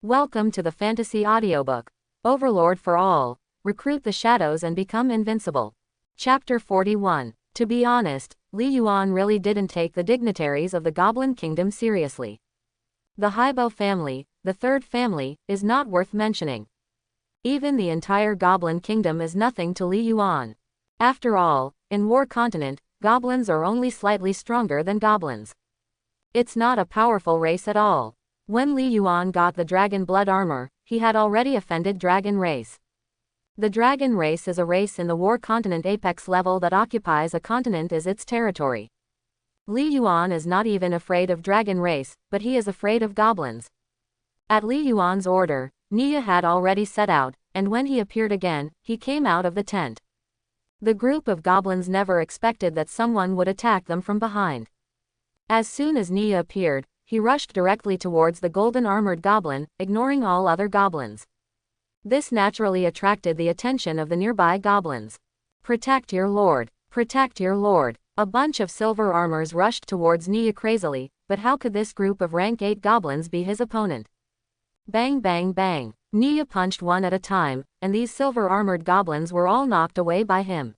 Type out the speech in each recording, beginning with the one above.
Welcome to the fantasy audiobook, Overlord for All, Recruit the Shadows and Become Invincible. Chapter 41. To be honest, Li Yuan really didn't take the dignitaries of the Goblin Kingdom seriously. The Haibo family, the third family, is not worth mentioning. Even the entire Goblin Kingdom is nothing to Li Yuan. After all, in War Continent, goblins are only slightly stronger than goblins. It's not a powerful race at all. When Li Yuan got the dragon blood armor, he had already offended dragon race. The dragon race is a race in the War Continent apex level that occupies a continent as its territory. Li Yuan is not even afraid of dragon race, but he is afraid of goblins. At Li Yuan's order, Nia had already set out, and when he appeared again, he came out of the tent. The group of goblins never expected that someone would attack them from behind. As soon as Nia appeared, he rushed directly towards the golden armored goblin, ignoring all other goblins. This naturally attracted the attention of the nearby goblins. Protect your lord! Protect your lord! A bunch of silver armors rushed towards Nia crazily, but how could this group of rank 8 goblins be his opponent? Bang bang bang! Nia punched one at a time, and these silver armored goblins were all knocked away by him.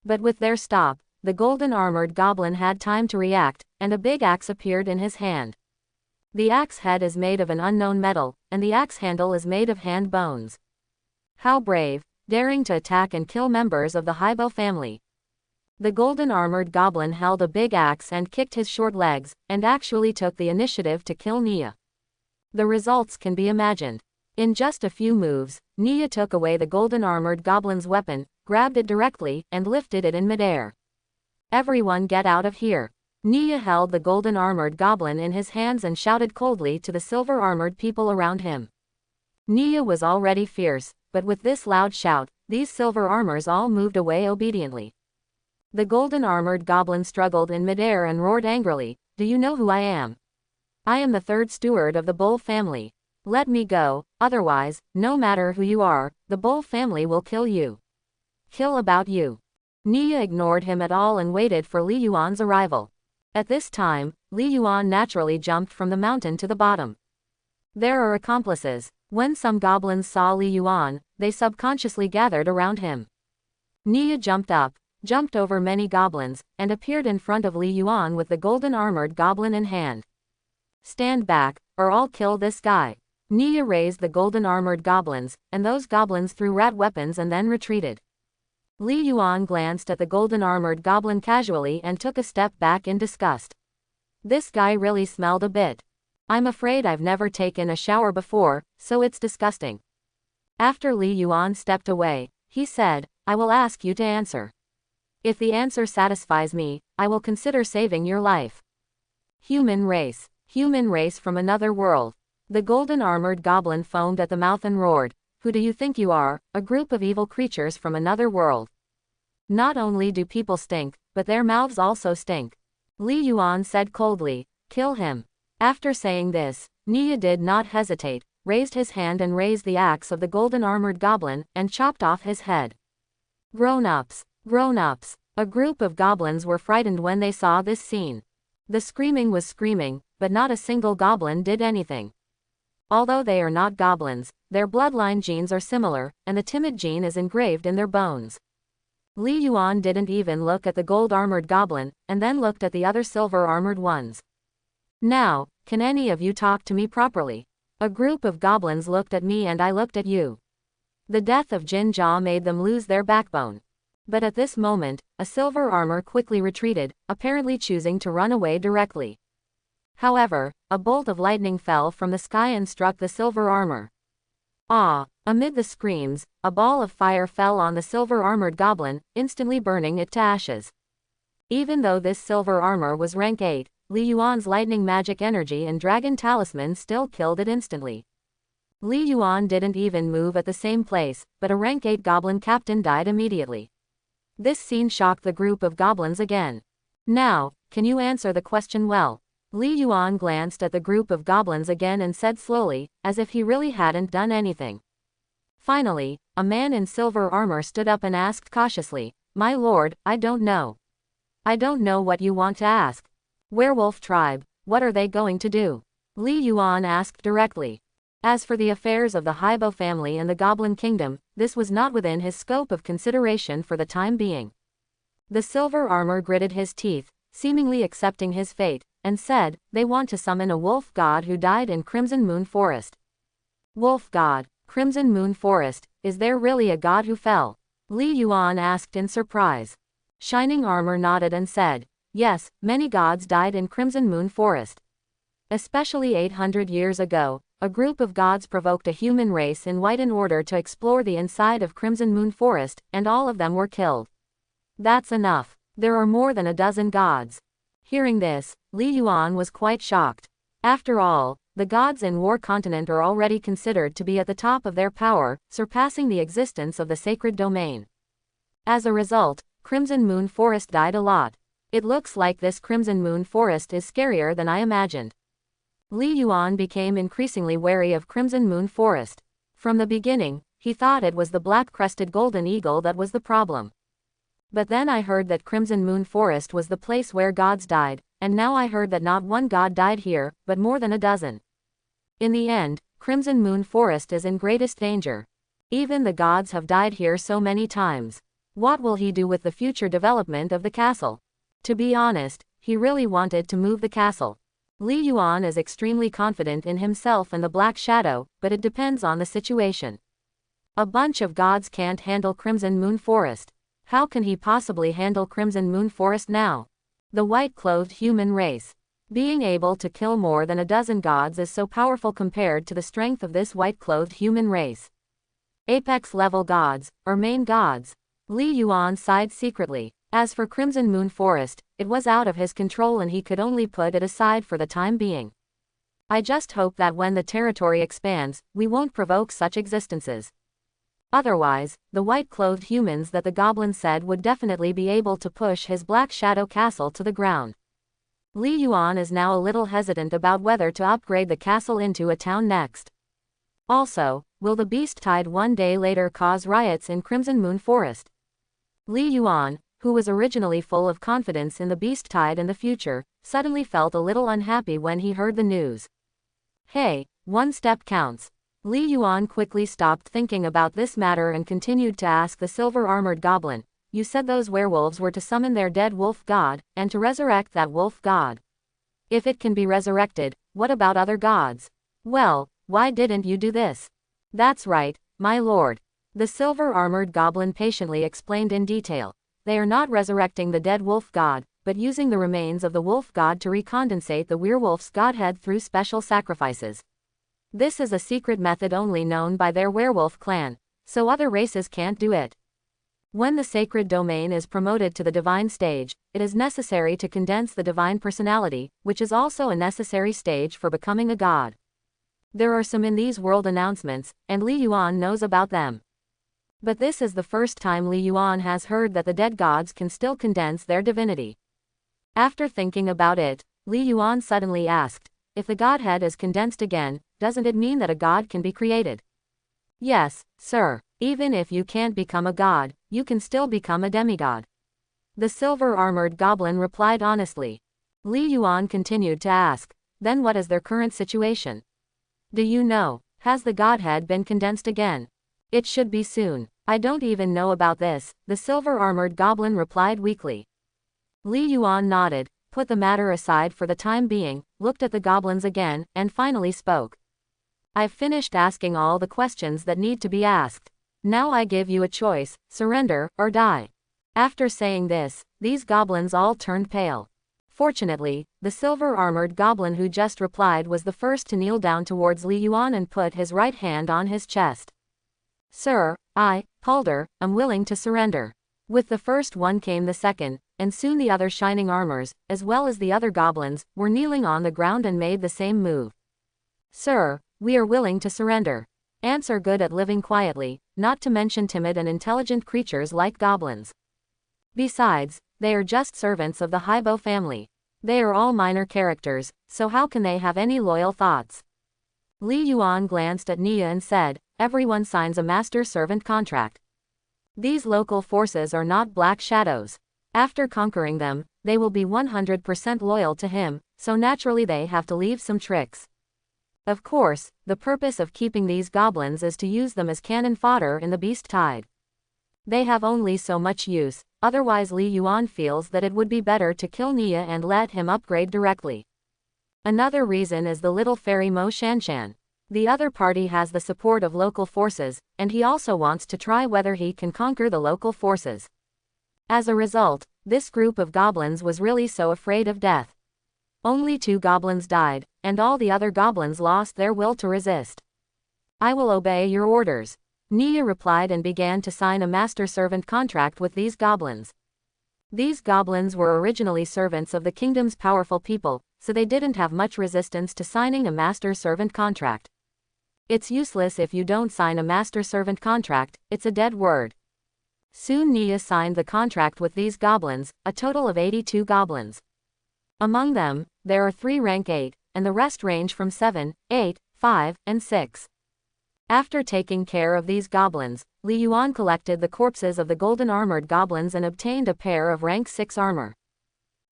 But with their stop, the golden armored goblin had time to react, and a big axe appeared in his hand. The axe head is made of an unknown metal, and the axe handle is made of hand bones. How brave, daring to attack and kill members of the Haibo family. The golden armored goblin held a big axe and kicked his short legs, and actually took the initiative to kill Nia. The results can be imagined. In just a few moves, Nia took away the golden armored goblin's weapon, grabbed it directly, and lifted it in midair. Everyone get out of here! Nia held the golden armored goblin in his hands and shouted coldly to the silver armored people around him. Nia was already fierce, but with this loud shout, these silver armors all moved away obediently. The golden armored goblin struggled in midair and roared angrily, "Do you know who I am? I am the third steward of the Bull family. Let me go, otherwise, no matter who you are, the Bull family will kill you. Kill about you." Nia ignored him at all and waited for Li Yuan's arrival. At this time, Li Yuan naturally jumped from the mountain to the bottom. There are accomplices. When some goblins saw Li Yuan, they subconsciously gathered around him. Nia jumped up, jumped over many goblins, and appeared in front of Li Yuan with the golden armored goblin in hand. "Stand back, or I'll kill this guy." Nia raised the golden armored goblins, and those goblins threw rat weapons and then retreated. Li Yuan glanced at the golden armored goblin casually and took a step back in disgust. This guy really smelled a bit. I'm afraid I've never taken a shower before, so it's disgusting. After Li Yuan stepped away, he said, "I will ask you to answer. If the answer satisfies me, I will consider saving your life." Human race. Human race from another world. The golden armored goblin foamed at the mouth and roared, "Who do you think you are, a group of evil creatures from another world? Not only do people stink, but their mouths also stink." Li Yuan said coldly, "Kill him." After saying this, Nia did not hesitate, raised his hand and raised the axe of the golden armored goblin, and chopped off his head. Grown-ups! Grown-ups! A group of goblins were frightened when they saw this scene. The screaming was screaming, but not a single goblin did anything. Although they are not goblins, their bloodline genes are similar, and the timid gene is engraved in their bones. Li Yuan didn't even look at the gold-armored goblin, and then looked at the other silver-armored ones. "Now, can any of you talk to me properly? A group of goblins looked at me and I looked at you." The death of Jin Jia made them lose their backbone. But at this moment, a silver armor quickly retreated, apparently choosing to run away directly. However, a bolt of lightning fell from the sky and struck the silver armor. Ah! Amid the screams, a ball of fire fell on the silver-armored goblin, instantly burning it to ashes. Even though this silver armor was rank 8, Li Yuan's lightning magic energy and dragon talisman still killed it instantly. Li Yuan didn't even move at the same place, but a rank 8 goblin captain died immediately. This scene shocked the group of goblins again. "Now, can you answer the question well?" Li Yuan glanced at the group of goblins again and said slowly, as if he really hadn't done anything. Finally, a man in silver armor stood up and asked cautiously, "My lord, I don't know. I don't know what you want to ask. Werewolf tribe, what are they going to do?" Li Yuan asked directly. As for the affairs of the Haibo family and the Goblin Kingdom, this was not within his scope of consideration for the time being. The silver armor gritted his teeth, seemingly accepting his fate, and said, "They want to summon a wolf god who died in Crimson Moon Forest." Wolf god, Crimson Moon Forest, is there really a god who fell? Li Yuan asked in surprise. Shining Armor nodded and said, "Yes, many gods died in Crimson Moon Forest. Especially 800 years ago, a group of gods provoked a human race in white in order to explore the inside of Crimson Moon Forest, and all of them were killed. That's enough. There are more than a dozen gods." Hearing this, Li Yuan was quite shocked. After all, the gods in War Continent are already considered to be at the top of their power, surpassing the existence of the sacred domain. As a result, Crimson Moon Forest died a lot. It looks like this Crimson Moon Forest is scarier than I imagined. Li Yuan became increasingly wary of Crimson Moon Forest. From the beginning, he thought it was the black-crested golden eagle that was the problem. But then I heard that Crimson Moon Forest was the place where gods died, and now I heard that not one god died here, but more than a dozen. In the end, Crimson Moon Forest is in greatest danger. Even the gods have died here so many times. What will he do with the future development of the castle? To be honest, he really wanted to move the castle. Li Yuan is extremely confident in himself and the Black Shadow, but it depends on the situation. A bunch of gods can't handle Crimson Moon Forest. How can he possibly handle Crimson Moon Forest now? The white-clothed human race. Being able to kill more than a dozen gods is so powerful compared to the strength of this white-clothed human race. Apex-level gods, or main gods. Li Yuan sighed secretly. As for Crimson Moon Forest, it was out of his control and he could only put it aside for the time being. I just hope that when the territory expands, we won't provoke such existences. Otherwise, the white-clothed humans that the goblin said would definitely be able to push his Black Shadow castle to the ground. Li Yuan is now a little hesitant about whether to upgrade the castle into a town next. Also, will the beast tide one day later cause riots in Crimson Moon Forest? Li Yuan, who was originally full of confidence in the beast tide in the future, suddenly felt a little unhappy when he heard the news. Hey, one step counts. Li Yuan quickly stopped thinking about this matter and continued to ask the silver-armored goblin, "You said those werewolves were to summon their dead wolf god, and to resurrect that wolf god. If it can be resurrected, what about other gods? Well, why didn't you do this?" "That's right, my lord." The silver-armored goblin patiently explained in detail. They are not resurrecting the dead wolf god, but using the remains of the wolf god to recondensate the werewolf's godhead through special sacrifices. This is a secret method only known by their werewolf clan, so other races can't do it. When the sacred domain is promoted to the divine stage, it is necessary to condense the divine personality, which is also a necessary stage for becoming a god. There are some in these world announcements, and Li Yuan knows about them. But this is the first time Li Yuan has heard that the dead gods can still condense their divinity. After thinking about it, Li Yuan suddenly asked, "If the godhead is condensed again, doesn't it mean that a god can be created?" "Yes, sir. Even if you can't become a god, you can still become a demigod." The silver-armored goblin replied honestly. Li Yuan continued to ask, "Then what is their current situation? Do you know, has the godhead been condensed again?" "It should be soon. I don't even know about this," the silver-armored goblin replied weakly. Li Yuan nodded, put the matter aside for the time being, looked at the goblins again, and finally spoke. "I've finished asking all the questions that need to be asked. Now I give you a choice, surrender, or die." After saying this, these goblins all turned pale. Fortunately, the silver-armored goblin who just replied was the first to kneel down towards Li Yuan and put his right hand on his chest. "Sir, I, Palder, am willing to surrender." With the first one came the second, and soon the other shining armors, as well as the other goblins, were kneeling on the ground and made the same move. "Sir, we are willing to surrender. Ants are good at living quietly, not to mention timid and intelligent creatures like goblins. Besides, they are just servants of the Haibo family. They are all minor characters, so how can they have any loyal thoughts?" Li Yuan glanced at Nia and said, "Everyone signs a master-servant contract. These local forces are not black shadows. After conquering them, they will be 100% loyal to him, so naturally they have to leave some tricks. Of course, the purpose of keeping these goblins is to use them as cannon fodder in the beast tide. They have only so much use, otherwise Li Yuan feels that it would be better to kill Nia and let him upgrade directly. Another reason is the little fairy Mo Shanshan. The other party has the support of local forces, and he also wants to try whether he can conquer the local forces. As a result, this group of goblins was really so afraid of death. Only 2 goblins died, and all the other goblins lost their will to resist. I will obey your orders, Nia replied and began to sign a master-servant contract with these goblins. These goblins were originally servants of the kingdom's powerful people, so they didn't have much resistance to signing a master-servant contract. It's useless if you don't sign a master-servant contract, it's a dead word. Soon Nia signed the contract with these goblins, a total of 82 goblins. Among them, there are 3 rank 8, and the rest range from 7, 8, 5, and 6. After taking care of these goblins, Li Yuan collected the corpses of the golden-armored goblins and obtained a pair of rank 6 armor.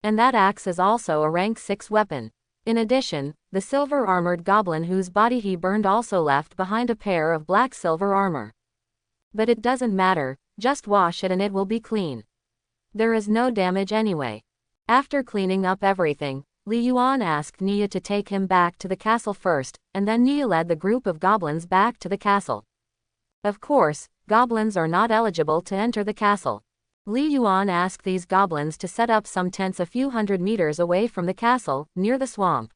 And that axe is also a rank 6 weapon. In addition, the silver-armored goblin whose body he burned also left behind a pair of black-silver armor. But it doesn't matter, just wash it and it will be clean. There is no damage anyway. After cleaning up everything, Li Yuan asked Nia to take him back to the castle first, and then Nia led the group of goblins back to the castle. Of course, goblins are not eligible to enter the castle. Li Yuan asked these goblins to set up some tents a few hundred meters away from the castle, near the swamp.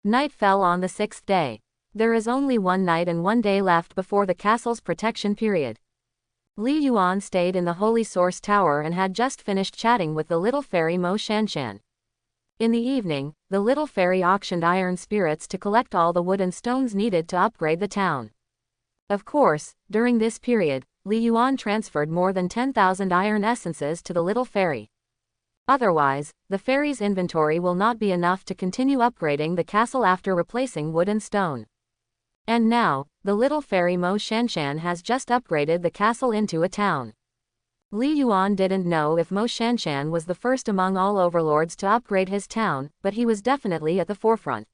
Night fell on the 6th day. There is only 1 night and 1 day left before the castle's protection period. Li Yuan stayed in the Holy Source Tower and had just finished chatting with the little fairy Mo Shanshan. In the evening, the little fairy auctioned iron spirits to collect all the wood and stones needed to upgrade the town. Of course, during this period, Li Yuan transferred more than 10,000 iron essences to the little fairy. Otherwise, the fairy's inventory will not be enough to continue upgrading the castle after replacing wood and stone. And now, the little fairy Mo Shanshan has just upgraded the castle into a town. Li Yuan didn't know if Mo Shanshan was the first among all overlords to upgrade his town, but he was definitely at the forefront.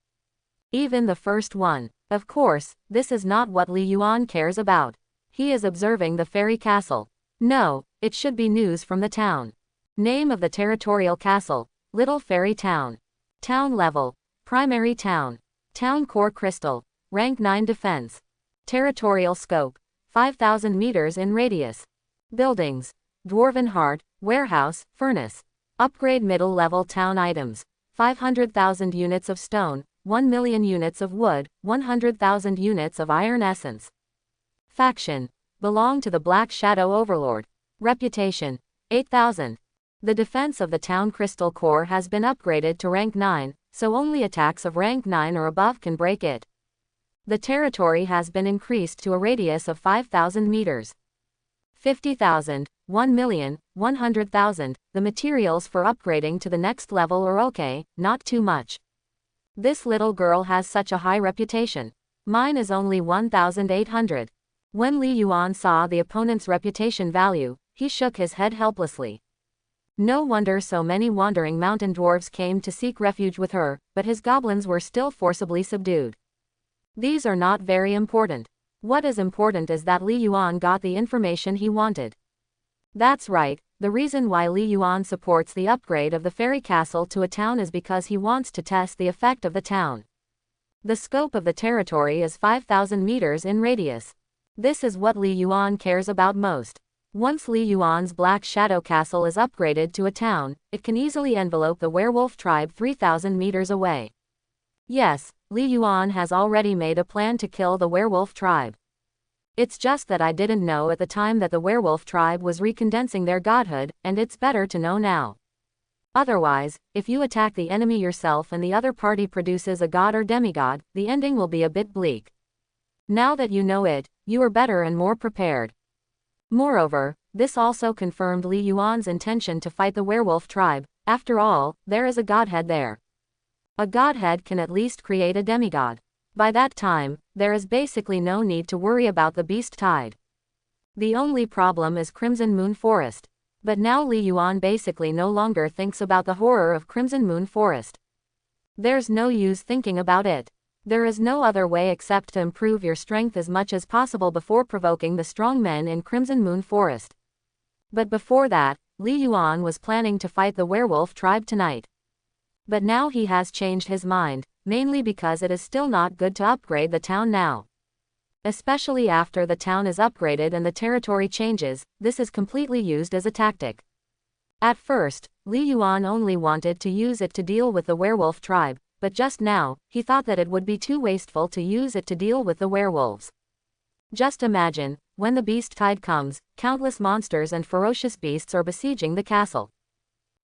Even the first one. Of course, this is not what Li Yuan cares about. He is observing the fairy castle. No, it should be news from the town. Name of the territorial castle, Little Fairy Town. Town level, primary town. Town core crystal, rank 9 defense. Territorial scope, 5,000 meters in radius. Buildings, Dwarven Heart, Warehouse, Furnace. Upgrade middle level town items, 500,000 units of stone, 1 million units of wood, 100,000 units of iron essence. Faction, belong to the Black Shadow Overlord. Reputation, 8,000. The defense of the town crystal core has been upgraded to rank 9, so only attacks of rank 9 or above can break it. The territory has been increased to a radius of 5,000 meters. 50,000, 1 million, 100,000, the materials for upgrading to the next level are okay, not too much. This little girl has such a high reputation. Mine is only 1,800. When Li Yuan saw the opponent's reputation value, he shook his head helplessly. No wonder so many wandering mountain dwarves came to seek refuge with her, but his goblins were still forcibly subdued. These are not very important. What is important is that Li Yuan got the information he wanted. That's right, the reason why Li Yuan supports the upgrade of the fairy castle to a town is because he wants to test the effect of the town. The scope of the territory is 5,000 meters in radius. This is what Li Yuan cares about most. Once Li Yuan's Black Shadow Castle is upgraded to a town, it can easily envelope the werewolf tribe 3,000 meters away. Yes, Li Yuan has already made a plan to kill the werewolf tribe. It's just that I didn't know at the time that the werewolf tribe was recondensing their godhood, and it's better to know now. Otherwise, if you attack the enemy yourself and the other party produces a god or demigod, the ending will be a bit bleak. Now that you know it, you are better and more prepared. Moreover, this also confirmed Li Yuan's intention to fight the werewolf tribe. After all, there is a godhead there. A godhead can at least create a demigod. By that time, there is basically no need to worry about the beast tide. The only problem is Crimson Moon Forest. But now Li Yuan basically no longer thinks about the horror of Crimson Moon Forest. There's no use thinking about it. There is no other way except to improve your strength as much as possible before provoking the strong men in Crimson Moon Forest. But before that, Li Yuan was planning to fight the werewolf tribe tonight. But now he has changed his mind, mainly because it is still not good to upgrade the town now. Especially after the town is upgraded and the territory changes, this is completely used as a tactic. At first, Li Yuan only wanted to use it to deal with the werewolf tribe, but just now, he thought that it would be too wasteful to use it to deal with the werewolves. Just imagine, when the beast tide comes, countless monsters and ferocious beasts are besieging the castle.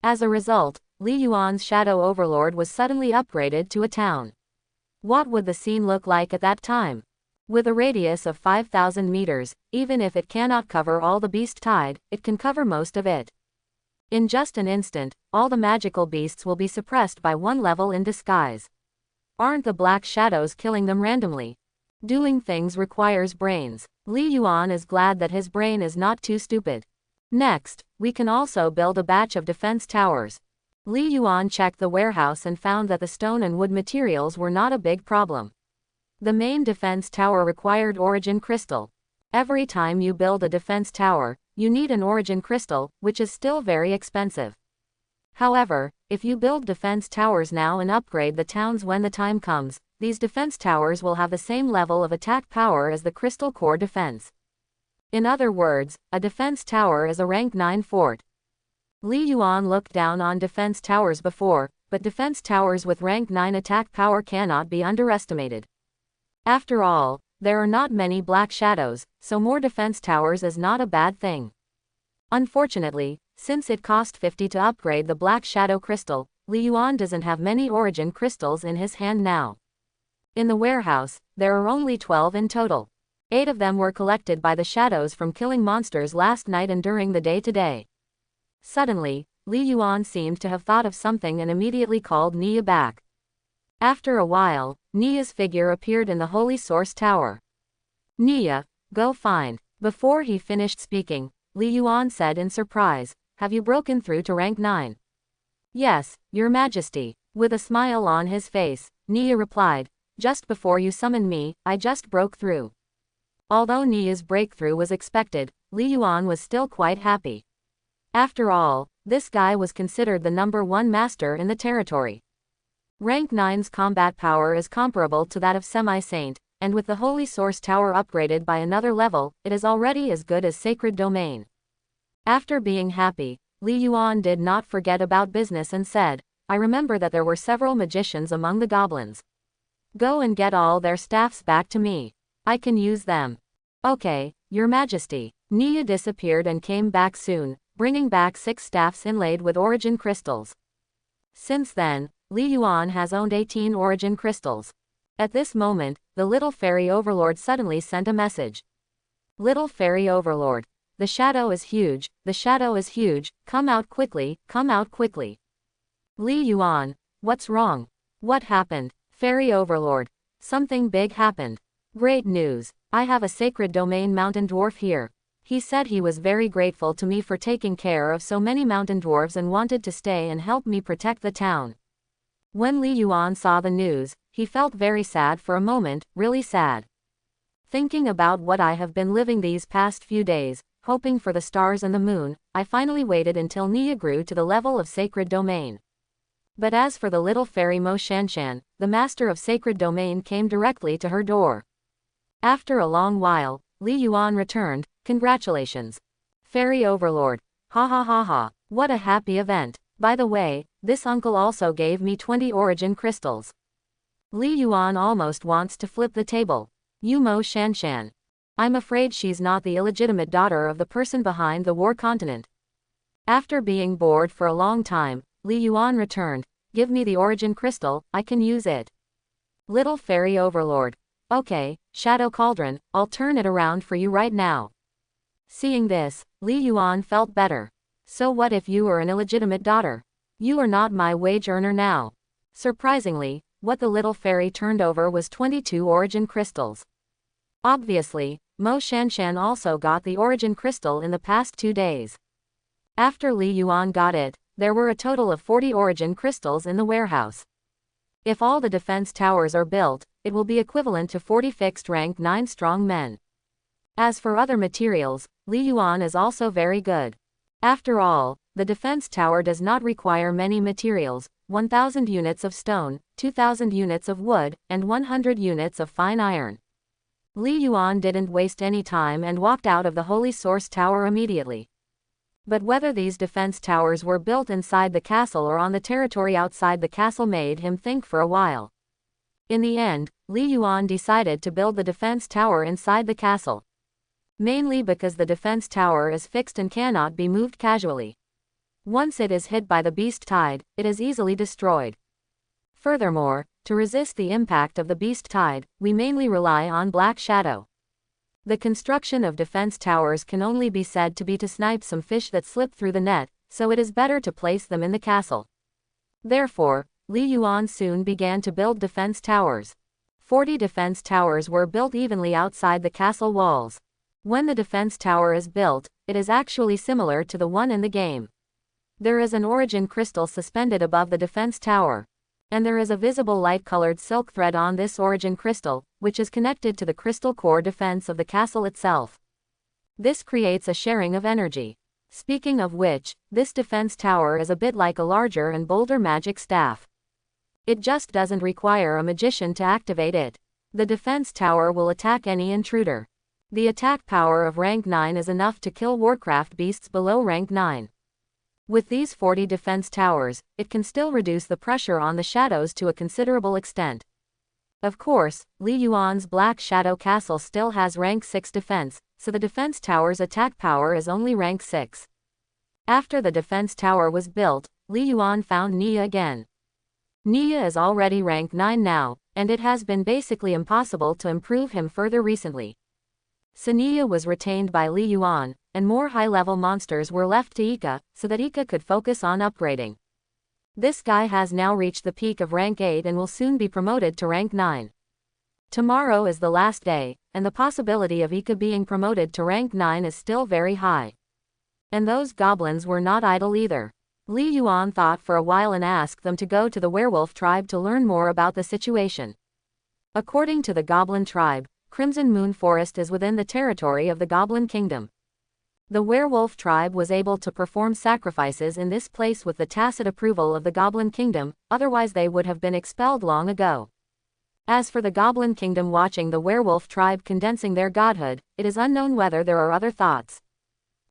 As a result, Li Yuan's Shadow Overlord was suddenly upgraded to a town. What would the scene look like at that time? With a radius of 5,000 meters, even if it cannot cover all the beast tide, it can cover most of it. In just an instant, all the magical beasts will be suppressed by one level in disguise. Aren't the black shadows killing them randomly? Doing things requires brains. Li Yuan is glad that his brain is not too stupid. Next, we can also build a batch of defense towers. Li Yuan checked the warehouse and found that the stone and wood materials were not a big problem. The main defense tower required origin crystal. Every time you build a defense tower, you need an origin crystal, which is still very expensive. However, if you build defense towers now and upgrade the towns when the time comes, these defense towers will have the same level of attack power as the crystal core defense. In other words, a defense tower is a rank 9 fort. Li Yuan looked down on defense towers before, but defense towers with rank 9 attack power cannot be underestimated. After all, there are not many black shadows, so more defense towers is not a bad thing. Unfortunately, since it cost 50 to upgrade the black shadow crystal, Li Yuan doesn't have many origin crystals in his hand now. In the warehouse, there are only 12 in total. 8 of them were collected by the shadows from killing monsters last night and during the day today. Suddenly, Li Yuan seemed to have thought of something and immediately called Nia back. After a while, Nia's figure appeared in the Holy Source Tower. Nia, go find. Before he finished speaking, Li Yuan said in surprise, have you broken through to rank 9? Yes, Your Majesty. With a smile on his face, Nia replied, just before you summoned me, I just broke through. Although Nia's breakthrough was expected, Li Yuan was still quite happy. After all, this guy was considered the #1 master in the territory. Rank 9's combat power is comparable to that of Semi-Saint, and with the Holy Source Tower upgraded by another level, it is already as good as Sacred Domain. After being happy, Li Yuan did not forget about business and said, I remember that there were several magicians among the goblins. Go and get all their staffs back to me. I can use them. Okay, Your Majesty. Nia disappeared and came back soon, bringing back 6 staffs inlaid with origin crystals. Since then, Li Yuan has owned 18 origin crystals. At this moment, the little fairy overlord suddenly sent a message. Little fairy overlord. The shadow is huge, the shadow is huge, come out quickly, come out quickly. Li Yuan, what's wrong? What happened? Fairy overlord. Something big happened. Great news, I have a sacred domain mountain dwarf here. He said he was very grateful to me for taking care of so many mountain dwarves and wanted to stay and help me protect the town. When Li Yuan saw the news, he felt very sad for a moment, really sad. Thinking about what I have been living these past few days, hoping for the stars and the moon, I finally waited until Nia grew to the level of sacred domain. But as for the little fairy Mo Shanshan, the master of sacred domain came directly to her door. After a long while, Li Yuan returned, congratulations. Fairy overlord. Ha ha ha ha, what a happy event. By the way, this uncle also gave me 20 origin crystals. Li Yuan almost wants to flip the table. You Mo Shanshan. I'm afraid she's not the illegitimate daughter of the person behind the war continent. After being bored for a long time, Li Yuan returned, give me the origin crystal, I can use it. Little fairy overlord. Okay, Shadow Cauldron, I'll turn it around for you right now. Seeing this, Li Yuan felt better. So what if you are an illegitimate daughter? You are not my wage earner now. Surprisingly, what the little fairy turned over was 22 origin crystals. Obviously, Mo Shanshan also got the origin crystal in the past 2 days. After Li Yuan got it, there were a total of 40 origin crystals in the warehouse. If all the defense towers are built, it will be equivalent to 40 fixed rank 9 strong men. As for other materials, Li Yuan is also very good. After all, the defense tower does not require many materials, 1,000 units of stone, 2,000 units of wood, and 100 units of fine iron. Li Yuan didn't waste any time and walked out of the Holy Source Tower immediately. But whether these defense towers were built inside the castle or on the territory outside the castle made him think for a while. In the end, Li Yuan decided to build the defense tower inside the castle. Mainly because the defense tower is fixed and cannot be moved casually. Once it is hit by the beast tide, it is easily destroyed. Furthermore, to resist the impact of the beast tide, we mainly rely on black shadow. The construction of defense towers can only be said to be to snipe some fish that slip through the net, so it is better to place them in the castle. Therefore, Li Yuan soon began to build defense towers. 40 defense towers were built evenly outside the castle walls. When the defense tower is built, it is actually similar to the one in the game. There is an origin crystal suspended above the defense tower. And there is a visible light-colored silk thread on this origin crystal, which is connected to the crystal core defense of the castle itself. This creates a sharing of energy. Speaking of which, this defense tower is a bit like a larger and bolder magic staff. It just doesn't require a magician to activate it. The defense tower will attack any intruder. The attack power of rank 9 is enough to kill Warcraft beasts below rank 9. With these 40 defense towers, it can still reduce the pressure on the shadows to a considerable extent. Of course, Li Yuan's Black Shadow Castle still has rank 6 defense, so the defense tower's attack power is only rank 6. After the defense tower was built, Li Yuan found Nia again. Nia is already rank 9 now, and it has been basically impossible to improve him further recently. So Nia was retained by Li Yuan, and more high-level monsters were left to Ika, so that Ika could focus on upgrading. This guy has now reached the peak of rank 8 and will soon be promoted to rank 9. Tomorrow is the last day, and the possibility of Ika being promoted to rank 9 is still very high. And those goblins were not idle either. Li Yuan thought for a while and asked them to go to the werewolf tribe to learn more about the situation. According to the goblin tribe, Crimson Moon Forest is within the territory of the Goblin Kingdom. The werewolf tribe was able to perform sacrifices in this place with the tacit approval of the Goblin Kingdom, otherwise they would have been expelled long ago. As for the Goblin Kingdom watching the werewolf tribe condensing their godhood, it is unknown whether there are other thoughts.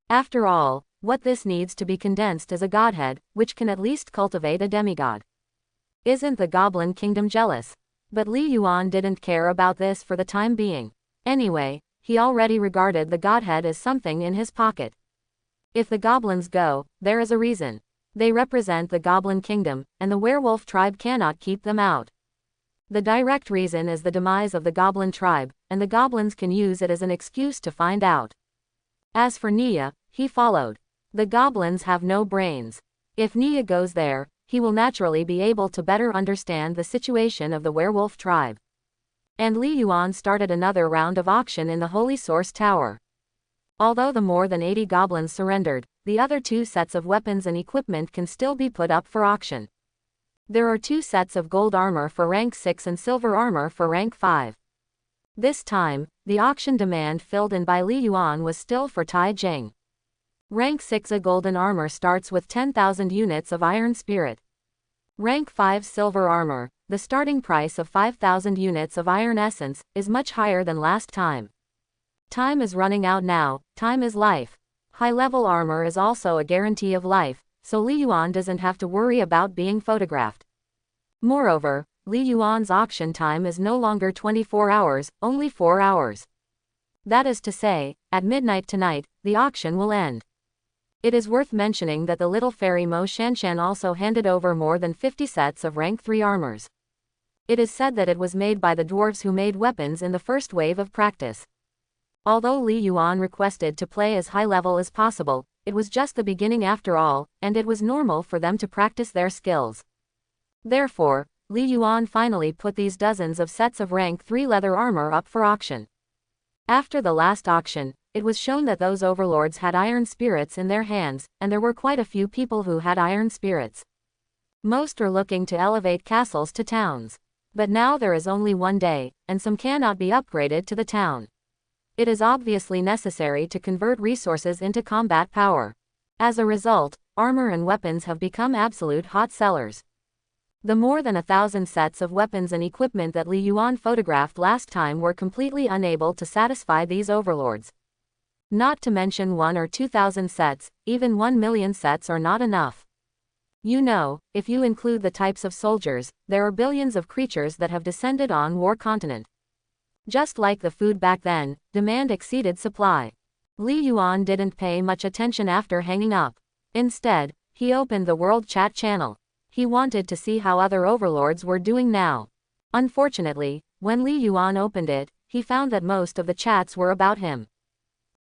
After all, what this needs to be condensed is a godhead, which can at least cultivate a demigod. Isn't the Goblin Kingdom jealous? But Li Yuan didn't care about this for the time being. Anyway, he already regarded the godhead as something in his pocket. If the goblins go, there is a reason. They represent the Goblin Kingdom, and the werewolf tribe cannot keep them out. The direct reason is the demise of the Goblin tribe, and the goblins can use it as an excuse to find out. As for Nia, he followed. The goblins have no brains. If Nia goes there, he will naturally be able to better understand the situation of the werewolf tribe. And Li Yuan started another round of auction in the Holy Source Tower. Although the more than 80 goblins surrendered, the other 2 sets of weapons and equipment can still be put up for auction. There are 2 sets of gold armor for rank 6 and silver armor for rank 5. This time, the auction demand filled in by Li Yuan was still for Tai Jing. Rank 6 a golden armor starts with 10,000 units of iron spirit. Rank 5 silver armor, the starting price of 5,000 units of iron essence, is much higher than last time. Time is running out now, time is life. High-level armor is also a guarantee of life, so Li Yuan doesn't have to worry about being photographed. Moreover, Li Yuan's auction time is no longer 24 hours, only 4 hours. That is to say, at midnight tonight, the auction will end. It is worth mentioning that the little fairy Mo Shanshan also handed over more than 50 sets of rank 3 armors. It is said that it was made by the dwarves who made weapons in the first wave of practice. Although Li Yuan requested to play as high level as possible, it was just the beginning after all, and it was normal for them to practice their skills. Therefore, Li Yuan finally put these dozens of sets of rank 3 leather armor up for auction. After the last auction, it was shown that those overlords had iron spirits in their hands, and there were quite a few people who had iron spirits. Most are looking to elevate castles to towns. But now there is only one day, and some cannot be upgraded to the town. It is obviously necessary to convert resources into combat power. As a result, armor and weapons have become absolute hot sellers. The more than 1,000 sets of weapons and equipment that Li Yuan photographed last time were completely unable to satisfy these overlords. Not to mention 1 or 2,000 sets, even 1 million sets are not enough. You know, if you include the types of soldiers, there are billions of creatures that have descended on War Continent. Just like the food back then, demand exceeded supply. Li Yuan didn't pay much attention after hanging up. Instead, he opened the World Chat channel. He wanted to see how other overlords were doing now. Unfortunately, when Li Yuan opened it, he found that most of the chats were about him.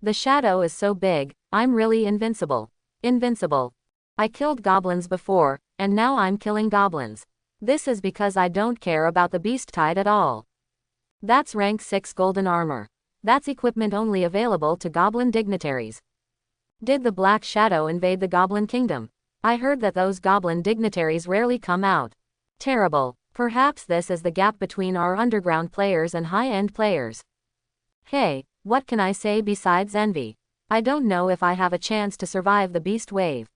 The shadow is so big, I'm really invincible. Invincible. I killed goblins before, and now I'm killing goblins. This is because I don't care about the beast tide at all. That's rank 6 golden armor. That's equipment only available to goblin dignitaries. Did the Black Shadow invade the Goblin Kingdom? I heard that those goblin dignitaries rarely come out. Terrible. Perhaps this is the gap between our underground players and high-end players. Hey, what can I say besides envy? I don't know if I have a chance to survive the beast wave.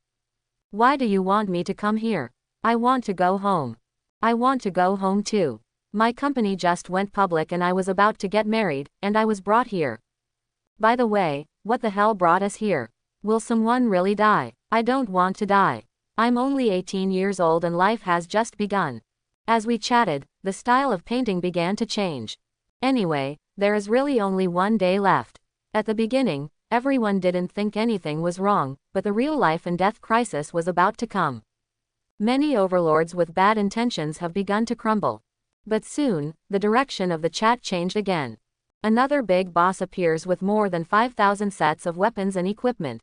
Why do you want me to come here? I want to go home. I want to go home too. My company just went public and I was about to get married, and I was brought here. By the way, what the hell brought us here? Will someone really die? I don't want to die. I'm only 18 years old and life has just begun. As we chatted, the style of painting began to change. Anyway, there is really only one day left. At the beginning, everyone didn't think anything was wrong, but the real life and death crisis was about to come. Many overlords with bad intentions have begun to crumble. But soon, the direction of the chat changed again. Another big boss appears with more than 5,000 sets of weapons and equipment.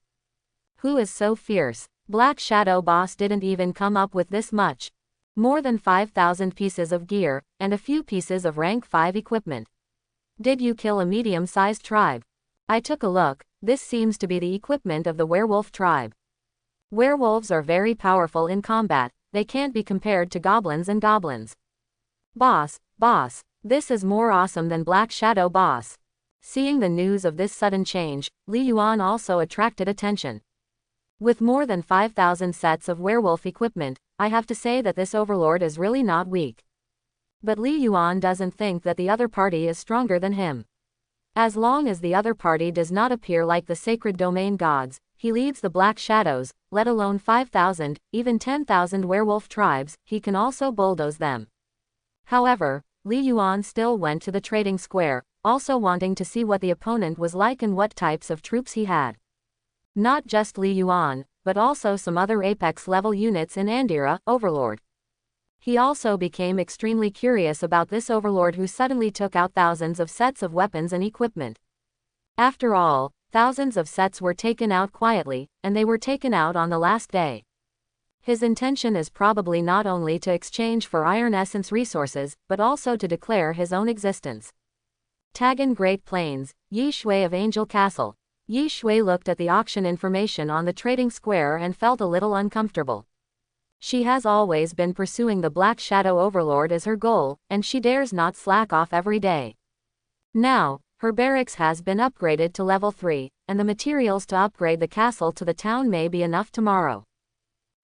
Who is so fierce? Black Shadow boss didn't even come up with this much. More than 5,000 pieces of gear, and a few pieces of rank 5 equipment. Did you kill a medium-sized tribe? I took a look. This seems to be the equipment of the werewolf tribe. Werewolves are very powerful in combat. They can't be compared to goblins and goblins. Boss, this is more awesome than Black Shadow boss. Seeing the news of this sudden change, Li Yuan also attracted attention. With more than 5,000 sets of werewolf equipment, I have to say that this overlord is really not weak. But Li Yuan doesn't think that the other party is stronger than him. As long as the other party does not appear like the sacred domain gods, he leads the Black Shadows, let alone 5,000, even 10,000 werewolf tribes, he can also bulldoze them. However, Li Yuan still went to the trading square, also wanting to see what the opponent was like and what types of troops he had. Not just Li Yuan, but also some other Apex-level units in Andira, Overlord. He also became extremely curious about this Overlord who suddenly took out thousands of sets of weapons and equipment. After all, thousands of sets were taken out quietly, and they were taken out on the last day. His intention is probably not only to exchange for iron essence resources, but also to declare his own existence. Tagan Great Plains, Yi Shui of Angel Castle. Yi Shui looked at the auction information on the trading square and felt a little uncomfortable. She has always been pursuing the Black Shadow Overlord as her goal, and she dares not slack off every day. Now, her barracks has been upgraded to level 3, and the materials to upgrade the castle to the town may be enough tomorrow.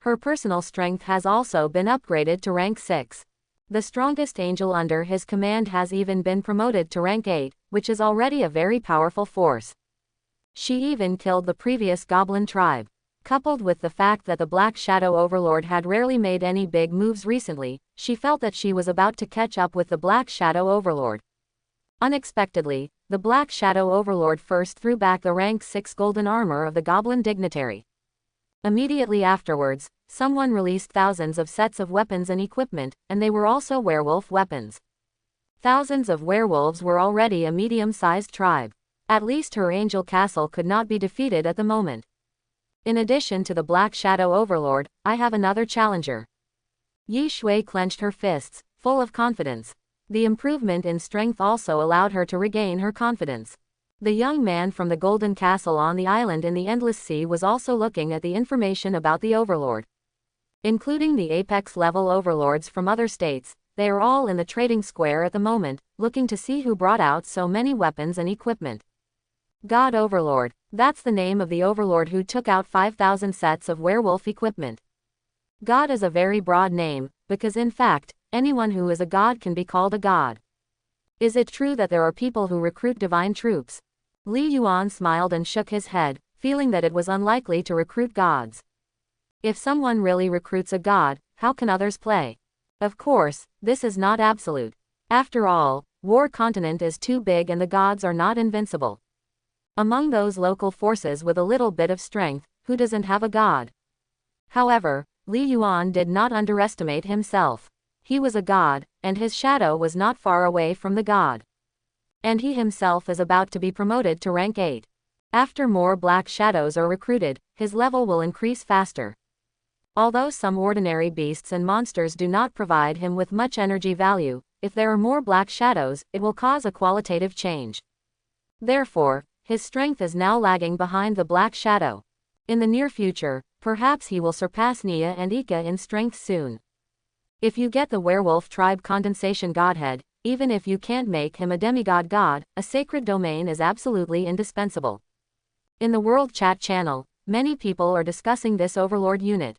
Her personal strength has also been upgraded to rank 6. The strongest angel under his command has even been promoted to rank 8, which is already a very powerful force. She even killed the previous goblin tribe. Coupled with the fact that the Black Shadow Overlord had rarely made any big moves recently, she felt that she was about to catch up with the Black Shadow Overlord. Unexpectedly, the Black Shadow Overlord first threw back the rank 6 golden armor of the goblin dignitary. Immediately afterwards, someone released thousands of sets of weapons and equipment, and they were also werewolf weapons. Thousands of werewolves were already a medium-sized tribe. At least her angel castle could not be defeated at the moment. In addition to the Black Shadow Overlord, I have another challenger. Yi Shui clenched her fists, full of confidence. The improvement in strength also allowed her to regain her confidence. The young man from the Golden Castle on the island in the Endless Sea was also looking at the information about the Overlord. Including the Apex-level Overlords from other states, they are all in the trading square at the moment, looking to see who brought out so many weapons and equipment. God Overlord. That's the name of the Overlord who took out 5,000 sets of werewolf equipment. God is a very broad name, because in fact, anyone who is a god can be called a god. Is it true that there are people who recruit divine troops? Li Yuan smiled and shook his head, feeling that it was unlikely to recruit gods. If someone really recruits a god, how can others play? Of course, this is not absolute. After all, War Continent is too big and the gods are not invincible. Among those local forces with a little bit of strength, who doesn't have a god? However, Li Yuan did not underestimate himself. He was a god, and his shadow was not far away from the god. And he himself is about to be promoted to rank 8. After more black shadows are recruited, his level will increase faster. Although some ordinary beasts and monsters do not provide him with much energy value, if there are more black shadows, it will cause a qualitative change. Therefore, his strength is now lagging behind the black shadow. In the near future, perhaps he will surpass Nia and Ika in strength soon. If you get the werewolf tribe condensation godhead, even if you can't make him a demigod god, a sacred domain is absolutely indispensable. In the world chat channel, many people are discussing this overlord unit.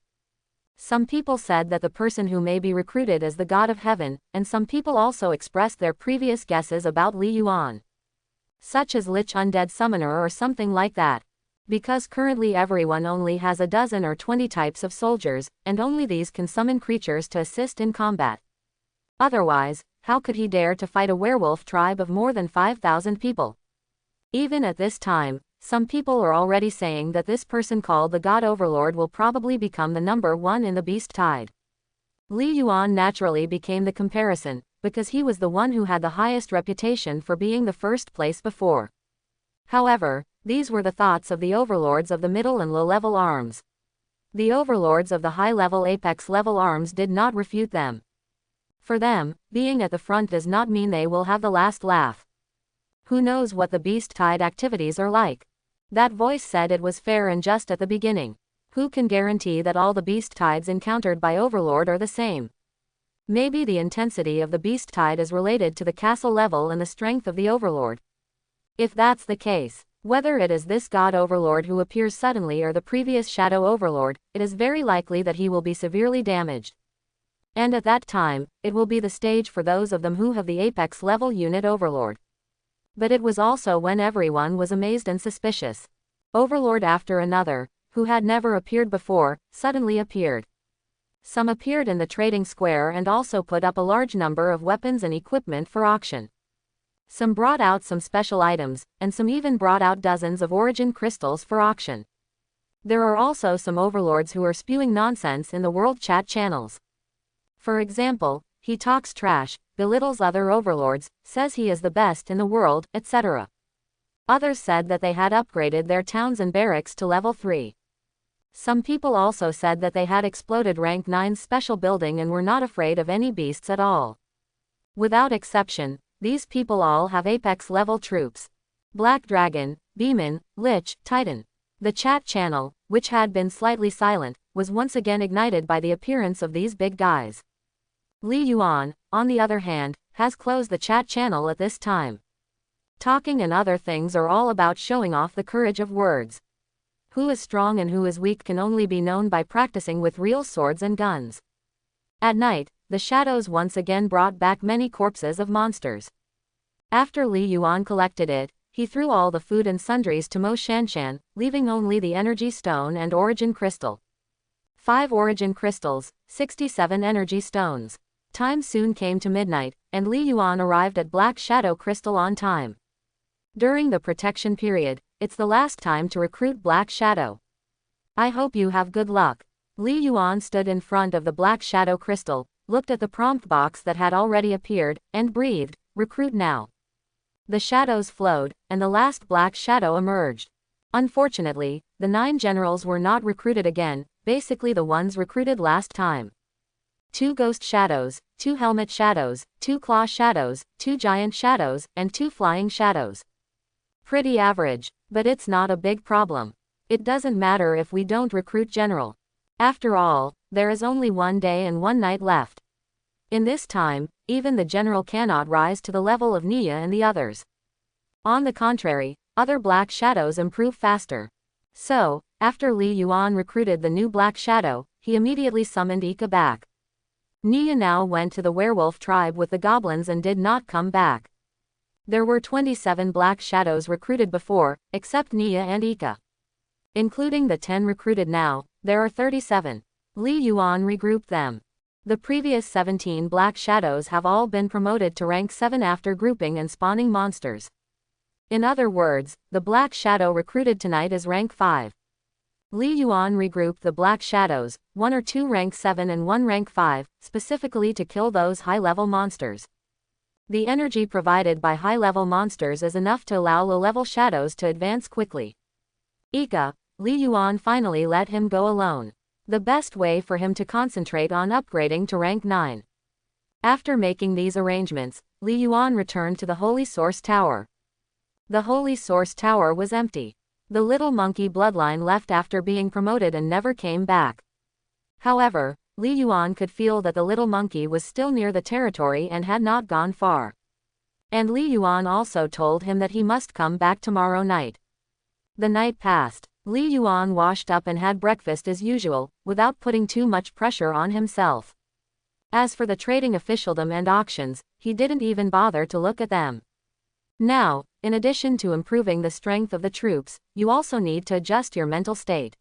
Some people said that the person who may be recruited is the god of heaven, and some people also expressed their previous guesses about Li Yuan. Such as Lich Undead Summoner or something like that. Because currently everyone only has a dozen or 20 types of soldiers, and only these can summon creatures to assist in combat. Otherwise, how could he dare to fight a werewolf tribe of more than 5,000 people? Even at this time, some people are already saying that this person called the God Overlord will probably become the number 1 in the beast tide. Li Yuan naturally became the comparison, because he was the one who had the highest reputation for being the first place before. However, these were the thoughts of the overlords of the middle and low-level arms. The overlords of the high-level apex-level arms did not refute them. For them, being at the front does not mean they will have the last laugh. Who knows what the beast tide activities are like? That voice said it was fair and just at the beginning. Who can guarantee that all the beast tides encountered by Overlord are the same? Maybe the intensity of the beast tide is related to the castle level and the strength of the Overlord. If that's the case, whether it is this God Overlord who appears suddenly or the previous Shadow Overlord, it is very likely that he will be severely damaged. And at that time, it will be the stage for those of them who have the apex level unit Overlord. But it was also when everyone was amazed and suspicious. Overlord after another, who had never appeared before, suddenly appeared. Some appeared in the trading square and also put up a large number of weapons and equipment for auction. Some brought out some special items, and some even brought out dozens of origin crystals for auction. There are also some overlords who are spewing nonsense in the world chat channels. For example, he talks trash, belittles other overlords, says he is the best in the world, etc. Others said that they had upgraded their towns and barracks to level 3. Some people also said that they had exploded rank 9 special building and were not afraid of any beasts at all. Without exception, these people all have apex level troops. Black Dragon, Demon, Lich, Titan. The chat channel, which had been slightly silent, was once again ignited by the appearance of these big guys. Li Yuan, on the other hand, has closed the chat channel at this time. Talking and other things are all about showing off the courage of words. Who is strong and who is weak can only be known by practicing with real swords and guns. At night, the shadows once again brought back many corpses of monsters. After Li Yuan collected it, he threw all the food and sundries to Mo Shanshan, leaving only the energy stone and origin crystal. 5 origin crystals, 67 energy stones. Time soon came to midnight, and Li Yuan arrived at Black Shadow Crystal on time. During the protection period, it's the last time to recruit Black Shadow. I hope you have good luck. Li Yuan stood in front of the Black Shadow Crystal, looked at the prompt box that had already appeared, and breathed, "Recruit now." The shadows flowed, and the last Black Shadow emerged. Unfortunately, the 9 generals were not recruited again, basically the ones recruited last time. 2 Ghost Shadows, 2 Helmet Shadows, 2 Claw Shadows, 2 Giant Shadows, and 2 Flying Shadows. Pretty average, but it's not a big problem. It doesn't matter if we don't recruit general. After all, there is only 1 day and 1 night left. In this time, even the general cannot rise to the level of Nia and the others. On the contrary, other black shadows improve faster. So, after Li Yuan recruited the new black shadow, he immediately summoned Ika back. Nia now went to the werewolf tribe with the goblins and did not come back. There were 27 black shadows recruited before, except Nia and Ika. Including the 10 recruited now, there are 37. Li Yuan regrouped them. The previous 17 black shadows have all been promoted to rank 7 after grouping and spawning monsters. In other words, the black shadow recruited tonight is rank 5. Li Yuan regrouped the black shadows, 1 or 2 rank 7 and 1 rank 5, specifically to kill those high-level monsters. The energy provided by high-level monsters is enough to allow low-level shadows to advance quickly. Ika, Li Yuan finally let him go alone. The best way for him to concentrate on upgrading to rank 9. After making these arrangements, Li Yuan returned to the Holy Source Tower. The Holy Source Tower was empty. The little monkey bloodline left after being promoted and never came back. However, Li Yuan could feel that the little monkey was still near the territory and had not gone far. And Li Yuan also told him that he must come back tomorrow night. The night passed. Li Yuan washed up and had breakfast as usual, without putting too much pressure on himself. As for the trading officialdom and auctions, he didn't even bother to look at them. Now, in addition to improving the strength of the troops, you also need to adjust your mental state.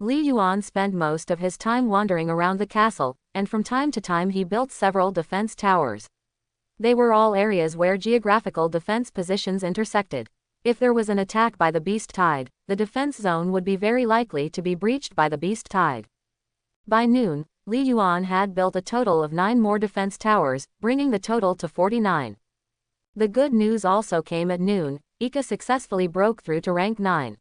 Li Yuan spent most of his time wandering around the castle, and from time to time he built several defense towers. They were all areas where geographical defense positions intersected. If there was an attack by the beast tide, the defense zone would be very likely to be breached by the beast tide. By noon, Li Yuan had built a total of 9 more defense towers, bringing the total to 49. The good news also came at noon. Ika successfully broke through to rank 9.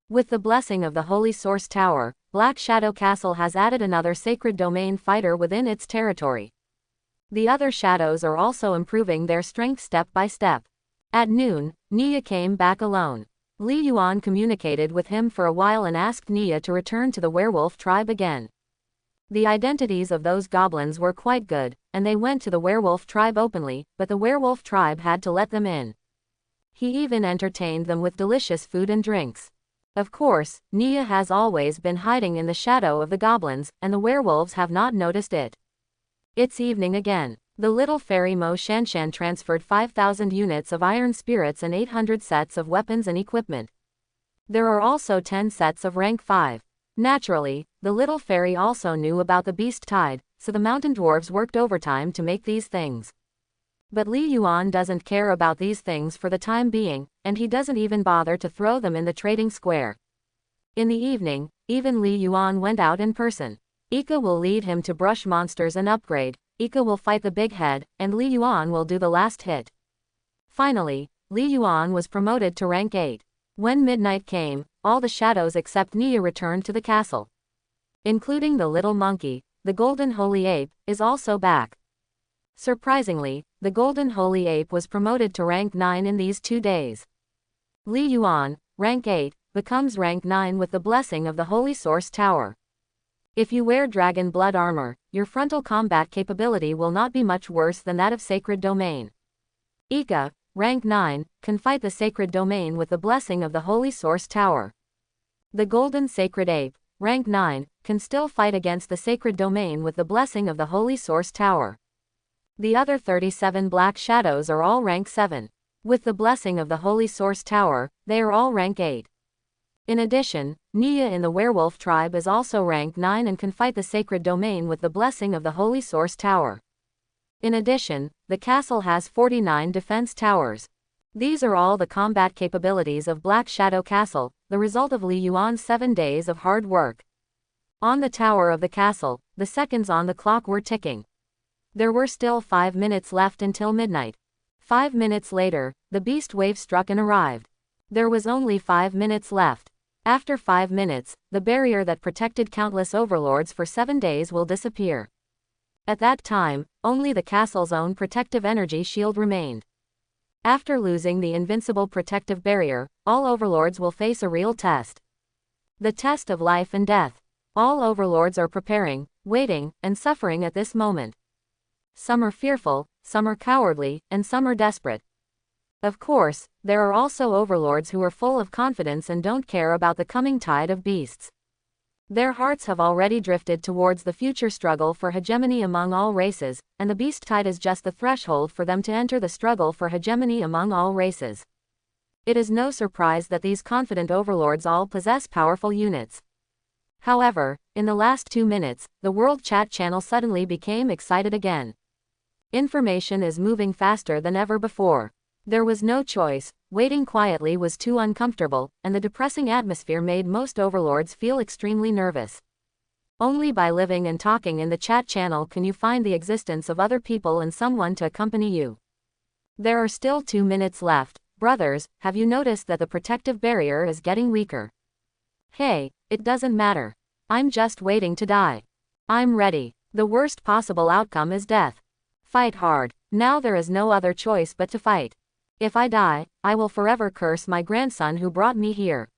With the blessing of the Holy Source Tower, Black Shadow Castle has added another sacred domain fighter within its territory. The other shadows are also improving their strength step by step. At noon, Nia came back alone. Li Yuan communicated with him for a while and asked Nia to return to the werewolf tribe again. The identities of those goblins were quite good, and they went to the werewolf tribe openly, but the werewolf tribe had to let them in. He even entertained them with delicious food and drinks. Of course, Nia has always been hiding in the shadow of the goblins, and the werewolves have not noticed it. It's evening again. The little fairy Mo Shanshan transferred 5,000 units of iron spirits and 800 sets of weapons and equipment. There are also 10 sets of rank 5. Naturally, the little fairy also knew about the beast tide, so the mountain dwarves worked overtime to make these things. But Li Yuan doesn't care about these things for the time being, and he doesn't even bother to throw them in the trading square. In the evening, even Li Yuan went out in person. Ika will lead him to brush monsters and upgrade, Ika will fight the big head, and Li Yuan will do the last hit. Finally, Li Yuan was promoted to rank 8. When midnight came, all the shadows except Nia returned to the castle. Including the little monkey, the golden holy ape, is also back. Surprisingly, the golden holy ape was promoted to rank 9 in these 2 days. Li Yuan, rank 8, becomes rank 9 with the blessing of the Holy Source Tower. If you wear dragon blood armor, your frontal combat capability will not be much worse than that of Sacred Domain. Ika, rank 9, can fight the Sacred Domain with the blessing of the Holy Source Tower. The Golden Sacred Ape, rank 9, can still fight against the Sacred Domain with the blessing of the Holy Source Tower. The other 37 Black Shadows are all rank 7. With the blessing of the Holy Source Tower, they are all rank 8. In addition, Nia in the werewolf tribe is also rank 9 and can fight the Sacred Domain with the blessing of the Holy Source Tower. In addition, the castle has 49 defense towers. These are all the combat capabilities of Black Shadow Castle, the result of Li Yuan's 7 days of hard work. On the tower of the castle, the seconds on the clock were ticking. There were still 5 minutes left until midnight. 5 minutes later, the beast wave struck and arrived. There was only 5 minutes left. After 5 minutes, the barrier that protected countless overlords for 7 days will disappear. At that time, only the castle's own protective energy shield remained. After losing the invincible protective barrier, all overlords will face a real test. The test of life and death. All overlords are preparing, waiting, and suffering at this moment. Some are fearful, some are cowardly, and some are desperate. Of course, there are also overlords who are full of confidence and don't care about the coming tide of beasts. Their hearts have already drifted towards the future struggle for hegemony among all races, and the beast tide is just the threshold for them to enter the struggle for hegemony among all races. It is no surprise that these confident overlords all possess powerful units. However, in the last 2 minutes, the world chat channel suddenly became excited again. Information is moving faster than ever before. There was no choice, waiting quietly was too uncomfortable, and the depressing atmosphere made most overlords feel extremely nervous. Only by living and talking in the chat channel can you find the existence of other people and someone to accompany you. There are still 2 minutes left. Brothers, have you noticed that the protective barrier is getting weaker? Hey, it doesn't matter. I'm just waiting to die. I'm ready. The worst possible outcome is death. Fight hard. Now there is no other choice but to fight. If I die, I will forever curse my grandson who brought me here.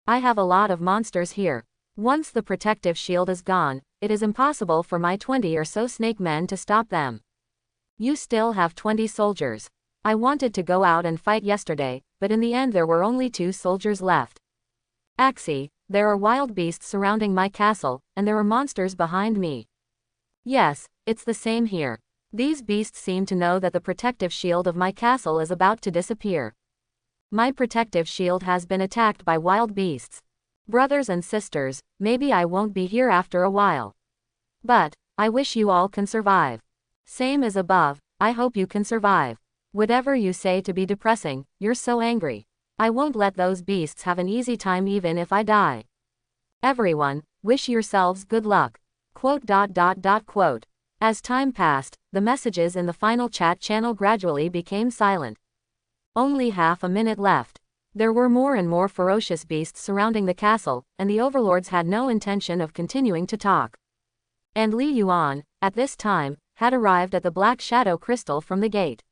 I have a lot of monsters here. Once the protective shield is gone, it is impossible for my 20 or so snake men to stop them. You still have 20 soldiers. I wanted to go out and fight yesterday, but in the end there were only 2 soldiers left. Axie, there are wild beasts surrounding my castle, and there are monsters behind me. Yes, it's the same here. These beasts seem to know that the protective shield of my castle is about to disappear. My protective shield has been attacked by wild beasts. Brothers and sisters, maybe I won't be here after a while. But, I wish you all can survive. Same as above, I hope you can survive. Whatever you say to be depressing, you're so angry. I won't let those beasts have an easy time even if I die. Everyone, wish yourselves good luck. Quote. As time passed, the messages in the final chat channel gradually became silent. Only half a minute left. There were more and more ferocious beasts surrounding the castle, and the overlords had no intention of continuing to talk. And Li Yuan, at this time, had arrived at the black shadow crystal from the gate.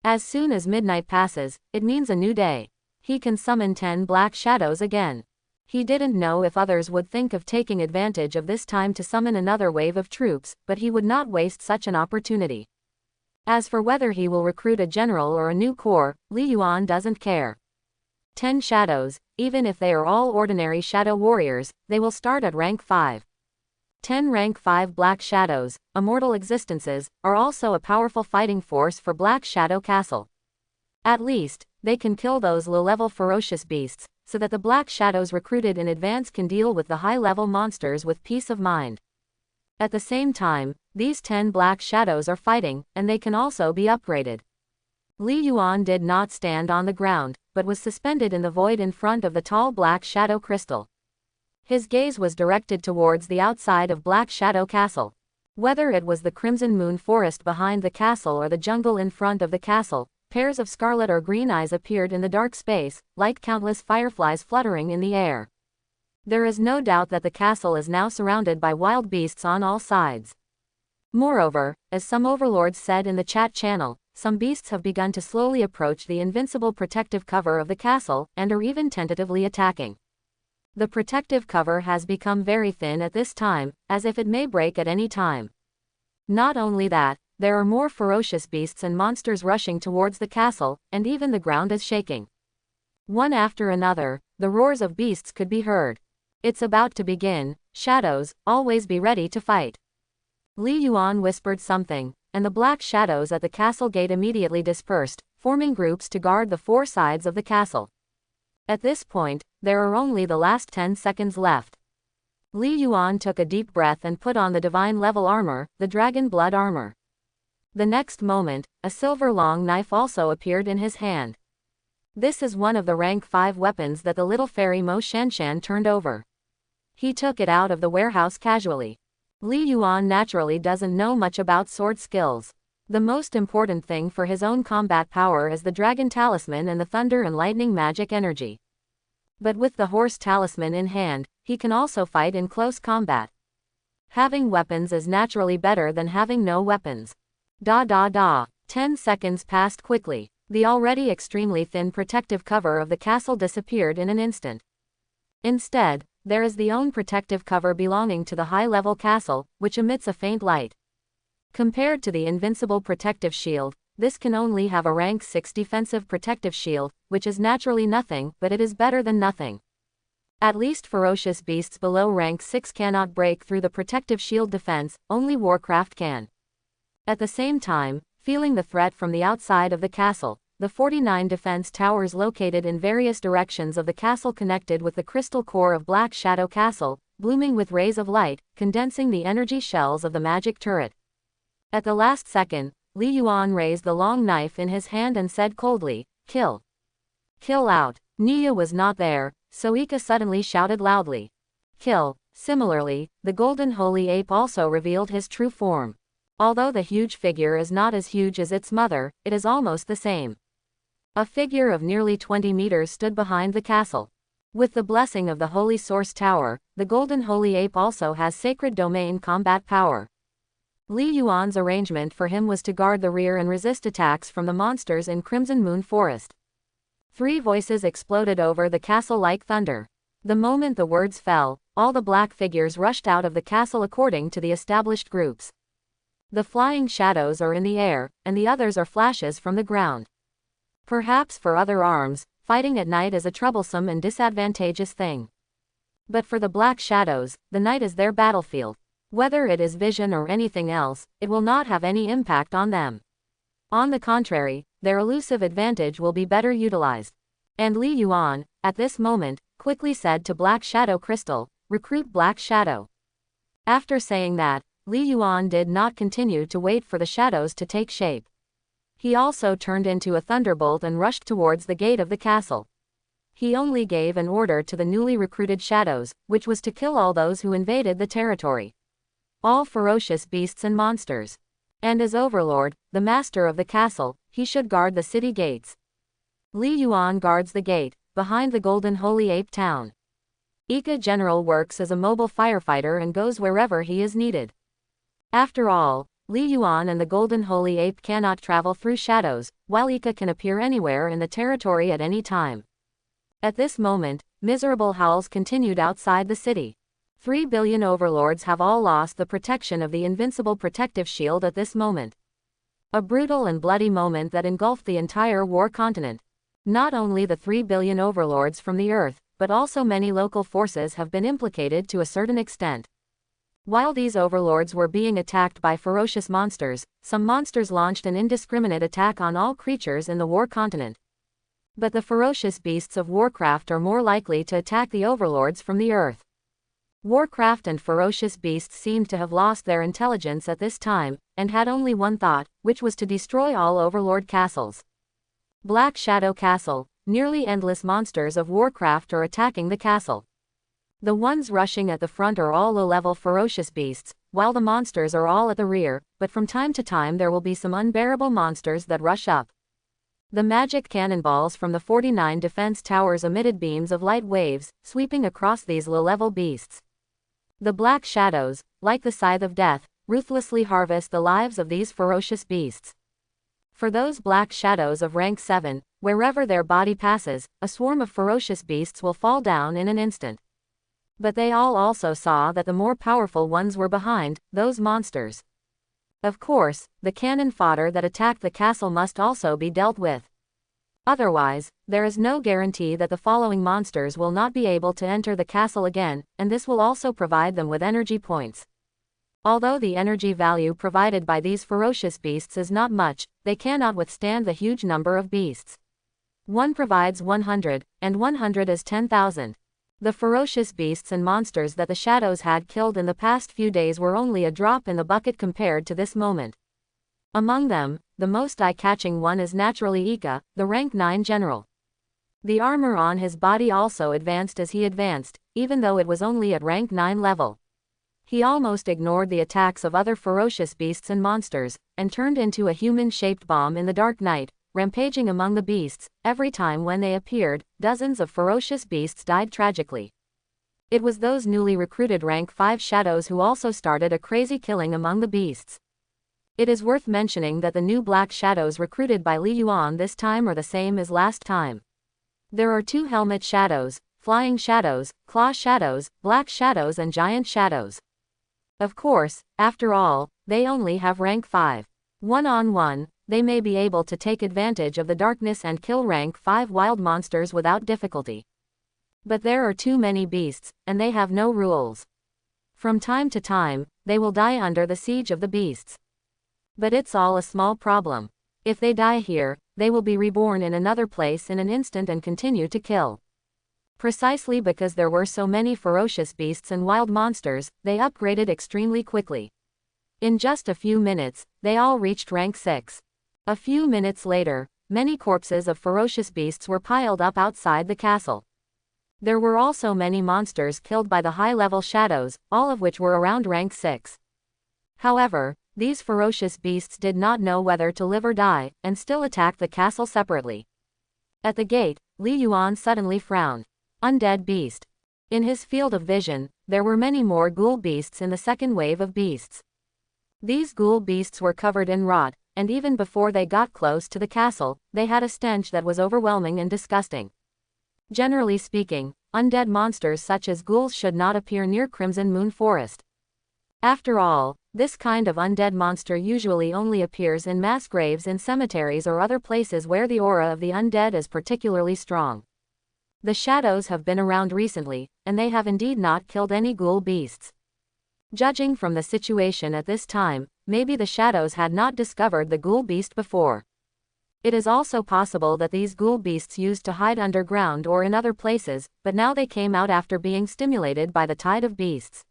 As soon as midnight passes, it means a new day. He can summon 10 black shadows again. He didn't know if others would think of taking advantage of this time to summon another wave of troops, but he would not waste such an opportunity. As for whether he will recruit a general or a new corps, Li Yuan doesn't care. 10 shadows, even if they are all ordinary shadow warriors, they will start at rank 5. 10 rank 5 black shadows, immortal existences, are also a powerful fighting force for Black Shadow Castle. At least, they can kill those low-level ferocious beasts, so that the black shadows recruited in advance can deal with the high-level monsters with peace of mind. At the same time, these 10 black shadows are fighting, and they can also be upgraded. Li Yuan did not stand on the ground, but was suspended in the void in front of the tall black shadow crystal. His gaze was directed towards the outside of Black Shadow Castle. Whether it was the Crimson Moon Forest behind the castle or the jungle in front of the castle, pairs of scarlet or green eyes appeared in the dark space, like countless fireflies fluttering in the air. There is no doubt that the castle is now surrounded by wild beasts on all sides. Moreover, as some overlords said in the chat channel, some beasts have begun to slowly approach the invincible protective cover of the castle, and are even tentatively attacking. The protective cover has become very thin at this time, as if it may break at any time. Not only that, there are more ferocious beasts and monsters rushing towards the castle, and even the ground is shaking. One after another, the roars of beasts could be heard. It's about to begin. Shadows, always be ready to fight. Li Yuan whispered something, and the black shadows at the castle gate immediately dispersed, forming groups to guard the 4 sides of the castle. At this point, there are only the last 10 seconds left. Li Yuan took a deep breath and put on the divine level armor, the dragon blood armor. The next moment, a silver long knife also appeared in his hand. This is one of the rank 5 weapons that the little fairy Mo Shanshan turned over. He took it out of the warehouse casually. Li Yuan naturally doesn't know much about sword skills. The most important thing for his own combat power is the dragon talisman and the thunder and lightning magic energy. But with the horse talisman in hand, he can also fight in close combat. Having weapons is naturally better than having no weapons. 10 seconds passed quickly. The already extremely thin protective cover of the castle disappeared in an instant. Instead, there is the own protective cover belonging to the high-level castle, which emits a faint light. Compared to the Invincible protective shield, this can only have a rank 6 defensive protective shield, which is naturally nothing, but it is better than nothing. At least ferocious beasts below rank 6 cannot break through the protective shield defense, only Warcraft can. At the same time, feeling the threat from the outside of the castle, the 49 defense towers located in various directions of the castle connected with the crystal core of Black Shadow Castle, blooming with rays of light, condensing the energy shells of the magic turret. At the last second, Li Yuan raised the long knife in his hand and said coldly, "Kill. Kill out." Nia was not there, so Ika suddenly shouted loudly, "Kill." Similarly, the golden holy ape also revealed his true form. Although the huge figure is not as huge as its mother, it is almost the same. A figure of nearly 20 meters stood behind the castle. With the blessing of the Holy Source Tower, the golden holy ape also has sacred domain combat power. Li Yuan's arrangement for him was to guard the rear and resist attacks from the monsters in Crimson Moon Forest. 3 voices exploded over the castle like thunder. The moment the words fell, all the black figures rushed out of the castle according to the established groups. The flying shadows are in the air, and the others are flashes from the ground. Perhaps for other arms, fighting at night is a troublesome and disadvantageous thing. But for the black shadows, the night is their battlefield. Whether it is vision or anything else, it will not have any impact on them. On the contrary, their elusive advantage will be better utilized. And Li Yuan, at this moment, quickly said to Black Shadow Crystal, "Recruit Black Shadow." After saying that, Li Yuan did not continue to wait for the shadows to take shape. He also turned into a thunderbolt and rushed towards the gate of the castle. He only gave an order to the newly recruited shadows, which was to kill all those who invaded the territory. All ferocious beasts and monsters. And as Overlord, the master of the castle, he should guard the city gates. Li Yuan guards the gate, behind the golden holy ape town. Ika General works as a mobile firefighter and goes wherever he is needed. After all, Li Yuan and the golden holy ape cannot travel through shadows, while Ika can appear anywhere in the territory at any time. At this moment, miserable howls continued outside the city. 3 billion overlords have all lost the protection of the Invincible protective shield at this moment. A brutal and bloody moment that engulfed the entire war continent. Not only the 3 billion overlords from the earth, but also many local forces have been implicated to a certain extent. While these overlords were being attacked by ferocious monsters, some monsters launched an indiscriminate attack on all creatures in the war continent. But the ferocious beasts of Warcraft are more likely to attack the overlords from the earth. Warcraft and ferocious beasts seemed to have lost their intelligence at this time, and had only one thought, which was to destroy all overlord castles. Black Shadow Castle, nearly endless monsters of Warcraft are attacking the castle. The ones rushing at the front are all low-level ferocious beasts, while the monsters are all at the rear, but from time to time there will be some unbearable monsters that rush up. The magic cannonballs from the 49 defense towers emitted beams of light waves, sweeping across these low-level beasts. The black shadows, like the scythe of death, ruthlessly harvest the lives of these ferocious beasts. For those black shadows of rank 7, wherever their body passes, a swarm of ferocious beasts will fall down in an instant. But they all also saw that the more powerful ones were behind those monsters. Of course, the cannon fodder that attacked the castle must also be dealt with. Otherwise, there is no guarantee that the following monsters will not be able to enter the castle again, and this will also provide them with energy points. Although the energy value provided by these ferocious beasts is not much, they cannot withstand the huge number of beasts. One provides 100, and 100 is 10,000. The ferocious beasts and monsters that the shadows had killed in the past few days were only a drop in the bucket compared to this moment. Among them, the most eye-catching one is naturally Ika, the rank 9 general. The armor on his body also advanced as he advanced, even though it was only at rank 9 level. He almost ignored the attacks of other ferocious beasts and monsters, and turned into a human-shaped bomb in the dark night, rampaging among the beasts. Every time when they appeared, dozens of ferocious beasts died tragically. It was those newly recruited rank 5 shadows who also started a crazy killing among the beasts. It is worth mentioning that the new black shadows recruited by Li Yuan this time are the same as last time. There are 2 helmet shadows, flying shadows, claw shadows, black shadows and giant shadows. Of course, after all, they only have rank 5. One-on-one, they may be able to take advantage of the darkness and kill rank 5 wild monsters without difficulty. But there are too many beasts, and they have no rules. From time to time, they will die under the siege of the beasts. But it's all a small problem. If they die here, they will be reborn in another place in an instant and continue to kill. Precisely because there were so many ferocious beasts and wild monsters, they upgraded extremely quickly. In just a few minutes, they all reached rank 6. A few minutes later, many corpses of ferocious beasts were piled up outside the castle. There were also many monsters killed by the high-level shadows, all of which were around rank 6. However, these ferocious beasts did not know whether to live or die, and still attacked the castle separately. At the gate, Li Yuan suddenly frowned. Undead beast. In his field of vision, there were many more ghoul beasts in the second wave of beasts. These ghoul beasts were covered in rot, and even before they got close to the castle, they had a stench that was overwhelming and disgusting. Generally speaking, undead monsters such as ghouls should not appear near Crimson Moon Forest. After all, this kind of undead monster usually only appears in mass graves in cemeteries or other places where the aura of the undead is particularly strong. The shadows have been around recently, and they have indeed not killed any ghoul beasts. Judging from the situation at this time, maybe the shadows had not discovered the ghoul beast before. It is also possible that these ghoul beasts used to hide underground or in other places, but now they came out after being stimulated by the tide of beasts.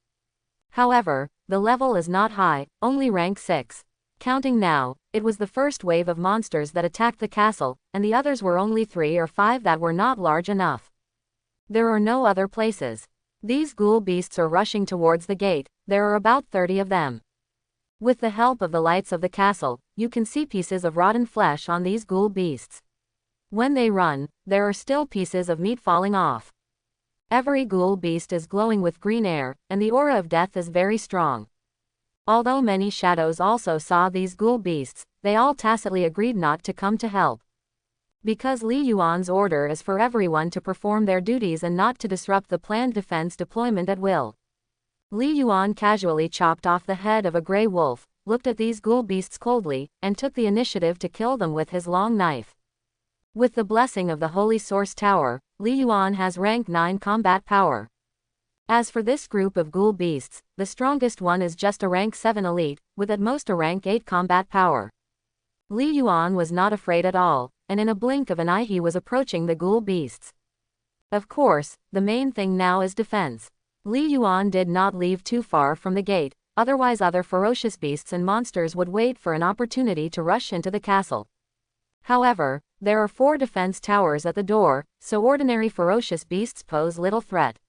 However, the level is not high, only rank 6. Counting now, it was the first wave of monsters that attacked the castle, and the others were only 3 or 5 that were not large enough. There are no other places. These ghoul beasts are rushing towards the gate. There are about 30 of them. With the help of the lights of the castle, you can see pieces of rotten flesh on these ghoul beasts. When they run, there are still pieces of meat falling off. Every ghoul beast is glowing with green air, and the aura of death is very strong. Although many shadows also saw these ghoul beasts, they all tacitly agreed not to come to help. Because Li Yuan's order is for everyone to perform their duties and not to disrupt the planned defense deployment at will. Li Yuan casually chopped off the head of a gray wolf, looked at these ghoul beasts coldly, and took the initiative to kill them with his long knife. With the blessing of the Holy Source Tower, Li Yuan has rank 9 combat power. As for this group of ghoul beasts, the strongest one is just a rank 7 elite, with at most a rank 8 combat power. Li Yuan was not afraid at all, and in a blink of an eye he was approaching the ghoul beasts. Of course, the main thing now is defense. Li Yuan did not leave too far from the gate, otherwise other ferocious beasts and monsters would wait for an opportunity to rush into the castle. However, there are 4 defense towers at the door, so ordinary ferocious beasts pose little threat.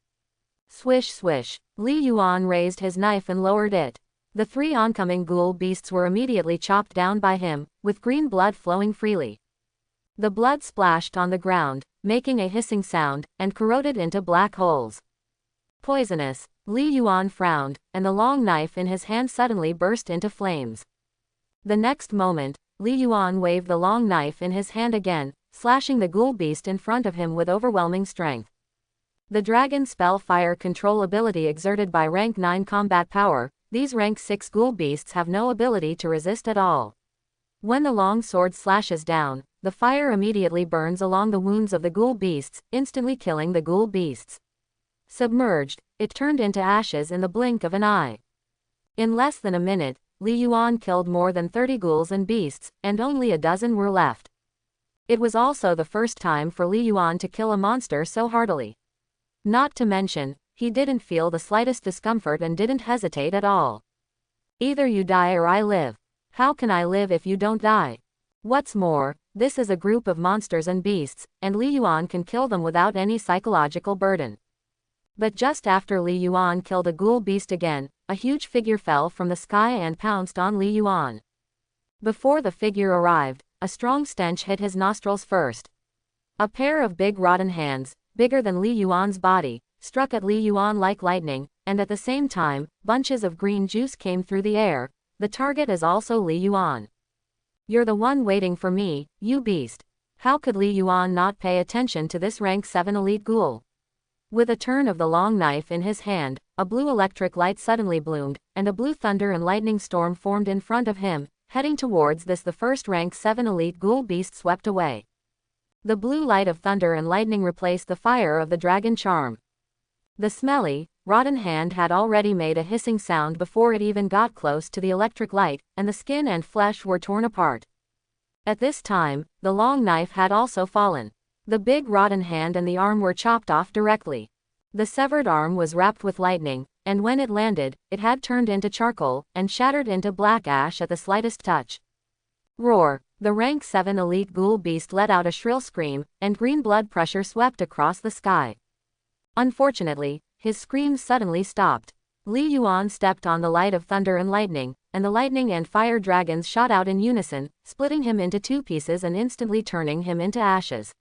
Swish swish. Li Yuan raised his knife and lowered it. The 3 oncoming ghoul beasts were immediately chopped down by him, with green blood flowing freely. The blood splashed on the ground, making a hissing sound, and corroded into black holes. Poisonous. Li Yuan frowned, and the long knife in his hand suddenly burst into flames. The next moment, Li Yuan waved the long knife in his hand again, slashing the ghoul beast in front of him with overwhelming strength. The dragon spell fire control ability exerted by rank 9 combat power, these rank 6 ghoul beasts have no ability to resist at all. When the long sword slashes down, the fire immediately burns along the wounds of the ghoul beasts, instantly killing the ghoul beasts. Submerged, it turned into ashes in the blink of an eye. In less than a minute, Li Yuan killed more than 30 ghouls and beasts, and only a dozen were left. It was also the first time for Li Yuan to kill a monster so heartily. Not to mention, he didn't feel the slightest discomfort and didn't hesitate at all. Either you die or I live. How can I live if you don't die? What's more, this is a group of monsters and beasts, and Li Yuan can kill them without any psychological burden. But just after Li Yuan killed a ghoul beast again, a huge figure fell from the sky and pounced on Li Yuan. Before the figure arrived, a strong stench hit his nostrils first. A pair of big rotten hands, bigger than Li Yuan's body, struck at Li Yuan like lightning, and at the same time, bunches of green juice came through the air. The target is also Li Yuan. You're the one waiting for me, you beast. How could Li Yuan not pay attention to this rank 7 elite ghoul? With a turn of the long knife in his hand, a blue electric light suddenly bloomed, and a blue thunder and lightning storm formed in front of him. Heading towards this, the first rank 7 elite ghoul beast swept away. The blue light of thunder and lightning replaced the fire of the dragon charm. The smelly, rotten hand had already made a hissing sound before it even got close to the electric light, and the skin and flesh were torn apart. At this time, the long knife had also fallen. The big rotten hand and the arm were chopped off directly. The severed arm was wrapped with lightning, and when it landed, it had turned into charcoal, and shattered into black ash at the slightest touch. Roar! The rank 7 elite ghoul beast let out a shrill scream, and green blood pressure swept across the sky. Unfortunately, his screams suddenly stopped. Li Yuan stepped on the light of thunder and lightning, and the lightning and fire dragons shot out in unison, splitting him into 2 pieces and instantly turning him into ashes.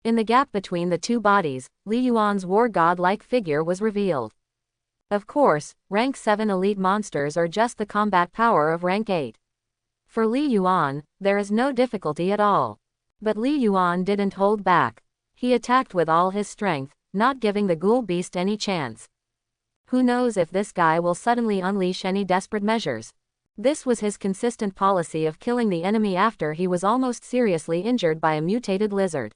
In the gap between the 2 bodies, Li Yuan's war god-like figure was revealed. Of course, rank 7 elite monsters are just the combat power of rank 8. For Li Yuan, there is no difficulty at all. But Li Yuan didn't hold back. He attacked with all his strength, not giving the ghoul beast any chance. Who knows if this guy will suddenly unleash any desperate measures. This was his consistent policy of killing the enemy after he was almost seriously injured by a mutated lizard.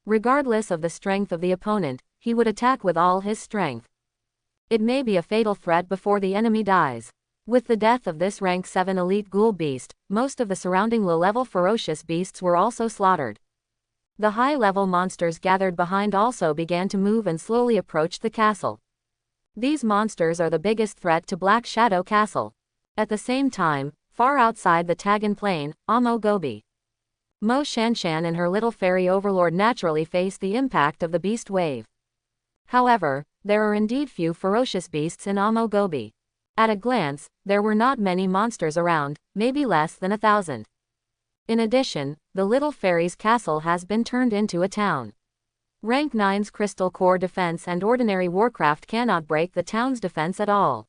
Regardless of the strength of the opponent, he would attack with all his strength. It may be a fatal threat before the enemy dies. With the death of this rank 7 elite ghoul beast, most of the surrounding low-level ferocious beasts were also slaughtered. The high-level monsters gathered behind also began to move and slowly approached the castle. These monsters are the biggest threat to Black Shadow Castle. At the same time, far outside the Tagan Plain, Amo Gobi. Mo Shanshan and her little fairy overlord naturally faced the impact of the beast wave. However, there are indeed few ferocious beasts in Amo Gobi. At a glance, there were not many monsters around, maybe less than 1,000. In addition, the little fairy's castle has been turned into a town. Rank 9's crystal core defense and ordinary warcraft cannot break the town's defense at all.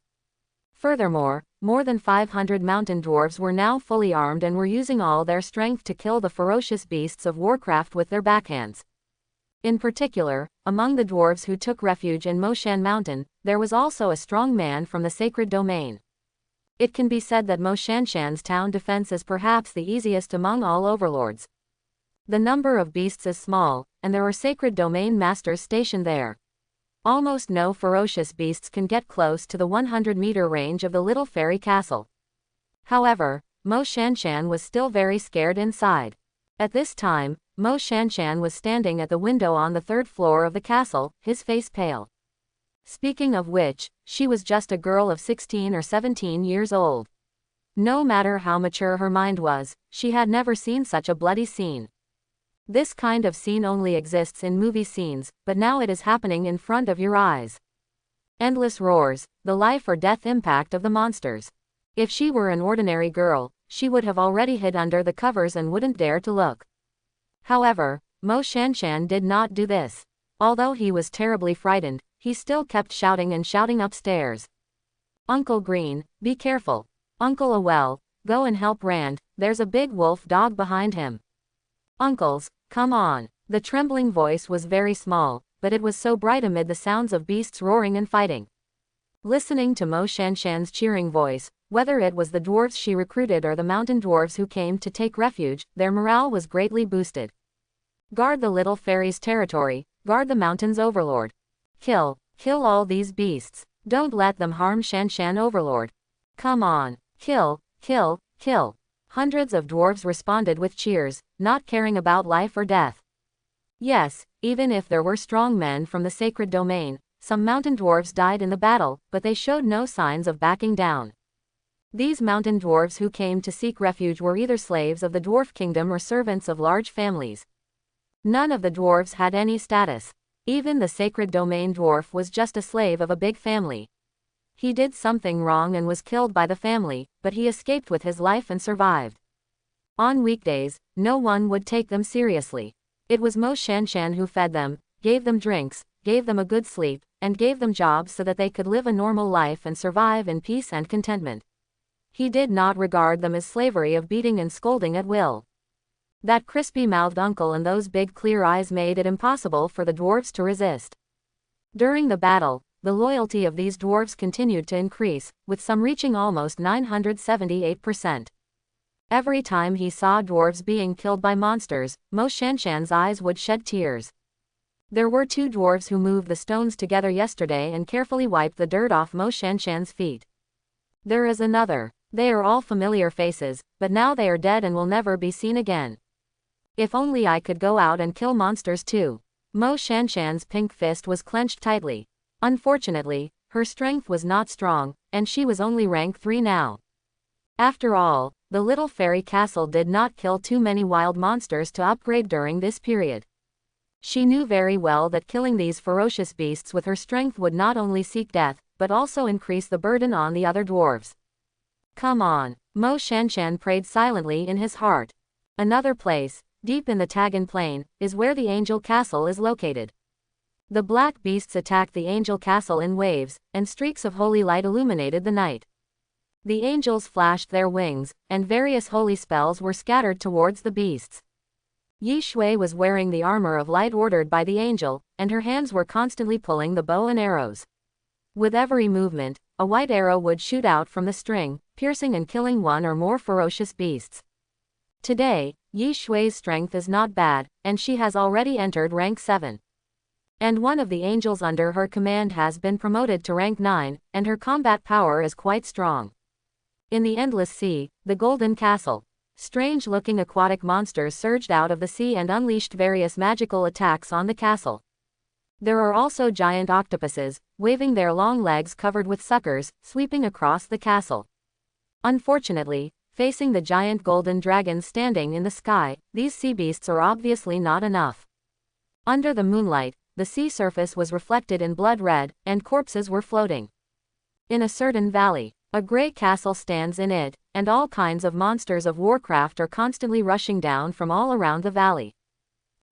Furthermore, more than 500 mountain dwarves were now fully armed and were using all their strength to kill the ferocious beasts of warcraft with their backhands. In particular, among the dwarves who took refuge in Moshan Mountain, there was also a strong man from the sacred domain. It can be said that Mo Shanshan's town defense is perhaps the easiest among all overlords. The number of beasts is small, and there are sacred domain masters stationed there. Almost no ferocious beasts can get close to the 100-meter range of the little fairy castle. However, Mo Shanshan was still very scared inside. At this time, Mo Shanshan was standing at the window on the 3rd floor of the castle, his face pale. Speaking of which, she was just a girl of 16 or 17 years old. No matter how mature her mind was, she had never seen such a bloody scene. This kind of scene only exists in movie scenes, but now it is happening in front of your eyes. Endless roars, the life or death impact of the monsters. If she were an ordinary girl, she would have already hid under the covers and wouldn't dare to look. However, Mo Shanshan did not do this. Although he was terribly frightened, he still kept shouting and shouting upstairs. Uncle Green, be careful. Uncle Awell, go and help Rand, there's a big wolf dog behind him. Uncles, come on. The trembling voice was very small, but it was so bright amid the sounds of beasts roaring and fighting. Listening to Mo Shanshan's cheering voice, whether it was the dwarves she recruited or the mountain dwarves who came to take refuge, their morale was greatly boosted. Guard the little fairy's territory, guard the mountain's overlord. Kill all these beasts. Don't let them harm Shanshan Overlord. Come on, kill. Hundreds of dwarves responded with cheers, not caring about life or death. Yes, even if there were strong men from the sacred domain, some mountain dwarves died in the battle, but they showed no signs of backing down. These mountain dwarves who came to seek refuge were either slaves of the dwarf kingdom or servants of large families. None of the dwarves had any status. Even the sacred domain dwarf was just a slave of a big family. He did something wrong and was killed by the family, but he escaped with his life and survived. On weekdays, no one would take them seriously. It was Mo Shanshan who fed them, gave them drinks, gave them a good sleep, and gave them jobs so that they could live a normal life and survive in peace and contentment. He did not regard them as slavery of beating and scolding at will. That crispy-mouthed uncle and those big clear eyes made it impossible for the dwarves to resist. During the battle, the loyalty of these dwarves continued to increase, with some reaching almost 978%. Every time he saw dwarves being killed by monsters, Mo Shanshan's eyes would shed tears. There were 2 dwarves who moved the stones together yesterday and carefully wiped the dirt off Mo Shanshan's feet. There is another. They are all familiar faces, but now they are dead and will never be seen again. If only I could go out and kill monsters too. Mo Shanshan's pink fist was clenched tightly. Unfortunately, her strength was not strong, and she was only rank 3 now. After all, the little fairy castle did not kill too many wild monsters to upgrade during this period. She knew very well that killing these ferocious beasts with her strength would not only seek death, but also increase the burden on the other dwarves. Come on, Mo Shanshan prayed silently in his heart. Another place, deep in the Tagan Plain, is where the Angel Castle is located. The black beasts attacked the Angel Castle in waves, and streaks of holy light illuminated the night. The angels flashed their wings, and various holy spells were scattered towards the beasts. Yi Shui was wearing the armor of light ordered by the angel, and her hands were constantly pulling the bow and arrows. With every movement, a white arrow would shoot out from the string, piercing and killing 1 or more ferocious beasts. Today, Yi Shui's strength is not bad, and she has already entered rank 7. And one of the angels under her command has been promoted to rank 9, and her combat power is quite strong. In the endless sea, the Golden Castle, strange-looking aquatic monsters surged out of the sea and unleashed various magical attacks on the castle. There are also giant octopuses, waving their long legs covered with suckers, sweeping across the castle. Unfortunately, facing the giant golden dragons standing in the sky, these sea beasts are obviously not enough. Under the moonlight, the sea surface was reflected in blood red, and corpses were floating. In a certain valley, a great castle stands in it, and all kinds of monsters of Warcraft are constantly rushing down from all around the valley.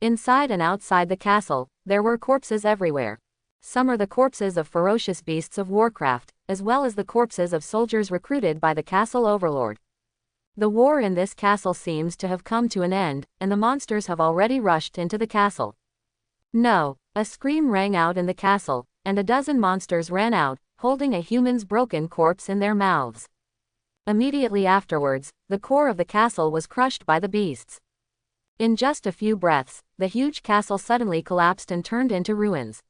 Inside and outside the castle, there were corpses everywhere. Some are the corpses of ferocious beasts of Warcraft, as well as the corpses of soldiers recruited by the castle overlord. The war in this castle seems to have come to an end, and the monsters have already rushed into the castle. No, a scream rang out in the castle, and a dozen monsters ran out, holding a human's broken corpse in their mouths. Immediately afterwards, the core of the castle was crushed by the beasts. In just a few breaths, the huge castle suddenly collapsed and turned into ruins.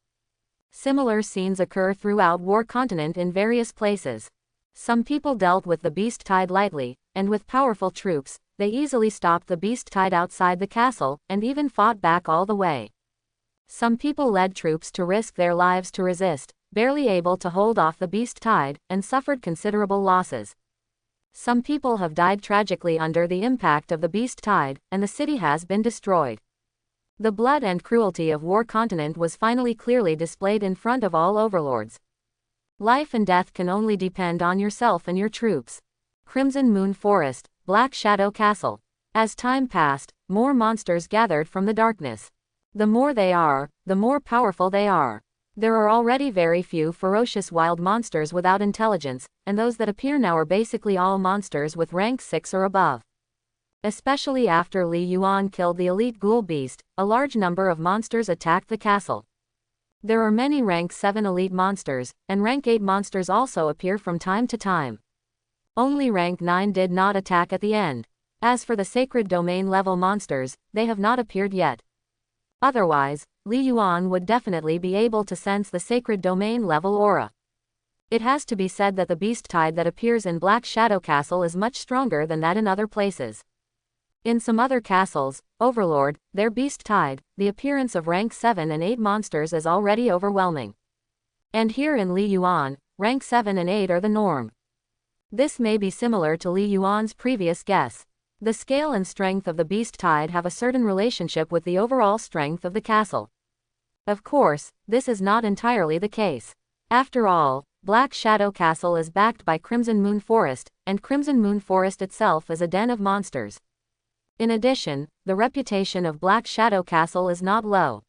Similar scenes occur throughout War Continent in various places. Some people dealt with the beast tide lightly, and with powerful troops, they easily stopped the beast tide outside the castle, and even fought back all the way. Some people led troops to risk their lives to resist, barely able to hold off the beast tide, and suffered considerable losses. Some people have died tragically under the impact of the beast tide, and the city has been destroyed. The blood and cruelty of War Continent was finally clearly displayed in front of all overlords. Life and death can only depend on yourself and your troops. Crimson Moon Forest, Black Shadow Castle. As time passed, more monsters gathered from the darkness. The more they are, the more powerful they are. There are already very few ferocious wild monsters without intelligence, and those that appear now are basically all monsters with rank 6 or above. Especially after Li Yuan killed the elite ghoul beast, a large number of monsters attacked the castle. There are many rank 7 elite monsters, and rank 8 monsters also appear from time to time. Only rank 9 did not attack at the end. As for the sacred domain level monsters, they have not appeared yet. Otherwise, Li Yuan would definitely be able to sense the sacred domain level aura. It has to be said that the beast tide that appears in Black Shadow Castle is much stronger than that in other places. In some other castles, Overlord, their beast tide, the appearance of rank 7 and 8 monsters is already overwhelming. And here in Li Yuan, rank 7 and 8 are the norm. This may be similar to Li Yuan's previous guess. The scale and strength of the beast tide have a certain relationship with the overall strength of the castle. Of course, this is not entirely the case. After all, Black Shadow Castle is backed by Crimson Moon Forest, and Crimson Moon Forest itself is a den of monsters. In addition, the reputation of Black Shadow Castle is not low.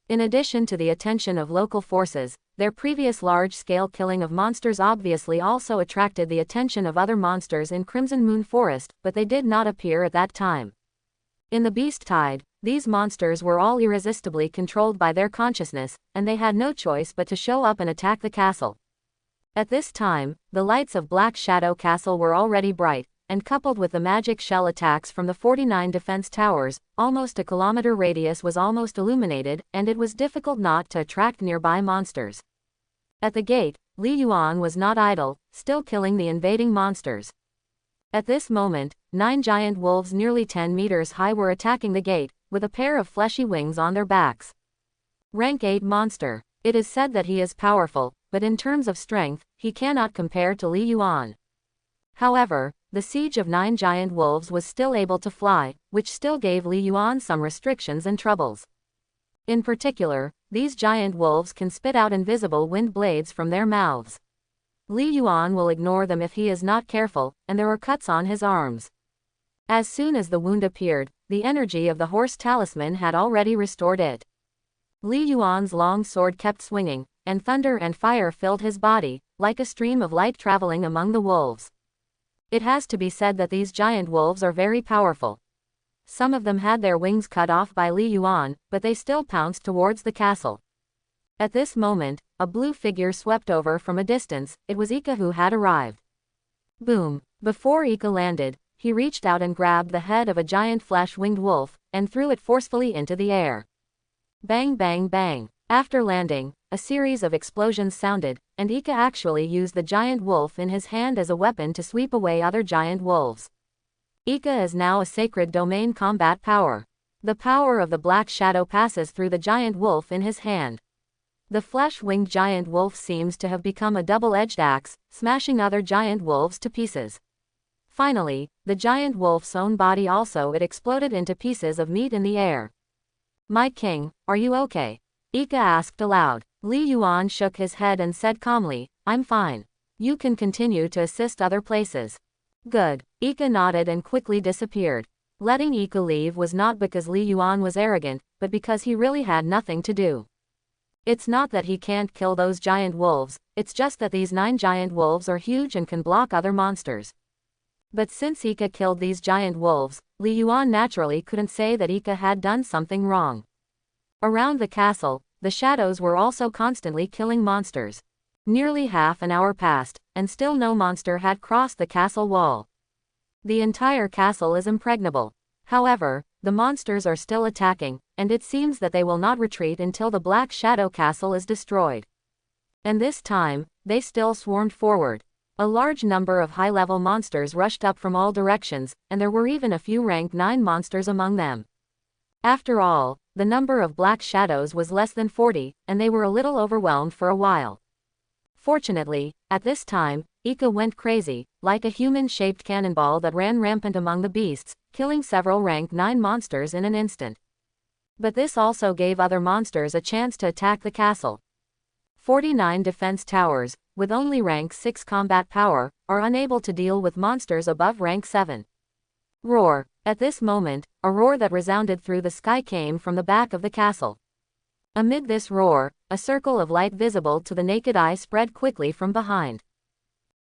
In addition to the attention of local forces, their previous large-scale killing of monsters obviously also attracted the attention of other monsters in Crimson Moon Forest, but they did not appear at that time. In the beast tide, These monsters were all irresistibly controlled by their consciousness, and they had no choice but to show up and attack the castle. At this time, the lights of Black Shadow Castle were already bright, and coupled with the magic shell attacks from the 49 defense towers, almost a kilometer radius was almost illuminated, and it was difficult not to attract nearby monsters. At the gate, Li Yuan was not idle, still killing the invading monsters. At this moment, 9 giant wolves nearly 10 meters high were attacking the gate, with a pair of fleshy wings on their backs. Rank 8 monster. It is said that he is powerful, but in terms of strength, he cannot compare to Li Yuan. However, the siege of 9 giant wolves was still able to fly, which still gave Li Yuan some restrictions and troubles. In particular, these giant wolves can spit out invisible wind blades from their mouths. Li Yuan will ignore them if he is not careful, and there are cuts on his arms. As soon as the wound appeared, the energy of the horse talisman had already restored it. Li Yuan's long sword kept swinging, and thunder and fire filled his body, like a stream of light traveling among the wolves. It has to be said that these giant wolves are very powerful. Some of them had their wings cut off by Li Yuan, but they still pounced towards the castle. At this moment, a blue figure swept over from a distance. It was Ika who had arrived. Boom! Before Ika landed, he reached out and grabbed the head of a giant flesh-winged wolf, and threw it forcefully into the air. Bang bang bang! After landing, a series of explosions sounded, and Ika actually used the giant wolf in his hand as a weapon to sweep away other giant wolves. Ika is now a sacred domain combat power. The power of the Black Shadow passes through the giant wolf in his hand. The flesh-winged giant wolf seems to have become a double-edged axe, smashing other giant wolves to pieces. Finally, the giant wolf's own body also exploded into pieces of meat in the air. "My king, are you okay?" Ika asked aloud. Li Yuan shook his head and said calmly, "I'm fine. You can continue to assist other places." Good. Ika nodded and quickly disappeared. Letting Ika leave was not because Li Yuan was arrogant, but because he really had nothing to do. It's not that he can't kill those giant wolves, it's just that these 9 giant wolves are huge and can block other monsters. But since Ika killed these giant wolves, Li Yuan naturally couldn't say that Ika had done something wrong. Around the castle, the shadows were also constantly killing monsters. Nearly half an hour passed, and still no monster had crossed the castle wall. The entire castle is impregnable. However, the monsters are still attacking, and it seems that they will not retreat until the Black Shadow Castle is destroyed. And this time, they still swarmed forward. A large number of high-level monsters rushed up from all directions, and there were even a few rank 9 monsters among them. After all, the number of black shadows was less than 40, and they were a little overwhelmed for a while. Fortunately, at this time, Ika went crazy, like a human-shaped cannonball that ran rampant among the beasts, killing several rank 9 monsters in an instant. But this also gave other monsters a chance to attack the castle. 49 defense towers, with only rank 6 combat power, are unable to deal with monsters above rank 7. Roar! At this moment, a roar that resounded through the sky came from the back of the castle. Amid this roar, a circle of light visible to the naked eye spread quickly from behind.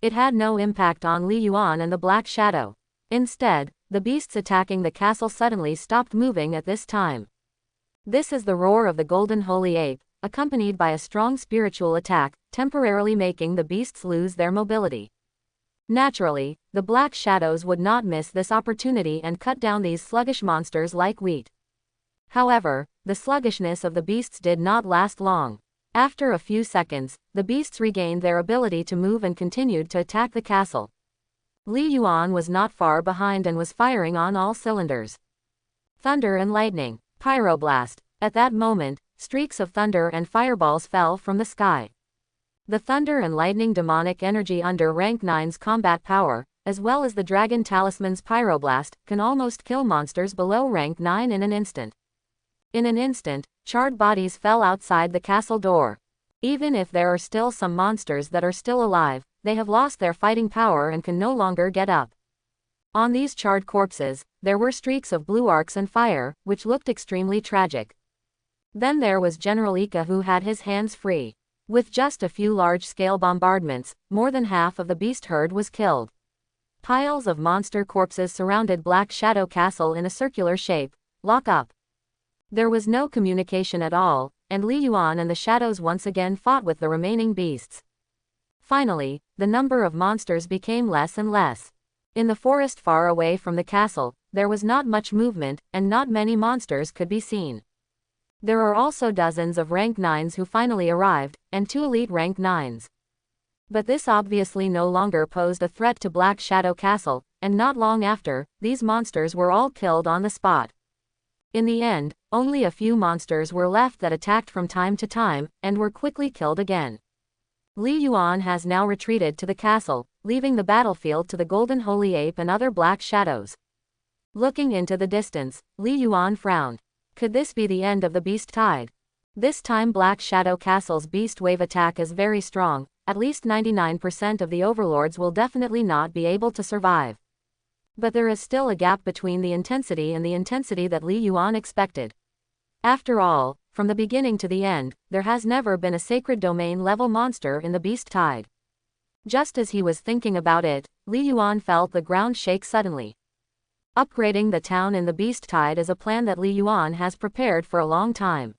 It had no impact on Li Yuan and the Black Shadow. Instead, the beasts attacking the castle suddenly stopped moving at this time. This is the roar of the Golden Holy Ape, accompanied by a strong spiritual attack, temporarily making the beasts lose their mobility. Naturally, the Black Shadows would not miss this opportunity and cut down these sluggish monsters like wheat. However, the sluggishness of the beasts did not last long. After a few seconds, the beasts regained their ability to move and continued to attack the castle. Li Yuan was not far behind and was firing on all cylinders. Thunder and lightning. Pyroblast. At that moment, streaks of thunder and fireballs fell from the sky. The thunder and lightning demonic energy under rank 9's combat power, as well as the dragon talisman's pyroblast, can almost kill monsters below rank 9 in an instant. In an instant, charred bodies fell outside the castle door. Even if there are still some monsters that are still alive, they have lost their fighting power and can no longer get up. On these charred corpses, there were streaks of blue arcs and fire, which looked extremely tragic. Then there was General Ika, who had his hands free. With just a few large-scale bombardments, more than half of the beast herd was killed. Piles of monster corpses surrounded Black Shadow Castle in a circular shape. Lock up. There was no communication at all, and Li Yuan and the shadows once again fought with the remaining beasts. Finally, the number of monsters became less and less. In the forest far away from the castle, there was not much movement, and not many monsters could be seen. There are also dozens of rank 9s who finally arrived, and 2 elite rank 9s. But this obviously no longer posed a threat to Black Shadow Castle, and not long after, these monsters were all killed on the spot. In the end, only a few monsters were left that attacked from time to time, and were quickly killed again. Li Yuan has now retreated to the castle, leaving the battlefield to the Golden Holy Ape and other black shadows. Looking into the distance, Li Yuan frowned. Could this be the end of the beast tide? This time Black Shadow Castle's beast wave attack is very strong, at least 99% of the overlords will definitely not be able to survive. But there is still a gap between the intensity and the intensity that Li Yuan expected. After all, from the beginning to the end, there has never been a sacred domain level monster in the beast tide. Just as he was thinking about it, Li Yuan felt the ground shake suddenly. Upgrading the town in the beast tide is a plan that Li Yuan has prepared for a long time.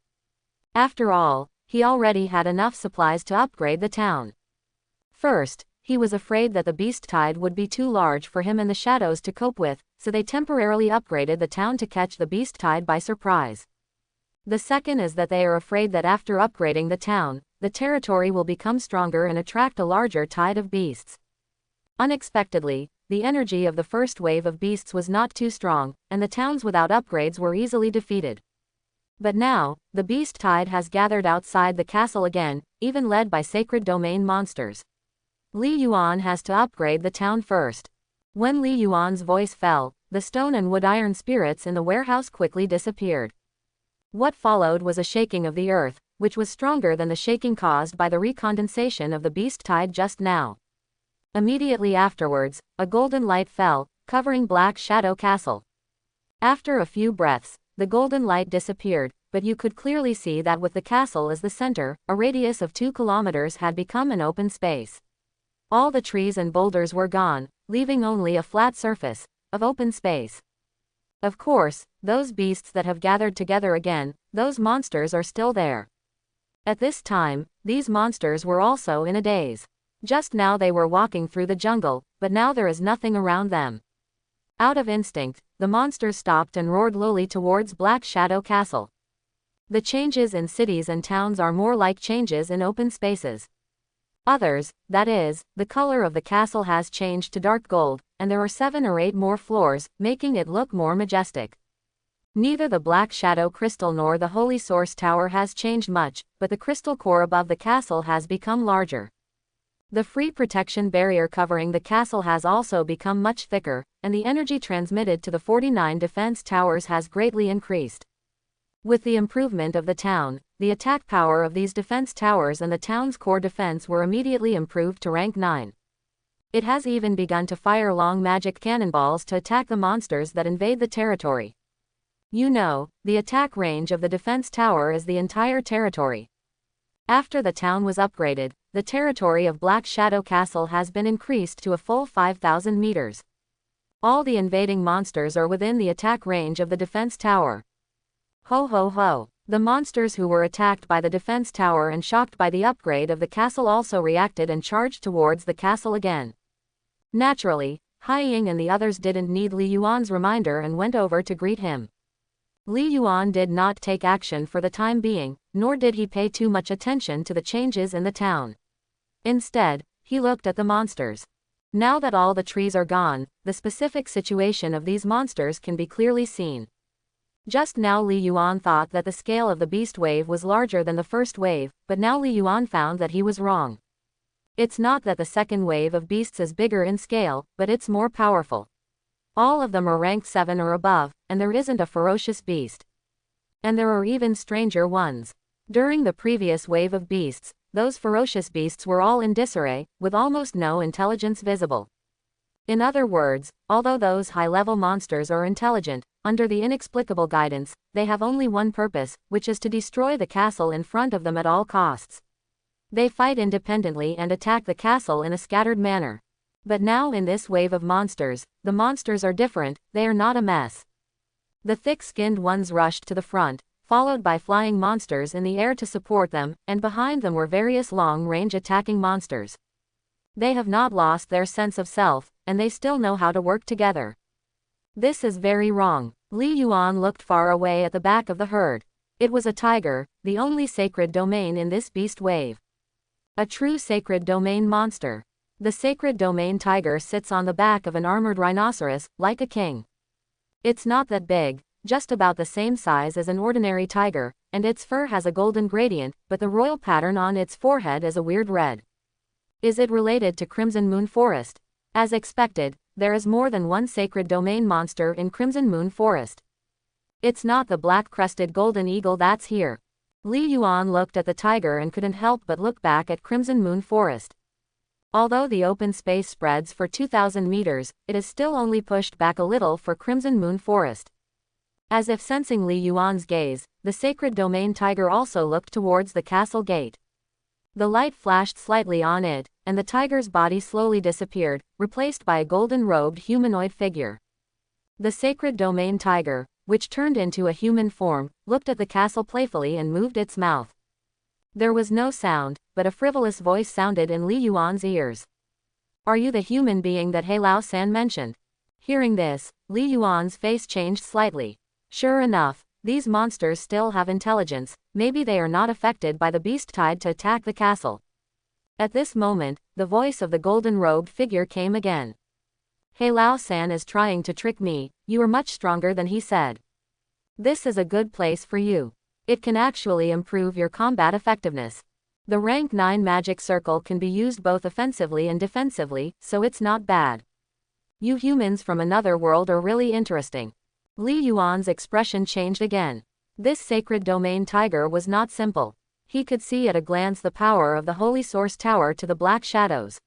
After all, he already had enough supplies to upgrade the town. First, he was afraid that the beast tide would be too large for him and the shadows to cope with, so they temporarily upgraded the town to catch the beast tide by surprise. The second is that they are afraid that after upgrading the town, the territory will become stronger and attract a larger tide of beasts. Unexpectedly, the energy of the first wave of beasts was not too strong, and the towns without upgrades were easily defeated. But now, the beast tide has gathered outside the castle again, even led by sacred domain monsters. Li Yuan has to upgrade the town first. When Li Yuan's voice fell, the stone and wood iron spirits in the warehouse quickly disappeared. What followed was a shaking of the earth, which was stronger than the shaking caused by the recondensation of the beast tide just now. Immediately afterwards, a golden light fell, covering Black Shadow Castle. After a few breaths, the golden light disappeared, but you could clearly see that with the castle as the center, a radius of 2 kilometers had become an open space. All the trees and boulders were gone, leaving only a flat surface of open space. Of course, those beasts that have gathered together again, those monsters are still there. At this time, these monsters were also in a daze. Just now they were walking through the jungle, but now there is nothing around them. Out of instinct, the monsters stopped and roared lowly towards Black Shadow Castle. The changes in cities and towns are more like changes in open spaces. Others, that is, the color of the castle has changed to dark gold, and there are 7 or 8 more floors, making it look more majestic. Neither the Black Shadow Crystal nor the Holy Source Tower has changed much, but the crystal core above the castle has become larger. The free protection barrier covering the castle has also become much thicker, and the energy transmitted to the 49 defense towers has greatly increased. With the improvement of the town, the attack power of these defense towers and the town's core defense were immediately improved to rank 9. It has even begun to fire long magic cannonballs to attack the monsters that invade the territory. You know, the attack range of the defense tower is the entire territory. After the town was upgraded, the territory of Black Shadow Castle has been increased to a full 5,000 meters. All the invading monsters are within the attack range of the defense tower. Ho ho ho. The monsters who were attacked by the defense tower and shocked by the upgrade of the castle also reacted and charged towards the castle again. Naturally, Hai Ying and the others didn't need Li Yuan's reminder and went over to greet him. Li Yuan did not take action for the time being, nor did he pay too much attention to the changes in the town. Instead, he looked at the monsters. Now that all the trees are gone, the specific situation of these monsters can be clearly seen. Just now Li Yuan thought that the scale of the beast wave was larger than the first wave, but now Li Yuan found that he was wrong. It's not that the second wave of beasts is bigger in scale, but it's more powerful. All of them are ranked 7 or above, and there isn't a ferocious beast. And there are even stranger ones. During the previous wave of beasts, those ferocious beasts were all in disarray, with almost no intelligence visible. In other words, although those high-level monsters are intelligent, under the inexplicable guidance, they have only one purpose, which is to destroy the castle in front of them at all costs. They fight independently and attack the castle in a scattered manner. But now in this wave of monsters, the monsters are different, they are not a mess. The thick-skinned ones rushed to the front, followed by flying monsters in the air to support them, and behind them were various long-range attacking monsters. They have not lost their sense of self, and they still know how to work together. This is very wrong. Li Yuan looked far away at the back of the herd. It was a tiger, the only sacred domain in this beast wave. A true sacred domain monster. The sacred domain tiger sits on the back of an armored rhinoceros, like a king. It's not that big, just about the same size as an ordinary tiger, and its fur has a golden gradient, but the royal pattern on its forehead is a weird red. Is it related to Crimson Moon Forest? As expected, there is more than one sacred domain monster in Crimson Moon Forest. It's not the black-crested golden eagle that's here. Li Yuan looked at the tiger and couldn't help but look back at Crimson Moon Forest. Although the open space spreads for 2,000 meters, it is still only pushed back a little for Crimson Moon Forest. As if sensing Li Yuan's gaze, the sacred domain tiger also looked towards the castle gate. The light flashed slightly on it, and the tiger's body slowly disappeared, replaced by a golden-robed humanoid figure. The sacred domain tiger, which turned into a human form, looked at the castle playfully and moved its mouth. There was no sound, but a frivolous voice sounded in Li Yuan's ears. "Are you the human being that He Lao San mentioned?" Hearing this, Li Yuan's face changed slightly. Sure enough, these monsters still have intelligence, maybe they are not affected by the beast tide to attack the castle. At this moment, the voice of the golden-robed figure came again. "He Lao San is trying to trick me, you are much stronger than he said. This is a good place for you. It can actually improve your combat effectiveness. The rank 9 magic circle can be used both offensively and defensively, so it's not bad. You humans from another world are really interesting." Li Yuan's expression changed again. This sacred domain tiger was not simple. He could see at a glance the power of the Holy Source Tower to the black shadows.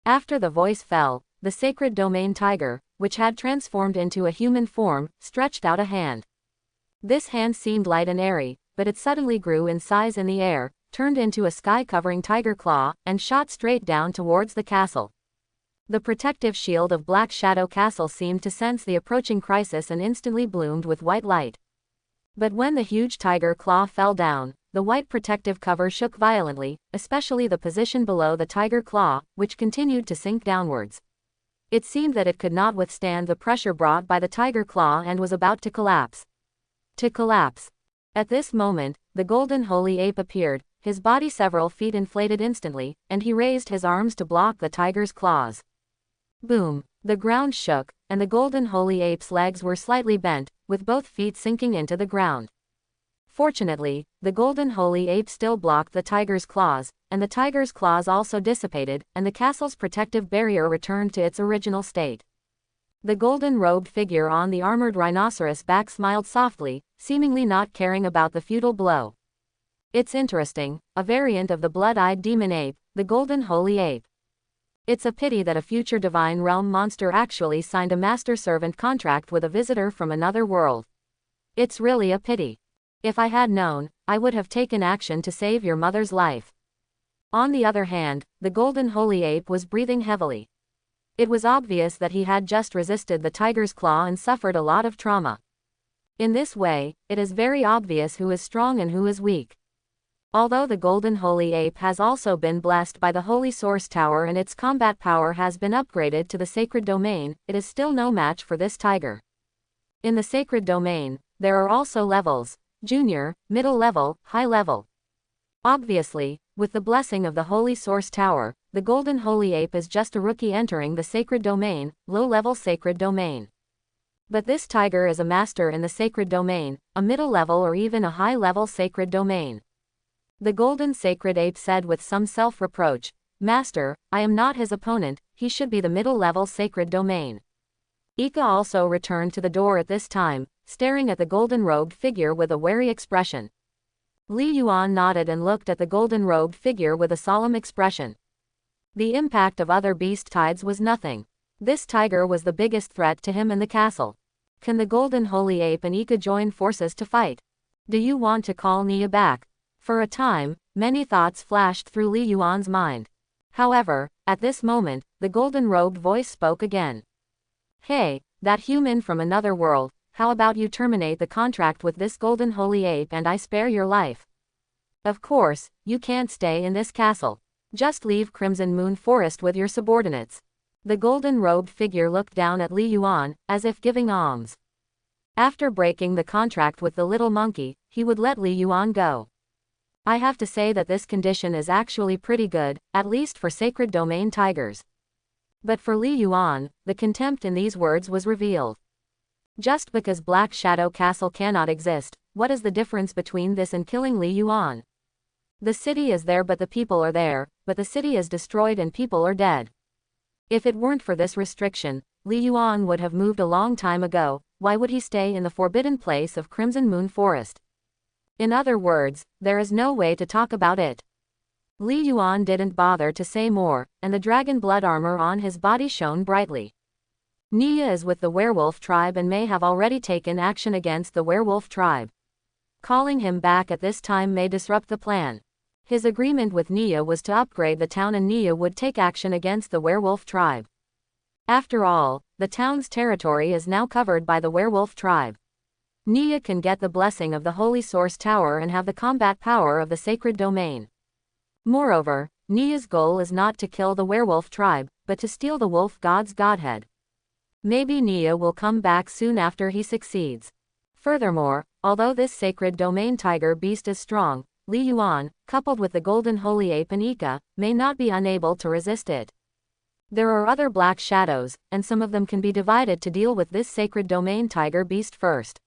After the voice fell, the sacred domain tiger, which had transformed into a human form, stretched out a hand. This hand seemed light and airy, but it suddenly grew in size in the air, turned into a sky-covering tiger claw, and shot straight down towards the castle. The protective shield of Black Shadow Castle seemed to sense the approaching crisis and instantly bloomed with white light. But when the huge tiger claw fell down, the white protective cover shook violently, especially the position below the tiger claw, which continued to sink downwards. It seemed that it could not withstand the pressure brought by the tiger claw and was about to collapse. At this moment, the golden holy ape appeared, his body several feet inflated instantly, and he raised his arms to block the tiger's claws. Boom! The ground shook, and the golden holy ape's legs were slightly bent, with both feet sinking into the ground. Fortunately, the golden holy ape still blocked the tiger's claws, and the tiger's claws also dissipated, and the castle's protective barrier returned to its original state. The golden-robed figure on the armored rhinoceros back smiled softly, seemingly not caring about the futile blow. It's interesting, a variant of the blood-eyed demon ape, the golden holy ape. It's a pity that a future divine realm monster actually signed a master-servant contract with a visitor from another world. It's really a pity. If I had known, I would have taken action to save your mother's life. On the other hand, the golden holy ape was breathing heavily. It was obvious that he had just resisted the tiger's claw and suffered a lot of trauma. In this way, it is very obvious who is strong and who is weak. Although the golden holy ape has also been blessed by the Holy Source Tower and its combat power has been upgraded to the sacred domain, it is still no match for this tiger. In the sacred domain, there are also levels: junior, middle level, high level. Obviously, with the blessing of the Holy Source Tower, the golden holy ape is just a rookie entering the sacred domain, low-level sacred domain. But this tiger is a master in the sacred domain, a middle level or even a high-level sacred domain. The golden sacred ape said with some self-reproach, "Master, I am not his opponent, he should be the middle-level sacred domain." Ika also returned to the door at this time, staring at the golden-robed figure with a wary expression. Li Yuan nodded and looked at the golden-robed figure with a solemn expression. The impact of other beast tides was nothing. This tiger was the biggest threat to him and the castle. Can the golden holy ape and Ika join forces to fight? Do you want to call Nia back? For a time, many thoughts flashed through Li Yuan's mind. However, at this moment, the golden-robed voice spoke again. "Hey, that human from another world, how about you terminate the contract with this golden holy ape and I spare your life? Of course, you can't stay in this castle. Just leave Crimson Moon Forest with your subordinates. The golden-robed figure looked down at Li Yuan, as if giving alms. After breaking the contract with the little monkey, he would let Li Yuan go. I have to say that this condition is actually pretty good, at least for sacred domain tigers. But for Li Yuan, the contempt in these words was revealed. Just because Black Shadow Castle cannot exist, what is the difference between this and killing Li Yuan? The city is there but the people are there, but the city is destroyed and people are dead. If it weren't for this restriction, Li Yuan would have moved a long time ago. Why would he stay in the forbidden place of Crimson Moon Forest? In other words, there is no way to talk about it. Li Yuan didn't bother to say more, and the dragon blood armor on his body shone brightly. Nia is with the werewolf tribe and may have already taken action against the werewolf tribe. Calling him back at this time may disrupt the plan. His agreement with Nia was to upgrade the town and Nia would take action against the werewolf tribe. After all, the town's territory is now covered by the werewolf tribe. Nia can get the blessing of the Holy Source Tower and have the combat power of the sacred domain. Moreover, Nia's goal is not to kill the werewolf tribe, but to steal the wolf god's godhead. Maybe Nia will come back soon after he succeeds. Furthermore, although this sacred domain tiger beast is strong, Li Yuan, coupled with the golden holy ape and Ika, may not be unable to resist it. There are other black shadows, and some of them can be divided to deal with this sacred domain tiger beast first.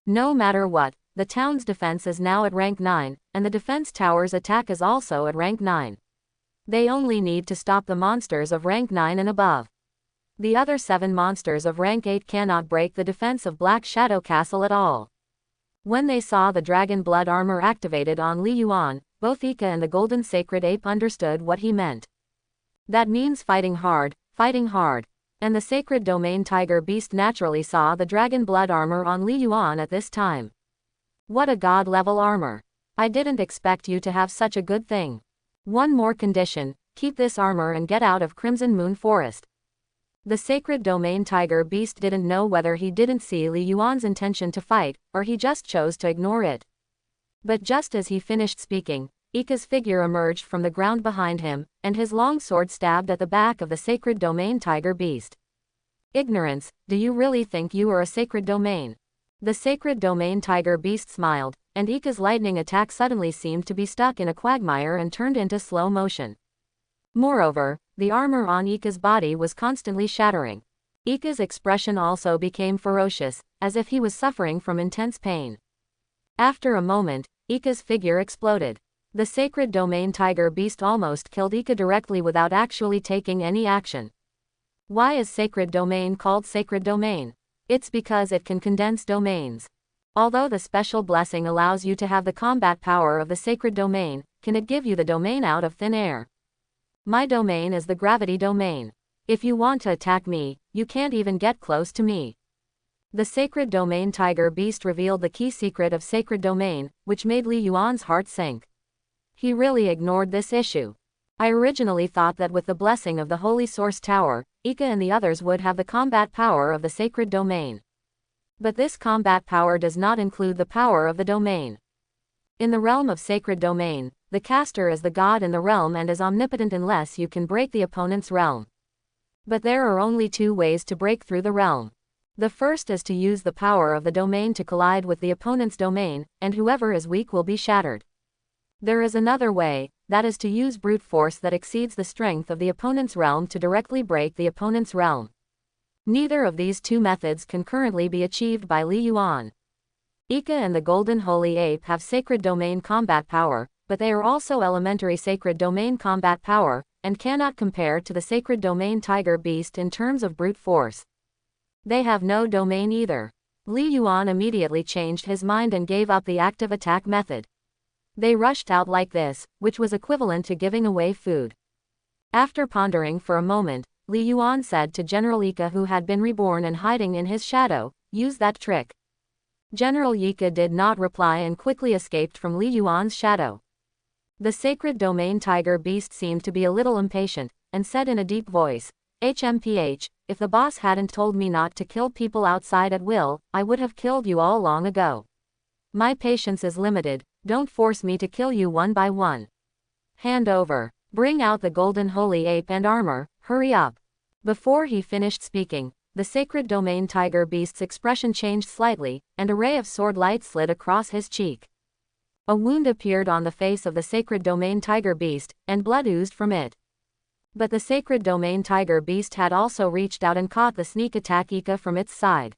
No matter what, the town's defense is now at rank 9, and the defense tower's attack is also at rank 9. They only need to stop the monsters of rank 9 and above. The other 7 monsters of rank 8 cannot break the defense of Black Shadow Castle at all. When they saw the dragon blood armor activated on Li Yuan, both Ika and the golden sacred ape understood what he meant. That means fighting hard, and the sacred domain tiger beast naturally saw the dragon blood armor on Li Yuan at this time. What a god-level armor. I didn't expect you to have such a good thing. One more condition, keep this armor and get out of Crimson Moon Forest. The sacred domain tiger beast didn't know whether he didn't see Li Yuan's intention to fight, or he just chose to ignore it. But just as he finished speaking, Ika's figure emerged from the ground behind him, and his long sword stabbed at the back of the sacred domain tiger beast. Ignorance, do you really think you are a sacred domain? The sacred domain tiger beast smiled, and Ika's lightning attack suddenly seemed to be stuck in a quagmire and turned into slow motion. Moreover, the armor on Ika's body was constantly shattering. Ika's expression also became ferocious, as if he was suffering from intense pain. After a moment, Ika's figure exploded. The sacred domain tiger beast almost killed Ika directly without actually taking any action. Why is sacred domain called sacred domain? It's because it can condense domains. Although the special blessing allows you to have the combat power of the sacred domain, can it give you the domain out of thin air? My domain is the gravity domain. If you want to attack me, you can't even get close to me. The sacred domain tiger beast revealed the key secret of sacred domain, which made Li Yuan's heart sink. He really ignored this issue. I originally thought that with the blessing of the Holy Source Tower, Ika and the others would have the combat power of the sacred domain. But this combat power does not include the power of the domain. In the realm of sacred domain, the caster is the god in the realm and is omnipotent unless you can break the opponent's realm. But there are only 2 ways to break through the realm. The first is to use the power of the domain to collide with the opponent's domain, and whoever is weak will be shattered. There is another way, that is to use brute force that exceeds the strength of the opponent's realm to directly break the opponent's realm. Neither of these 2 methods can currently be achieved by Li Yuan. Ika and the golden holy ape have sacred domain combat power, but they are also elementary sacred domain combat power, and cannot compare to the sacred domain tiger beast in terms of brute force. They have no domain either. Li Yuan immediately changed his mind and gave up the active attack method. They rushed out like this, which was equivalent to giving away food. After pondering for a moment, Li Yuan said to General Ika, who had been reborn and hiding in his shadow, "Use that trick." General Ika did not reply and quickly escaped from Li Yuan's shadow. The sacred domain tiger beast seemed to be a little impatient, and said in a deep voice, HMPH, if the boss hadn't told me not to kill people outside at will, I would have killed you all long ago. My patience is limited, don't force me to kill you one by one. Hand over. Bring out the golden holy ape and armor, hurry up. Before he finished speaking, the sacred domain tiger beast's expression changed slightly, and a ray of sword light slid across his cheek. A wound appeared on the face of the sacred domain tiger beast, and blood oozed from it. But the sacred domain tiger beast had also reached out and caught the sneak attack Ika from its side.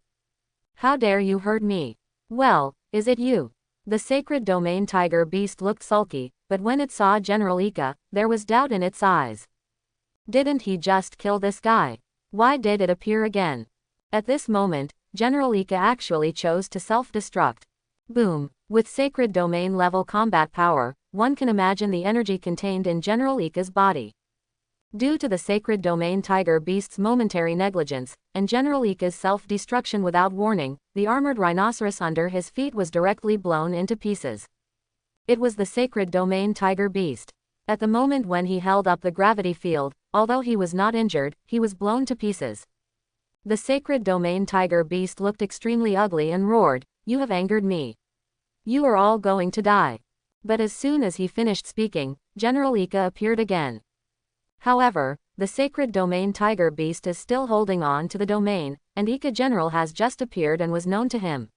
How dare you hurt me? Well, is it you? The sacred domain tiger beast looked sulky, but when it saw General Ika, there was doubt in its eyes. Didn't he just kill this guy? Why did it appear again? At this moment, General Ika actually chose to self-destruct. Boom. With sacred domain level combat power, one can imagine the energy contained in General Ika's body. Due to the sacred domain tiger beast's momentary negligence, and General Ika's self-destruction without warning, the armored rhinoceros under his feet was directly blown into pieces. It was the sacred domain tiger beast. At the moment when he held up the gravity field, although he was not injured, he was blown to pieces. The sacred domain tiger beast looked extremely ugly and roared, "You have angered me. You are all going to die." But as soon as he finished speaking, General Ika appeared again. However, the sacred domain tiger beast is still holding on to the domain, and Ika General has just appeared and was known to him.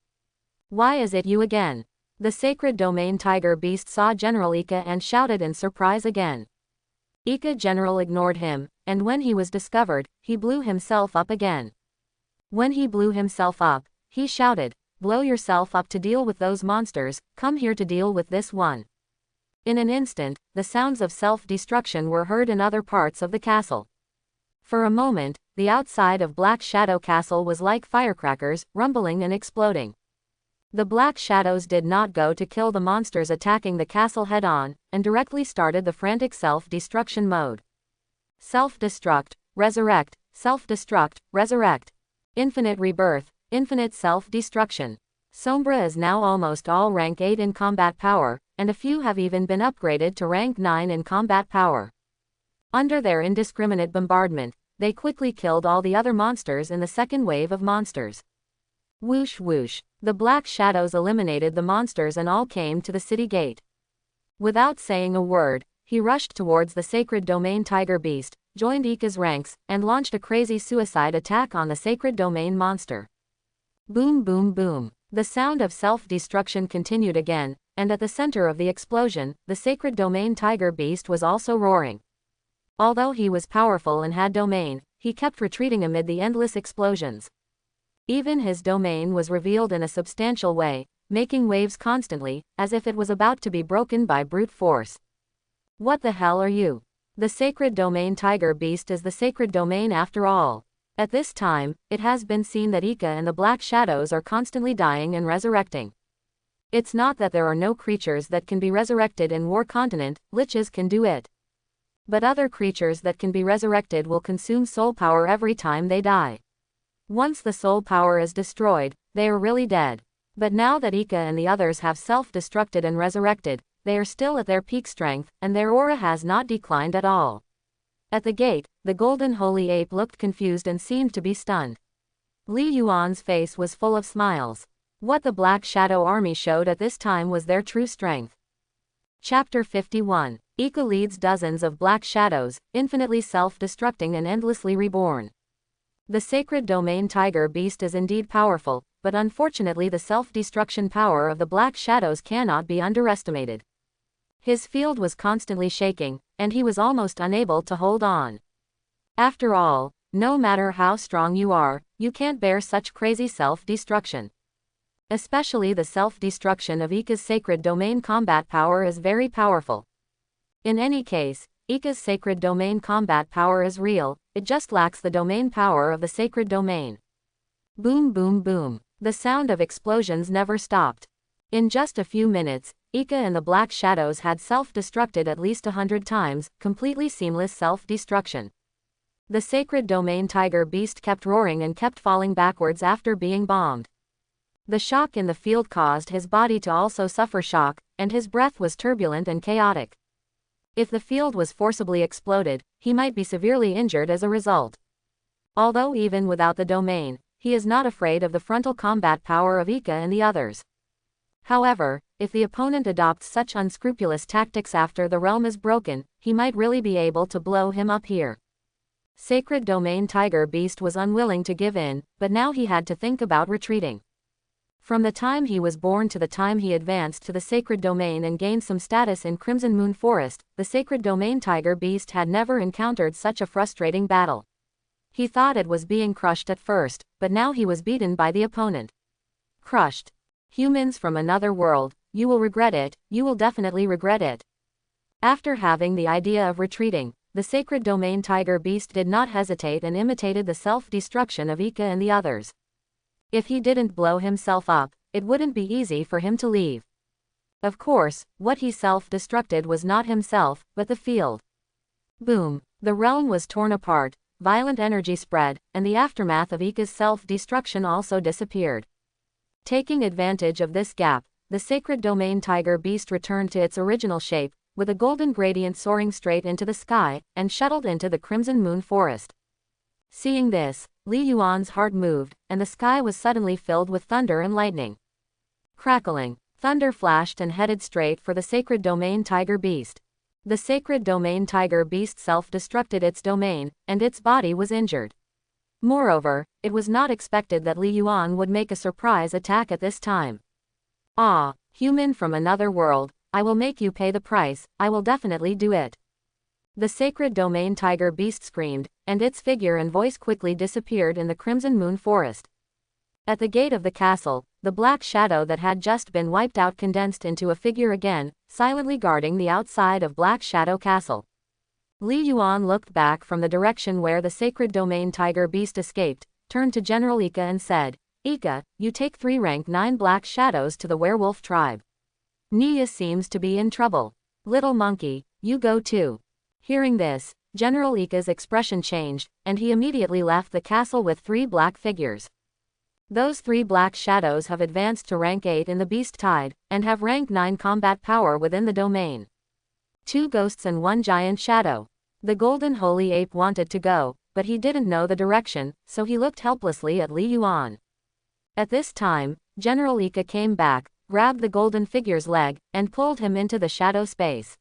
Why is it you again? The sacred domain tiger beast saw General Ika and shouted in surprise again. Ika General ignored him, and when he was discovered, he blew himself up again. When he blew himself up, he shouted, "Blow yourself up to deal with those monsters, come here to deal with this one." In an instant, the sounds of self-destruction were heard in other parts of the castle. For a moment, the outside of Black Shadow Castle was like firecrackers, rumbling and exploding. The Black Shadows did not go to kill the monsters attacking the castle head-on, and directly started the frantic self-destruction mode. Self-destruct, resurrect, self-destruct, resurrect. Infinite rebirth, infinite self-destruction. Sombra is now almost all rank 8 in combat power, and a few have even been upgraded to rank 9 in combat power. Under their indiscriminate bombardment, they quickly killed all the other monsters in the second wave of monsters. Whoosh whoosh. The Black Shadows eliminated the monsters and all came to the city gate. Without saying a word, he rushed towards the sacred domain tiger beast, joined Ika's ranks, and launched a crazy suicide attack on the sacred domain monster. Boom boom boom. The sound of self-destruction continued again, and at the center of the explosion, the sacred domain tiger beast was also roaring. Although he was powerful and had domain, he kept retreating amid the endless explosions. Even his domain was revealed in a substantial way, making waves constantly, as if it was about to be broken by brute force. What the hell are you? The sacred domain tiger beast is the sacred domain after all. At this time, it has been seen that Ika and the Black Shadows are constantly dying and resurrecting. It's not that there are no creatures that can be resurrected in War Continent, liches can do it. But other creatures that can be resurrected will consume soul power every time they die. Once the soul power is destroyed, they are really dead. But now that Ika and the others have self-destructed and resurrected, they are still at their peak strength, and their aura has not declined at all. At the gate, the golden holy ape looked confused and seemed to be stunned. Li Yuan's face was full of smiles. What the Black Shadow Army showed at this time was their true strength. Chapter 51. Ika leads dozens of Black Shadows, infinitely self-destructing and endlessly reborn. The sacred domain tiger beast is indeed powerful, but unfortunately the self-destruction power of the Black Shadows cannot be underestimated. His field was constantly shaking, and he was almost unable to hold on. After all, no matter how strong you are, you can't bear such crazy self-destruction. Especially the self-destruction of Ika's sacred domain combat power is very powerful. In any case, Ika's sacred domain combat power is real, it just lacks the domain power of the sacred domain. Boom boom boom. The sound of explosions never stopped. In just a few minutes, Ika and the Black Shadows had self-destructed at least 100 times, completely seamless self-destruction. The sacred domain tiger beast kept roaring and kept falling backwards after being bombed. The shock in the field caused his body to also suffer shock, and his breath was turbulent and chaotic. If the field was forcibly exploded, he might be severely injured as a result. Although even without the domain, he is not afraid of the frontal combat power of Ika and the others. However, if the opponent adopts such unscrupulous tactics after the realm is broken, he might really be able to blow him up here. Sacred Domain Tiger Beast was unwilling to give in, but now he had to think about retreating. From the time he was born to the time he advanced to the Sacred Domain and gained some status in Crimson Moon Forest, the Sacred Domain Tiger Beast had never encountered such a frustrating battle. He thought it was being crushed at first, but now he was beaten by the opponent. Crushed. Humans from another world, you will regret it, you will definitely regret it. After having the idea of retreating, the Sacred Domain Tiger Beast did not hesitate and imitated the self-destruction of Ika and the others. If he didn't blow himself up, it wouldn't be easy for him to leave. Of course, what he self-destructed was not himself, but the field. Boom. The realm was torn apart, violent energy spread, and the aftermath of Ika's self-destruction also disappeared. Taking advantage of this gap, the Sacred Domain Tiger Beast returned to its original shape, with a golden gradient soaring straight into the sky, and shuttled into the Crimson Moon Forest. Seeing this, Li Yuan's heart moved, and the sky was suddenly filled with thunder and lightning. Crackling, thunder flashed and headed straight for the Sacred Domain Tiger Beast. The Sacred Domain Tiger Beast self-destructed its domain, and its body was injured. Moreover, it was not expected that Li Yuan would make a surprise attack at this time. Ah, human from another world, I will make you pay the price, I will definitely do it. The Sacred Domain Tiger Beast screamed, and its figure and voice quickly disappeared in the Crimson Moon Forest. At the gate of the castle, the black shadow that had just been wiped out condensed into a figure again, silently guarding the outside of Black Shadow Castle. Li Yuan looked back from the direction where the Sacred Domain Tiger Beast escaped, turned to General Ika and said, Ika, you take 3 rank 9 black shadows to the werewolf tribe. Nia seems to be in trouble. Little monkey, you go too. Hearing this, General Ika's expression changed, and he immediately left the castle with 3 black figures. Those 3 black shadows have advanced to rank 8 in the Beast Tide, and have rank 9 combat power within the domain. 2 ghosts and 1 giant shadow. The golden holy ape wanted to go, but he didn't know the direction, so he looked helplessly at Li Yuan. At this time, General Ika came back, grabbed the golden figure's leg, and pulled him into the shadow space.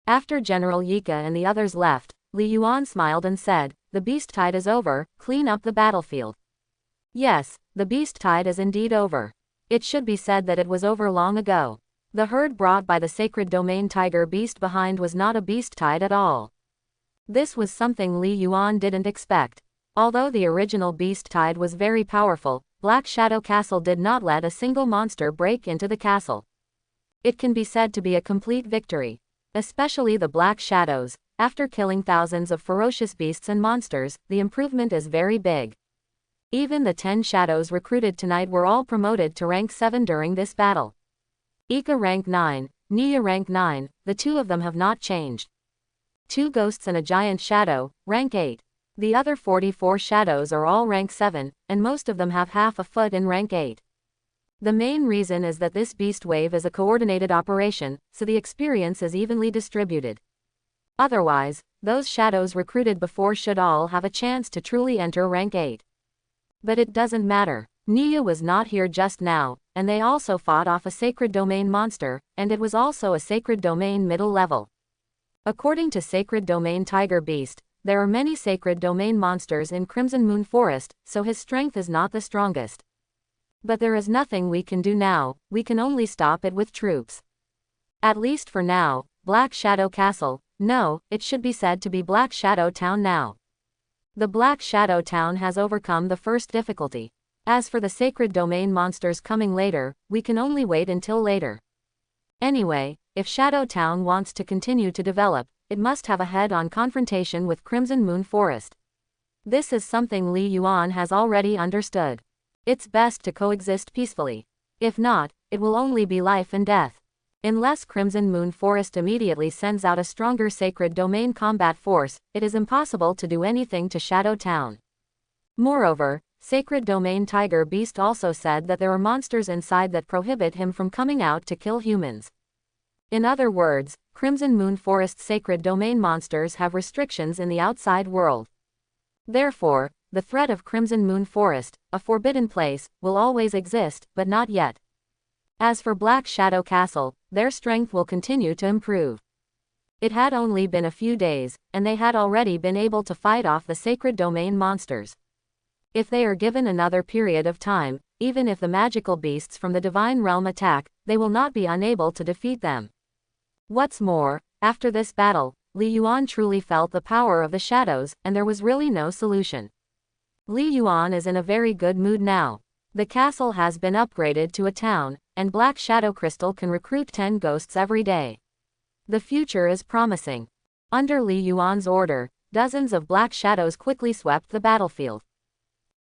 After General Ika and the others left, Li Yuan smiled and said, the Beast Tide is over, clean up the battlefield. Yes, the Beast Tide is indeed over. It should be said that it was over long ago. The herd brought by the Sacred Domain Tiger Beast behind was not a Beast Tide at all. This was something Li Yuan didn't expect. Although the original Beast Tide was very powerful, Black Shadow Castle did not let a single monster break into the castle. It can be said to be a complete victory. Especially the Black Shadows, after killing thousands of ferocious beasts and monsters, the improvement is very big. Even the 10 shadows recruited tonight were all promoted to rank 7 during this battle. Ika rank 9, Nia rank 9, the 2 of them have not changed. 2 ghosts and a giant shadow, rank 8. The other 44 shadows are all rank 7, and most of them have half a foot in rank 8. The main reason is that this beast wave is a coordinated operation, so the experience is evenly distributed. Otherwise, those shadows recruited before should all have a chance to truly enter rank 8. But it doesn't matter. Nia was not here just now, and they also fought off a Sacred Domain monster, and it was also a Sacred Domain middle level. According to Sacred Domain Tiger Beast, there are many Sacred Domain monsters in Crimson Moon Forest, so his strength is not the strongest. But there is nothing we can do now, we can only stop it with troops. At least for now, Black Shadow Castle, no, it should be said to be Black Shadow Town now. The Black Shadow Town has overcome the first difficulty. As for the Sacred Domain monsters coming later, we can only wait until later. Anyway, if Shadow Town wants to continue to develop, it must have a head-on confrontation with Crimson Moon Forest. This is something Li Yuan has already understood. It's best to coexist peacefully. If not, it will only be life and death. Unless Crimson Moon Forest immediately sends out a stronger Sacred Domain combat force, it is impossible to do anything to Shadow Town. Moreover, Sacred Domain Tiger Beast also said that there are monsters inside that prohibit him from coming out to kill humans. In other words, Crimson Moon Forest Sacred Domain monsters have restrictions in the outside world. Therefore, the threat of Crimson Moon Forest, a forbidden place, will always exist, but not yet. As for Black Shadow Castle, their strength will continue to improve. It had only been a few days, and they had already been able to fight off the Sacred Domain monsters. If they are given another period of time, even if the magical beasts from the Divine Realm attack, they will not be unable to defeat them. What's more, after this battle, Li Yuan truly felt the power of the shadows, and there was really no solution. Li Yuan is in a very good mood now. The castle has been upgraded to a town, and Black Shadow Crystal can recruit 10 ghosts every day. The future is promising. Under Li Yuan's order, dozens of black shadows quickly swept the battlefield.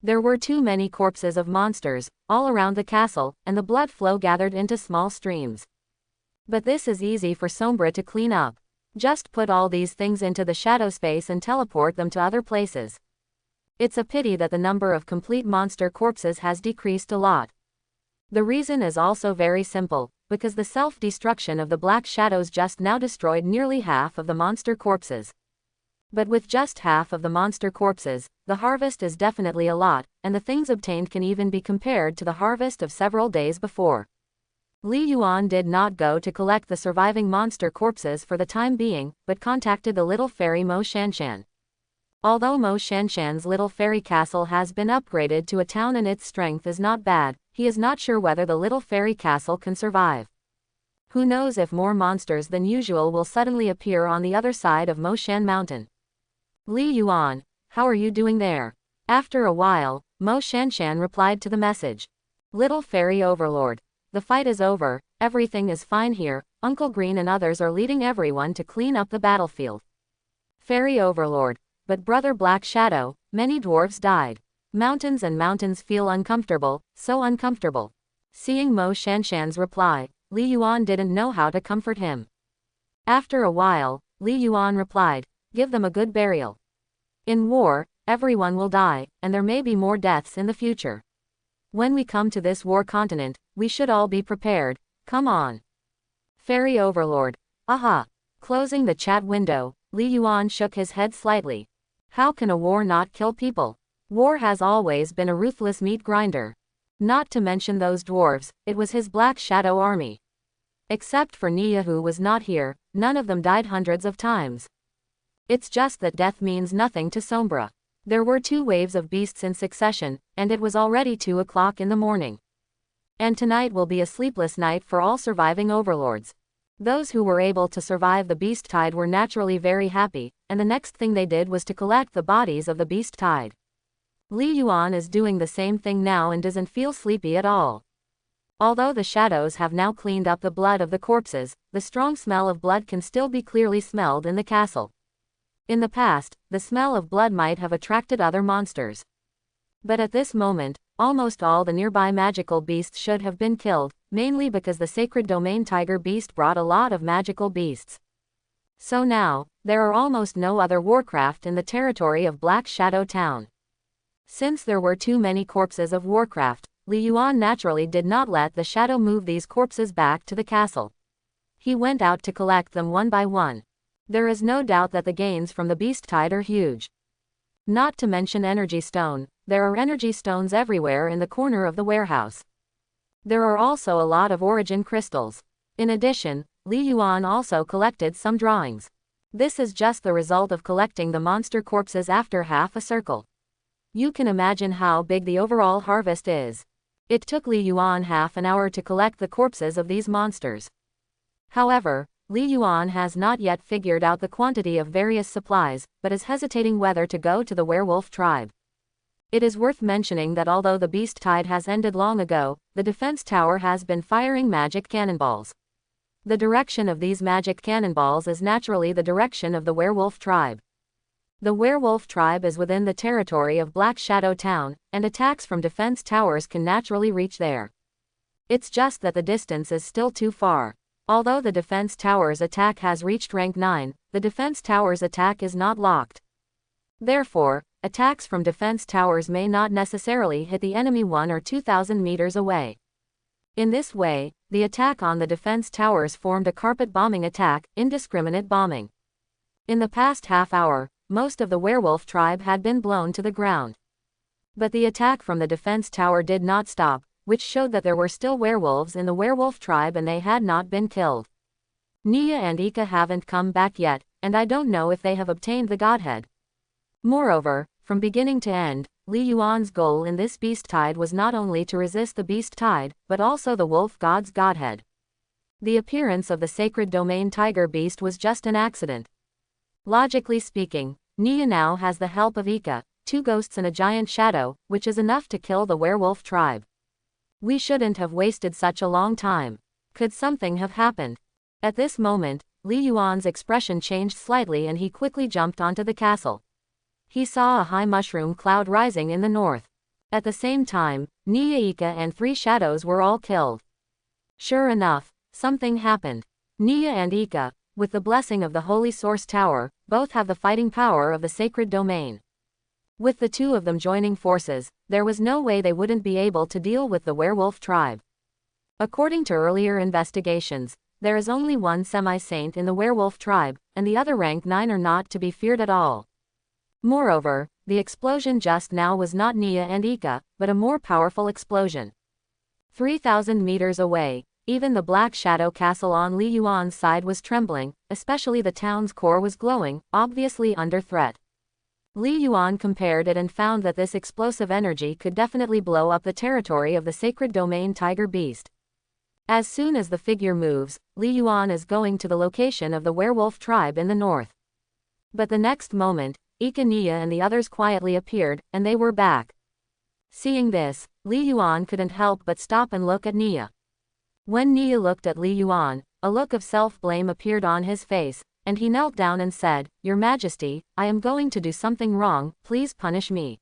There were too many corpses of monsters, all around the castle, and the blood flow gathered into small streams. But this is easy for Sombra to clean up. Just put all these things into the shadow space and teleport them to other places. It's a pity that the number of complete monster corpses has decreased a lot. The reason is also very simple, because the self-destruction of the black shadows just now destroyed nearly half of the monster corpses. But with just half of the monster corpses, the harvest is definitely a lot, and the things obtained can even be compared to the harvest of several days before. Li Yuan did not go to collect the surviving monster corpses for the time being, but contacted the little fairy Mo Shanshan. Although Mo Shanshan's little fairy castle has been upgraded to a town and its strength is not bad, he is not sure whether the little fairy castle can survive. Who knows if more monsters than usual will suddenly appear on the other side of Mo Shan Mountain. Li Yuan, how are you doing there? After a while, Mo Shanshan replied to the message. Little fairy overlord. The fight is over, everything is fine here, Uncle Green and others are leading everyone to clean up the battlefield. Fairy overlord. But brother Black Shadow, many dwarves died. Mountains and mountains feel uncomfortable, so uncomfortable. Seeing Mo Shanshan's reply, Li Yuan didn't know how to comfort him. After a while, Li Yuan replied, give them a good burial. In war, everyone will die, and there may be more deaths in the future. When we come to this war continent, we should all be prepared, come on. Fairy overlord. Aha. Closing the chat window, Li Yuan shook his head slightly. How can a war not kill people? War has always been a ruthless meat grinder. Not to mention those dwarves, it was his Black Shadow army. Except for Nia who was not here, none of them died hundreds of times. It's just that death means nothing to Sombra. There were 2 waves of beasts in succession, and it was already 2 o'clock in the morning. And tonight will be a sleepless night for all surviving overlords. Those who were able to survive the beast tide were naturally very happy, and the next thing they did was to collect the bodies of the beast tide. Li Yuan is doing the same thing now and doesn't feel sleepy at all. Although the shadows have now cleaned up the blood of the corpses, the strong smell of blood can still be clearly smelled in the castle. In the past, the smell of blood might have attracted other monsters. But at this moment, almost all the nearby magical beasts should have been killed, mainly because the Sacred Domain Tiger Beast brought a lot of magical beasts. So now, there are almost no other warcraft in the territory of Black Shadow Town. Since there were too many corpses of warcraft, Li Yuan naturally did not let the shadow move these corpses back to the castle. He went out to collect them one by one. There is no doubt that the gains from the beast tide are huge. Not to mention energy stone, there are energy stones everywhere in the corner of the warehouse. There are also a lot of origin crystals. In addition, Li Yuan also collected some drawings. This is just the result of collecting the monster corpses after half a circle. You can imagine how big the overall harvest is. It took Li Yuan half an hour to collect the corpses of these monsters. However, Li Yuan has not yet figured out the quantity of various supplies, but is hesitating whether to go to the werewolf tribe. It is worth mentioning that although the beast tide has ended long ago, the defense tower has been firing magic cannonballs. The direction of these magic cannonballs is naturally the direction of the werewolf tribe. The werewolf tribe is within the territory of Black Shadow Town, and attacks from defense towers can naturally reach there. It's just that the distance is still too far. Although the defense tower's attack has reached rank 9, the defense tower's attack is not locked. Therefore, attacks from defense towers may not necessarily hit the enemy 1 or 2,000 meters away. In this way, the attack on the defense towers formed a carpet bombing attack, indiscriminate bombing. In the past half hour, most of the werewolf tribe had been blown to the ground. But the attack from the defense tower did not stop, which showed that there were still werewolves in the werewolf tribe and they had not been killed. Nia and Ika haven't come back yet, and I don't know if they have obtained the godhead. Moreover, from beginning to end, Li Yuan's goal in this beast tide was not only to resist the beast tide, but also the wolf god's godhead. The appearance of the sacred domain tiger beast was just an accident. Logically speaking, Nia now has the help of Ika, 2 ghosts and a giant shadow, which is enough to kill the werewolf tribe. We shouldn't have wasted such a long time. Could something have happened? At this moment, Li Yuan's expression changed slightly and he quickly jumped onto the castle. He saw a high mushroom cloud rising in the north. At the same time, Nia, Ika and 3 shadows were all killed. Sure enough, something happened. Nia and Ika, with the blessing of the Holy Source Tower, both have the fighting power of the sacred domain. With the 2 of them joining forces, there was no way they wouldn't be able to deal with the werewolf tribe. According to earlier investigations, there is only one semi-saint in the werewolf tribe, and the other rank 9 are not to be feared at all. Moreover, the explosion just now was not Nia and Ika, but a more powerful explosion. 3,000 meters away, even the black shadow castle on Li Yuan's side was trembling, especially the town's core was glowing, obviously under threat. Li Yuan compared it and found that this explosive energy could definitely blow up the territory of the sacred domain tiger beast. As soon as the figure moves, Li Yuan is going to the location of the werewolf tribe in the north. But the next moment, Ika, Nia and the others quietly appeared, and they were back. Seeing this, Li Yuan couldn't help but stop and look at Nia. When Nia looked at Li Yuan, a look of self-blame appeared on his face, and he knelt down and said, "Your Majesty, I am going to do something wrong, please punish me."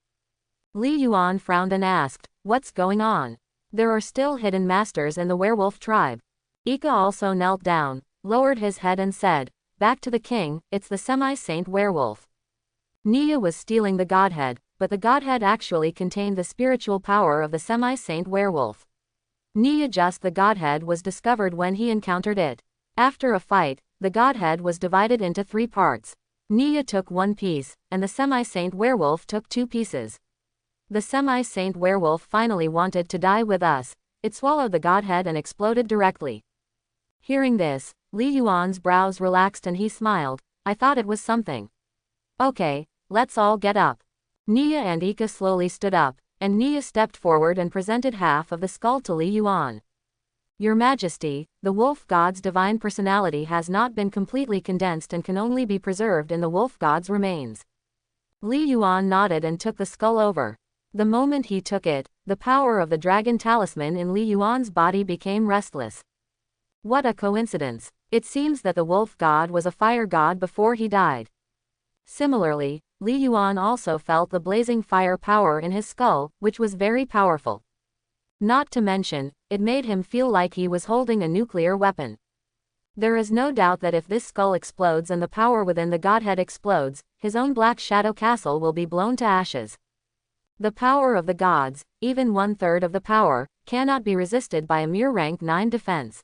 Li Yuan frowned and asked, "What's going on? There are still hidden masters in the werewolf tribe." Ika also knelt down, lowered his head and said, "Back to the king, it's the semi-saint werewolf." Nia was stealing the godhead, but the godhead actually contained the spiritual power of the semi-saint werewolf. Nia just the godhead was discovered when he encountered it. After a fight, the godhead was divided into 3 parts. Nia took 1 piece, and the semi-saint werewolf took 2 pieces. The semi-saint werewolf finally wanted to die with us. It swallowed the godhead and exploded directly. Hearing this, Li Yuan's brows relaxed and he smiled. "I thought it was something. Okay, let's all get up." Nia and Ika slowly stood up, and Nia stepped forward and presented half of the skull to Li Yuan. "Your Majesty, the wolf god's divine personality has not been completely condensed and can only be preserved in the wolf god's remains." Li Yuan nodded and took the skull over. The moment he took it, the power of the dragon talisman in Li Yuan's body became restless. What a coincidence. It seems that the wolf god was a fire god before he died. Similarly, Li Yuan also felt the blazing fire power in his skull, which was very powerful. Not to mention, it made him feel like he was holding a nuclear weapon. There is no doubt that if this skull explodes and the power within the godhead explodes, his own black shadow castle will be blown to ashes. The power of the gods, even 1/3 of the power, cannot be resisted by a mere rank 9 defense.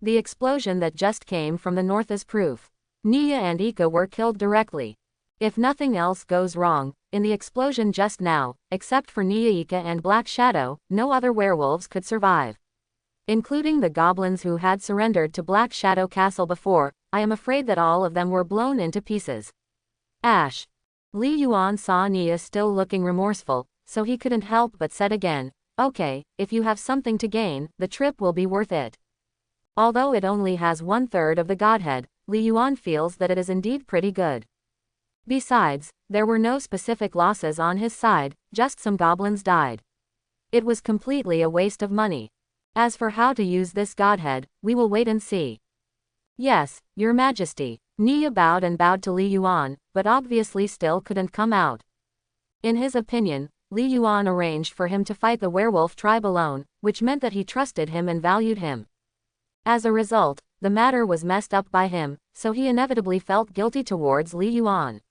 The explosion that just came from the north is proof. Nia and Ika were killed directly. If nothing else goes wrong, in the explosion just now, except for Nia, Ika and Black Shadow, no other werewolves could survive. Including the goblins who had surrendered to Black Shadow Castle before, I am afraid that all of them were blown into pieces. Ash. Li Yuan saw Nia still looking remorseful, so he couldn't help but said again, "Okay, if you have something to gain, the trip will be worth it." Although it only has 1/3 of the godhead, Li Yuan feels that it is indeed pretty good. Besides, there were no specific losses on his side, just some goblins died. It was completely a waste of money. As for how to use this godhead, we will wait and see. Yes, Your Majesty. Nia bowed and bowed to Li Yuan, but obviously still couldn't come out. In his opinion, Li Yuan arranged for him to fight the werewolf tribe alone, which meant that he trusted him and valued him. As a result, the matter was messed up by him, so he inevitably felt guilty towards Li Yuan.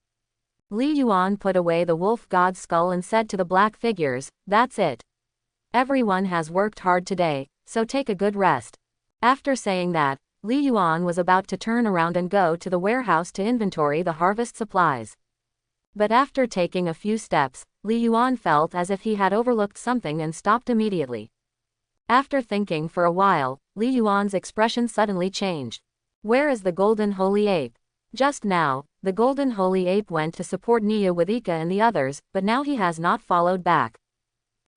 Li Yuan put away the wolf god's skull and said to the black figures, "That's it. Everyone has worked hard today, so take a good rest." After saying that, Li Yuan was about to turn around and go to the warehouse to inventory the harvest supplies. But after taking a few steps, Li Yuan felt as if he had overlooked something and stopped immediately. After thinking for a while, Li Yuan's expression suddenly changed. Where is the golden holy ape? Just now, the golden holy ape went to support Nia with Ika and the others, but now he has not followed back.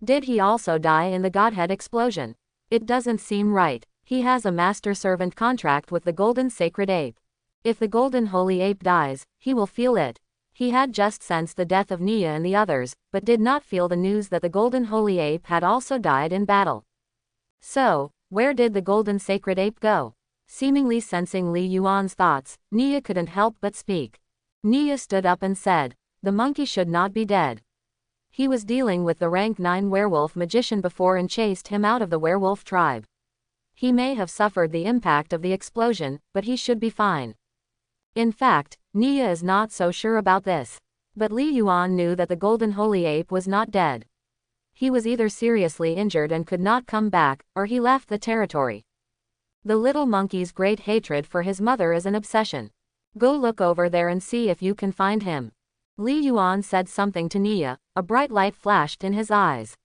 Did he also die in the godhead explosion? It doesn't seem right. He has a master-servant contract with the golden sacred ape. If the golden holy ape dies, he will feel it. He had just sensed the death of Nia and the others, but did not feel the news that the golden holy ape had also died in battle. So, where did the golden sacred ape go? Seemingly sensing Li Yuan's thoughts, Nia couldn't help but speak. Nia stood up and said, "The monkey should not be dead. He was dealing with the rank 9 werewolf magician before and chased him out of the werewolf tribe. He may have suffered the impact of the explosion, but he should be fine." In fact, Nia is not so sure about this. But Li Yuan knew that the golden holy ape was not dead. He was either seriously injured and could not come back, or he left the territory. The little monkey's great hatred for his mother is an obsession. Go look over there and see if you can find him. Li Yuan said something to Nia, a bright light flashed in his eyes.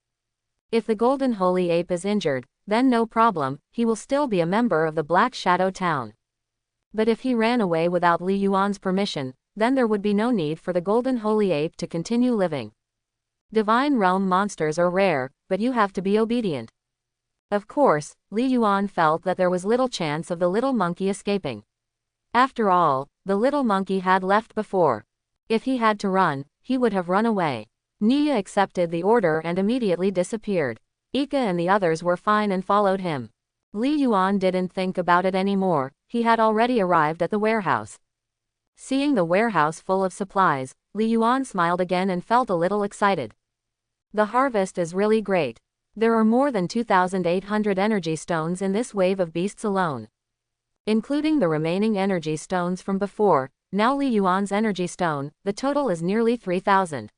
If the golden holy ape is injured, then no problem, he will still be a member of the Black Shadow Town. But if he ran away without Li Yuan's permission, then there would be no need for the golden holy ape to continue living. Divine realm monsters are rare, but you have to be obedient. Of course, Li Yuan felt that there was little chance of the little monkey escaping. After all, the little monkey had left before. If he had to run, he would have run away. Nia accepted the order and immediately disappeared. Ika and the others were fine and followed him. Li Yuan didn't think about it anymore, he had already arrived at the warehouse. Seeing the warehouse full of supplies, Li Yuan smiled again and felt a little excited. The harvest is really great. There are more than 2,800 energy stones in this wave of beasts alone. Including the remaining energy stones from before, now Li Yuan's energy stone, the total is nearly 3,000.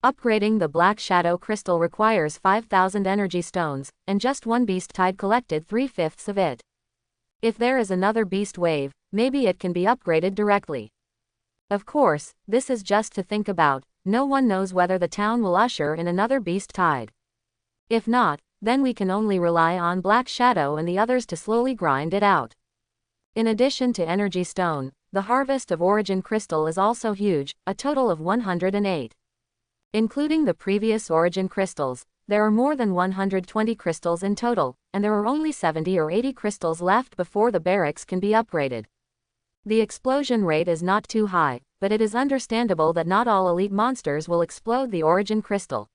Upgrading the Black Shadow Crystal requires 5,000 energy stones, and just one beast tide collected 3/5 of it. If there is another beast wave, maybe it can be upgraded directly. Of course, this is just to think about, no one knows whether the town will usher in another beast tide. If not, then we can only rely on Black Shadow and the others to slowly grind it out. In addition to energy stone, the harvest of origin crystal is also huge, a total of 108. Including the previous origin crystals, there are more than 120 crystals in total, and there are only 70 or 80 crystals left before the barracks can be upgraded. The explosion rate is not too high, but it is understandable that not all elite monsters will explode the origin crystal.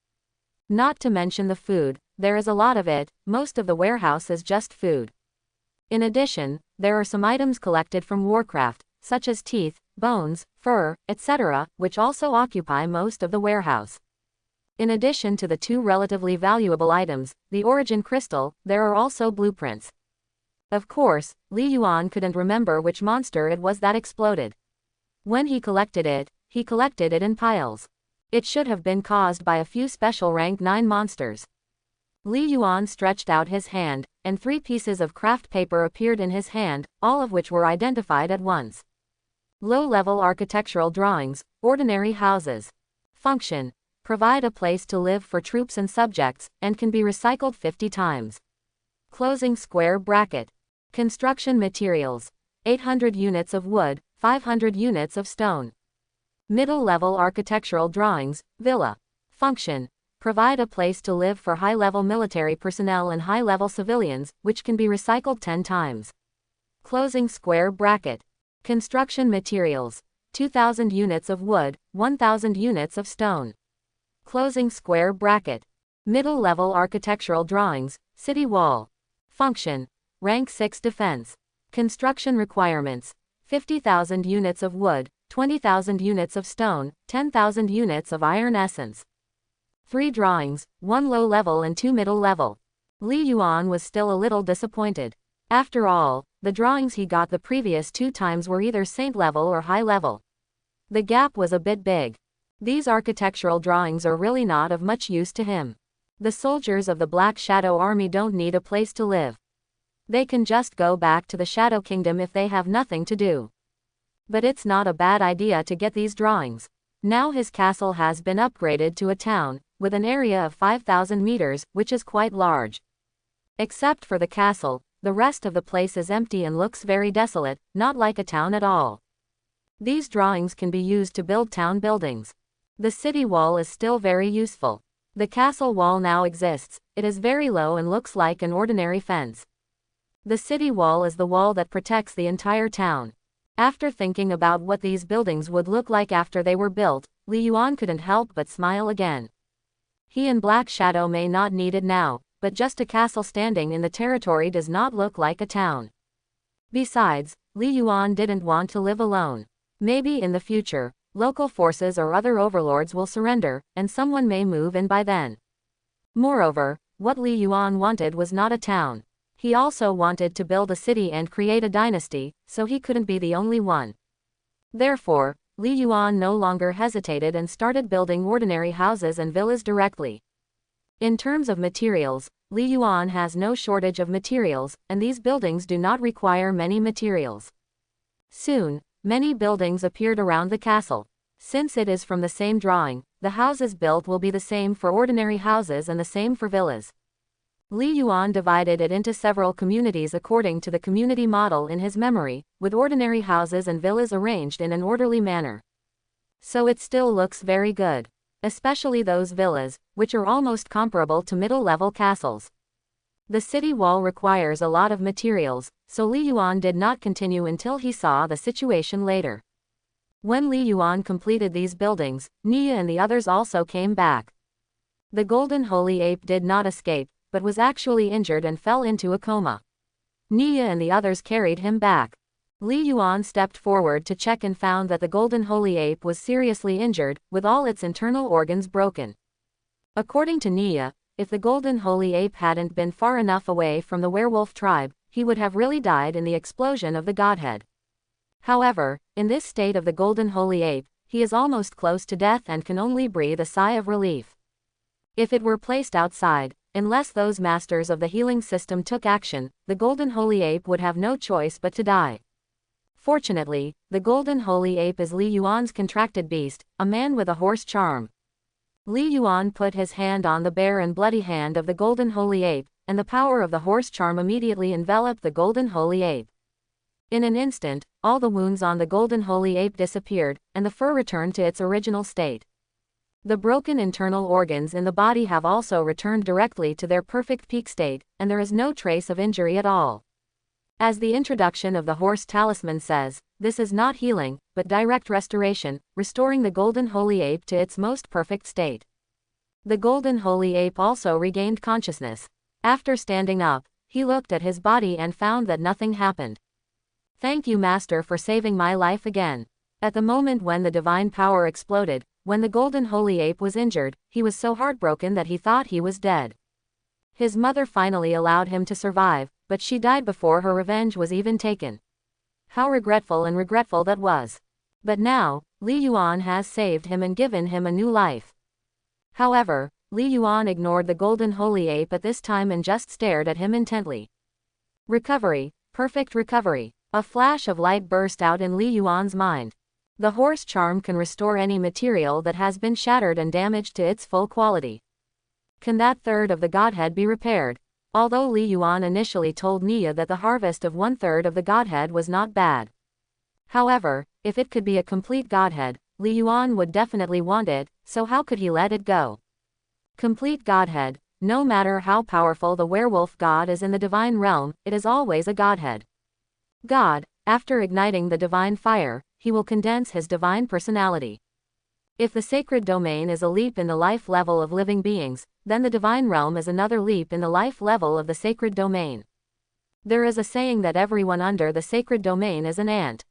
Not to mention the food, there is a lot of it, most of the warehouse is just food. In addition, there are some items collected from Warcraft, such as teeth, bones, fur, etc., which also occupy most of the warehouse. In addition to the two relatively valuable items, the origin crystal, there are also blueprints. Of course, Li Yuan couldn't remember which monster it was that exploded. When he collected it in piles. It should have been caused by a few special rank 9 monsters. Li Yuan stretched out his hand, and 3 pieces of craft paper appeared in his hand, all of which were identified at once. Low-level architectural drawings, ordinary houses. Function: provide a place to live for troops and subjects, and can be recycled 50 times. Closing square bracket. Construction materials: 800 units of wood, 500 units of stone. Middle-level architectural drawings, villa. Function: provide a place to live for high-level military personnel and high-level civilians, which can be recycled 10 times. Closing square bracket. Construction materials: 2,000 units of wood, 1,000 units of stone. Closing square bracket. Middle-level architectural drawings, city wall. Function: rank 6 defense. Construction requirements: 50,000 units of wood, 20,000 units of stone, 10,000 units of iron essence. 3 drawings, 1 low level and 2 middle level. Li Yuan was still a little disappointed. After all, the drawings he got the previous 2 times were either saint level or high level. The gap was a bit big. These architectural drawings are really not of much use to him. The soldiers of the Black Shadow Army don't need a place to live. They can just go back to the Shadow Kingdom if they have nothing to do. But it's not a bad idea to get these drawings. Now his castle has been upgraded to a town, with an area of 5,000 meters, which is quite large. Except for the castle, the rest of the place is empty and looks very desolate, not like a town at all. These drawings can be used to build town buildings. The city wall is still very useful. The castle wall now exists. It is very low and looks like an ordinary fence. The city wall is the wall that protects the entire town. After thinking about what these buildings would look like after they were built, Li Yuan couldn't help but smile again. He and Black Shadow may not need it now, but just a castle standing in the territory does not look like a town. Besides, Li Yuan didn't want to live alone. Maybe in the future, local forces or other overlords will surrender, and someone may move in by then. Moreover, what Li Yuan wanted was not a town. He also wanted to build a city and create a dynasty, so he couldn't be the only one. Therefore, Li Yuan no longer hesitated and started building ordinary houses and villas directly. In terms of materials, Li Yuan has no shortage of materials, and these buildings do not require many materials. Soon, many buildings appeared around the castle. Since it is from the same drawing, the houses built will be the same for ordinary houses and the same for villas. Li Yuan divided it into several communities according to the community model in his memory, with ordinary houses and villas arranged in an orderly manner. So it still looks very good. Especially those villas, which are almost comparable to middle-level castles. The city wall requires a lot of materials, so Li Yuan did not continue until he saw the situation later. When Li Yuan completed these buildings, Nia and the others also came back. The golden holy ape did not escape, but was actually injured and fell into a coma. Nia and the others carried him back. Li Yuan stepped forward to check and found that the golden holy ape was seriously injured, with all its internal organs broken. According to Nia, if the golden holy ape hadn't been far enough away from the werewolf tribe, he would have really died in the explosion of the godhead. However, in this state of the golden holy ape, he is almost close to death and can only breathe a sigh of relief. If it were placed outside, unless those masters of the healing system took action, the golden holy ape would have no choice but to die. Fortunately, the golden holy ape is Li Yuan's contracted beast, a man with a horse charm. Li Yuan put his hand on the bare and bloody hand of the golden holy ape, and the power of the horse charm immediately enveloped the golden holy ape. In an instant, all the wounds on the golden holy ape disappeared, and the fur returned to its original state. The broken internal organs in the body have also returned directly to their perfect peak state, and there is no trace of injury at all. As the introduction of the horse talisman says, this is not healing, but direct restoration, restoring the golden holy ape to its most perfect state. The golden holy ape also regained consciousness. After standing up, he looked at his body and found that nothing happened. Thank you, Master, for saving my life again. At the moment when the divine power exploded, when the golden holy ape was injured, he was so heartbroken that he thought he was dead. His mother finally allowed him to survive, but she died before her revenge was even taken. How regretful that was. But now, Li Yuan has saved him and given him a new life. However, Li Yuan ignored the golden holy ape at this time and just stared at him intently. Recovery, perfect recovery. A flash of light burst out in Li Yuan's mind. The horse charm can restore any material that has been shattered and damaged to its full quality. Can that third of the godhead be repaired? Although Li Yuan initially told Nia that the harvest of 1/3 of the godhead was not bad. However, if it could be a complete godhead, Li Yuan would definitely want it, so how could he let it go? Complete godhead, no matter how powerful the werewolf god is in the divine realm, it is always a godhead. God, after igniting the divine fire, he will condense his divine personality. If the sacred domain is a leap in the life level of living beings, then the divine realm is another leap in the life level of the sacred domain. There is a saying that everyone under the sacred domain is an ant.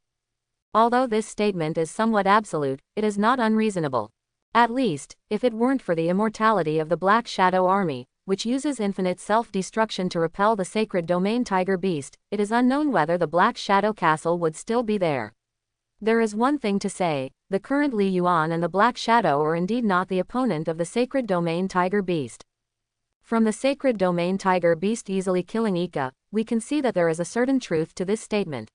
Although this statement is somewhat absolute, it is not unreasonable. At least, if it weren't for the immortality of the Black Shadow Army, which uses infinite self-destruction to repel the sacred domain tiger beast, it is unknown whether the Black Shadow Castle would still be there. There is one thing to say, the current Li Yuan and the Black Shadow are indeed not the opponent of the Sacred Domain Tiger Beast. From the Sacred Domain Tiger Beast easily killing Ika, we can see that there is a certain truth to this statement.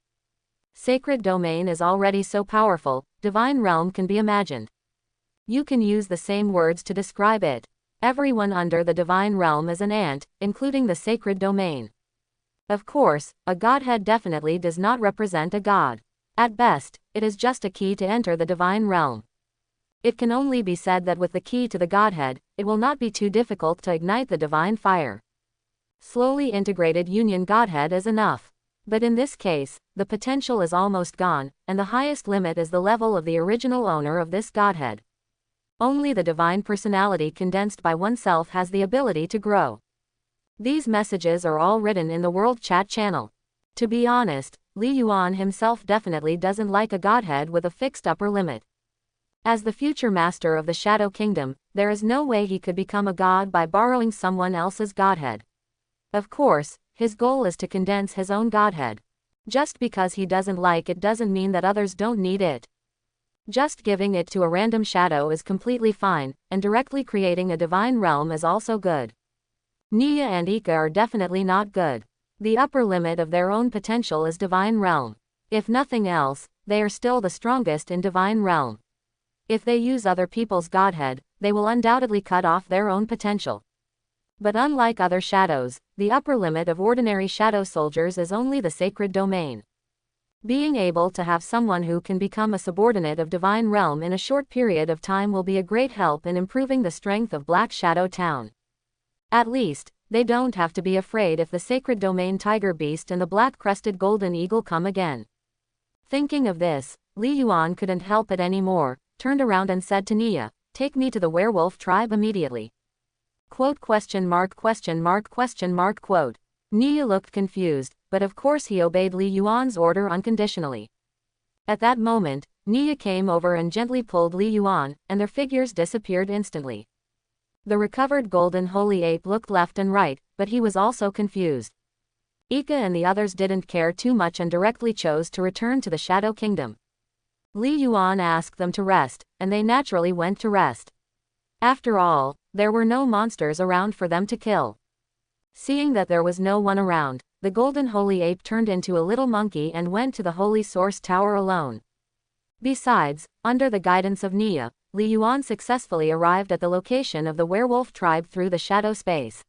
Sacred Domain is already so powerful, divine realm can be imagined. You can use the same words to describe it. Everyone under the divine realm is an ant, including the sacred domain. Of course, a godhead definitely does not represent a god. At best, it is just a key to enter the divine realm. It can only be said that with the key to the godhead, it will not be too difficult to ignite the divine fire. Slowly integrated union godhead is enough. But in this case, the potential is almost gone, and the highest limit is the level of the original owner of this godhead. Only the divine personality condensed by oneself has the ability to grow. These messages are all written in the World Chat channel. To be honest, Li Yuan himself definitely doesn't like a godhead with a fixed upper limit. As the future master of the Shadow Kingdom, there is no way he could become a god by borrowing someone else's godhead. Of course, his goal is to condense his own godhead. Just because he doesn't like it doesn't mean that others don't need it. Just giving it to a random shadow is completely fine, and directly creating a divine realm is also good. Nia and Ika are definitely not good. The upper limit of their own potential is divine realm. If nothing else, they are still the strongest in divine realm. If they use other people's godhead, they will undoubtedly cut off their own potential. But unlike other shadows, the upper limit of ordinary shadow soldiers is only the sacred domain. Being able to have someone who can become a subordinate of divine realm in a short period of time will be a great help in improving the strength of Black Shadow Town. At least, they don't have to be afraid if the sacred domain tiger beast and the black-crested golden eagle come again. Thinking of this, Li Yuan couldn't help it anymore, turned around and said to Nia, "Take me to the werewolf tribe immediately." Quote? Nia looked confused, but of course he obeyed Li Yuan's order unconditionally. At that moment, Nia came over and gently pulled Li Yuan, and their figures disappeared instantly. The recovered golden holy ape looked left and right, but he was also confused. Ika and the others didn't care too much and directly chose to return to the Shadow Kingdom. Li Yuan asked them to rest, and they naturally went to rest. After all, there were no monsters around for them to kill. Seeing that there was no one around, the golden holy ape turned into a little monkey and went to the holy source tower alone. Besides, under the guidance of Nia, Li Yuan successfully arrived at the location of the werewolf tribe through the shadow space.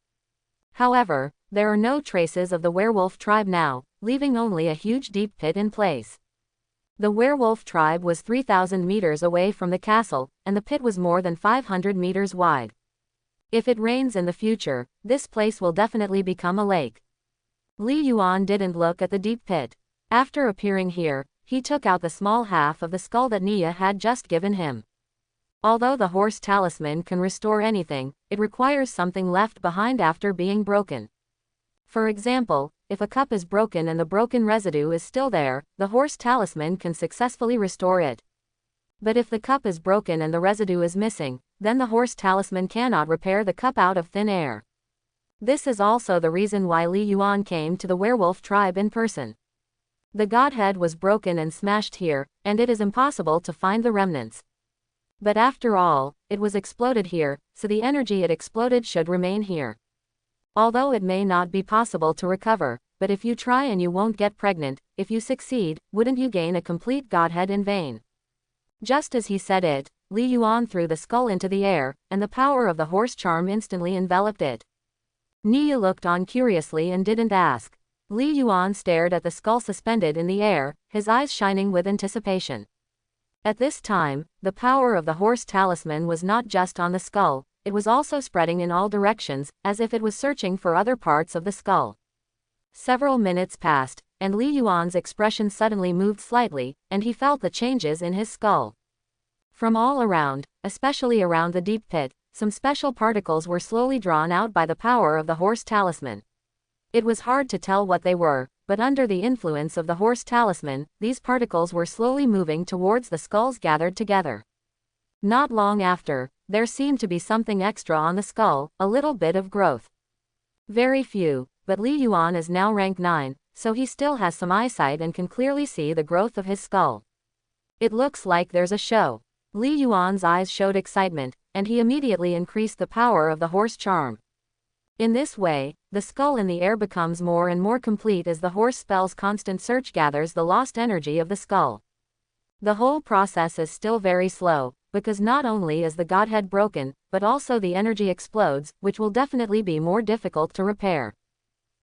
However, there are no traces of the werewolf tribe now, leaving only a huge deep pit in place. The werewolf tribe was 3,000 meters away from the castle, and the pit was more than 500 meters wide. If it rains in the future, this place will definitely become a lake. Li Yuan didn't look at the deep pit. After appearing here, he took out the small half of the skull that Nia had just given him. Although the horse talisman can restore anything, it requires something left behind after being broken. For example, if a cup is broken and the broken residue is still there, the horse talisman can successfully restore it. But if the cup is broken and the residue is missing, then the horse talisman cannot repair the cup out of thin air. This is also the reason why Li Yuan came to the werewolf tribe in person. The godhead was broken and smashed here, and it is impossible to find the remnants. But after all, it was exploded here, so the energy it exploded should remain here. Although it may not be possible to recover, but if you try and you won't get pregnant, if you succeed, wouldn't you gain a complete godhead in vain? Just as he said it, Li Yuan threw the skull into the air, and the power of the horse charm instantly enveloped it. Nia looked on curiously and didn't ask. Li Yuan stared at the skull suspended in the air, his eyes shining with anticipation. At this time, the power of the horse talisman was not just on the skull, it was also spreading in all directions, as if it was searching for other parts of the skull. Several minutes passed, and Li Yuan's expression suddenly moved slightly, and he felt the changes in his skull. From all around, especially around the deep pit, some special particles were slowly drawn out by the power of the horse talisman. It was hard to tell what they were, but under the influence of the horse talisman, these particles were slowly moving towards the skulls gathered together. Not long after, there seemed to be something extra on the skull, a little bit of growth. Very few, but Li Yuan is now rank 9, so he still has some eyesight and can clearly see the growth of his skull. It looks like there's a show. Li Yuan's eyes showed excitement, and he immediately increased the power of the horse charm. In this way, the skull in the air becomes more and more complete as the horse spell's constant search gathers the lost energy of the skull. The whole process is still very slow, because not only is the godhead broken, but also the energy explodes, which will definitely be more difficult to repair.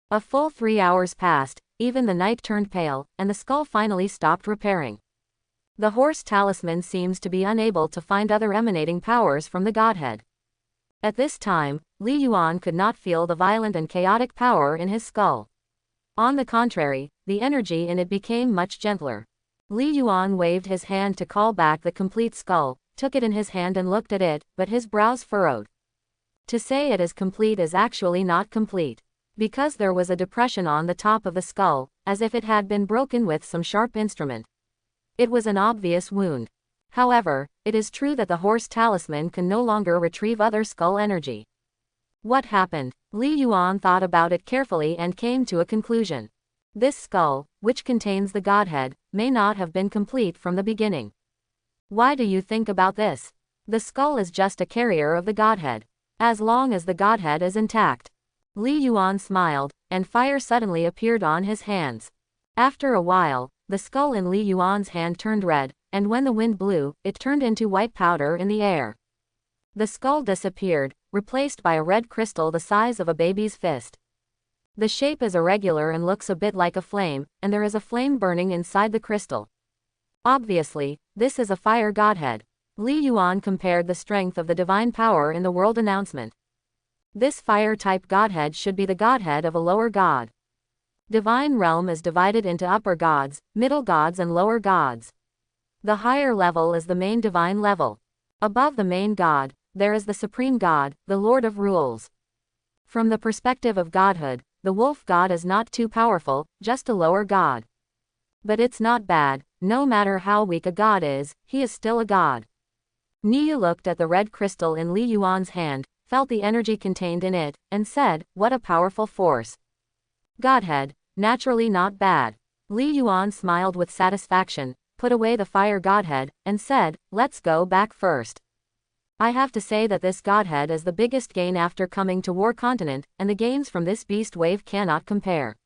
A full 3 hours passed, even the night turned pale, and the skull finally stopped repairing. The horse talisman seems to be unable to find other emanating powers from the godhead. At this time, Li Yuan could not feel the violent and chaotic power in his skull. On the contrary, the energy in it became much gentler. Li Yuan waved his hand to call back the complete skull, took it in his hand and looked at it, but his brows furrowed. To say it is complete is actually not complete, because there was a depression on the top of the skull, as if it had been broken with some sharp instrument. It was an obvious wound. However, it is true that the horse talisman can no longer retrieve other skull energy. What happened? Li Yuan thought about it carefully and came to a conclusion. This skull, which contains the godhead, may not have been complete from the beginning. Why do you think about this? The skull is just a carrier of the godhead. As long as the godhead is intact. Li Yuan smiled, and fire suddenly appeared on his hands. After a while, the skull in Li Yuan's hand turned red, and when the wind blew, it turned into white powder in the air. The skull disappeared, replaced by a red crystal the size of a baby's fist. The shape is irregular and looks a bit like a flame, and there is a flame burning inside the crystal. Obviously, this is a fire godhead. Li Yuan compared the strength of the divine power in the world announcement. This fire-type godhead should be the godhead of a lower god. Divine realm is divided into upper gods, middle gods and lower gods. The higher level is the main divine level. Above the main god, there is the supreme god, the Lord of Rules. From the perspective of godhood, the wolf god is not too powerful, just a lower god. But it's not bad, no matter how weak a god is, he is still a god. Nia looked at the red crystal in Li Yuan's hand, felt the energy contained in it, and said, "What a powerful force." Godhead, naturally not bad. Li Yuan smiled with satisfaction, put away the fire godhead, and said, "Let's go back first. I have to say that this godhead is the biggest gain after coming to War Continent, and the gains from this beast wave cannot compare.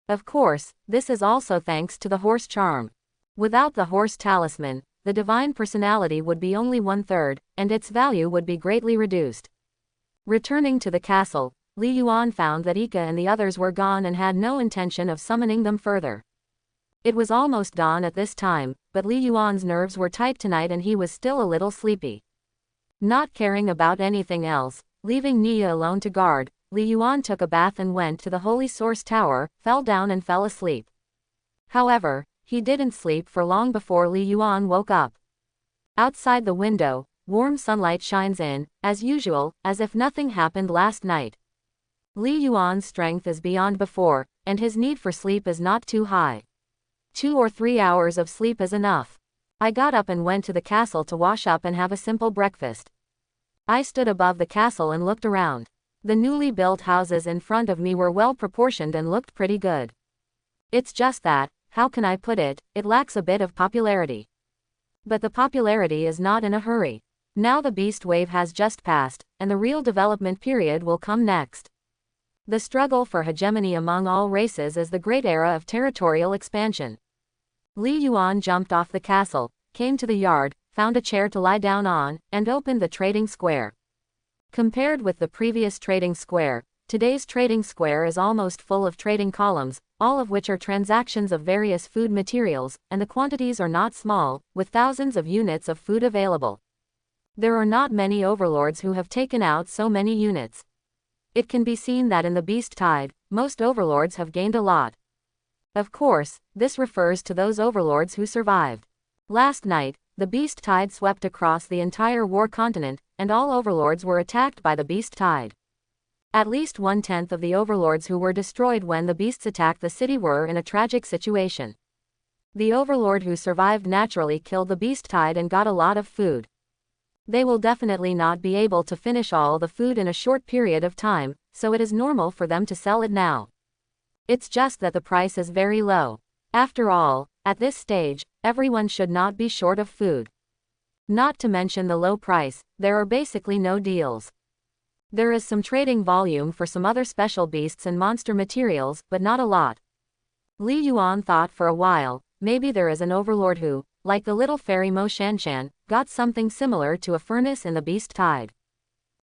Of course, this is also thanks to the horse charm. Without the horse talisman, the divine personality would be only 1/3, and its value would be greatly reduced." Returning to the castle, Li Yuan found that Ika and the others were gone and had no intention of summoning them further. It was almost dawn at this time, but Li Yuan's nerves were tight tonight and he was still a little sleepy. Not caring about anything else, leaving Nia alone to guard, Li Yuan took a bath and went to the Holy Source Tower, fell down and fell asleep. However, he didn't sleep for long before Li Yuan woke up. Outside the window, warm sunlight shines in, as usual, as if nothing happened last night. Li Yuan's strength is beyond before, and his need for sleep is not too high. 2 or 3 hours of sleep is enough. I got up and went to the castle to wash up and have a simple breakfast. I stood above the castle and looked around. The newly built houses in front of me were well proportioned and looked pretty good. It's just that, how can I put it, it lacks a bit of popularity. But the popularity is not in a hurry. Now the beast wave has just passed, and the real development period will come next. The struggle for hegemony among all races is the great era of territorial expansion. Li Yuan jumped off the castle, came to the yard, found a chair to lie down on, and opened the trading square. Compared with the previous trading square, today's trading square is almost full of trading columns, all of which are transactions of various food materials, and the quantities are not small, with thousands of units of food available. There are not many overlords who have taken out so many units. It can be seen that in the beast tide, most overlords have gained a lot. Of course, this refers to those overlords who survived. Last night, the beast tide swept across the entire war continent, and all overlords were attacked by the beast tide. At least 1/10 of the overlords who were destroyed when the beasts attacked the city were in a tragic situation. The overlord who survived naturally killed the beast tide and got a lot of food. They will definitely not be able to finish all the food in a short period of time, so it is normal for them to sell it now. It's just that the price is very low. After all, at this stage, everyone should not be short of food. Not to mention the low price, there are basically no deals. There is some trading volume for some other special beasts and monster materials, but not a lot. Li Yuan thought for a while, maybe there is an overlord who, like the little fairy Mo Shanshan, got something similar to a furnace in the beast tide.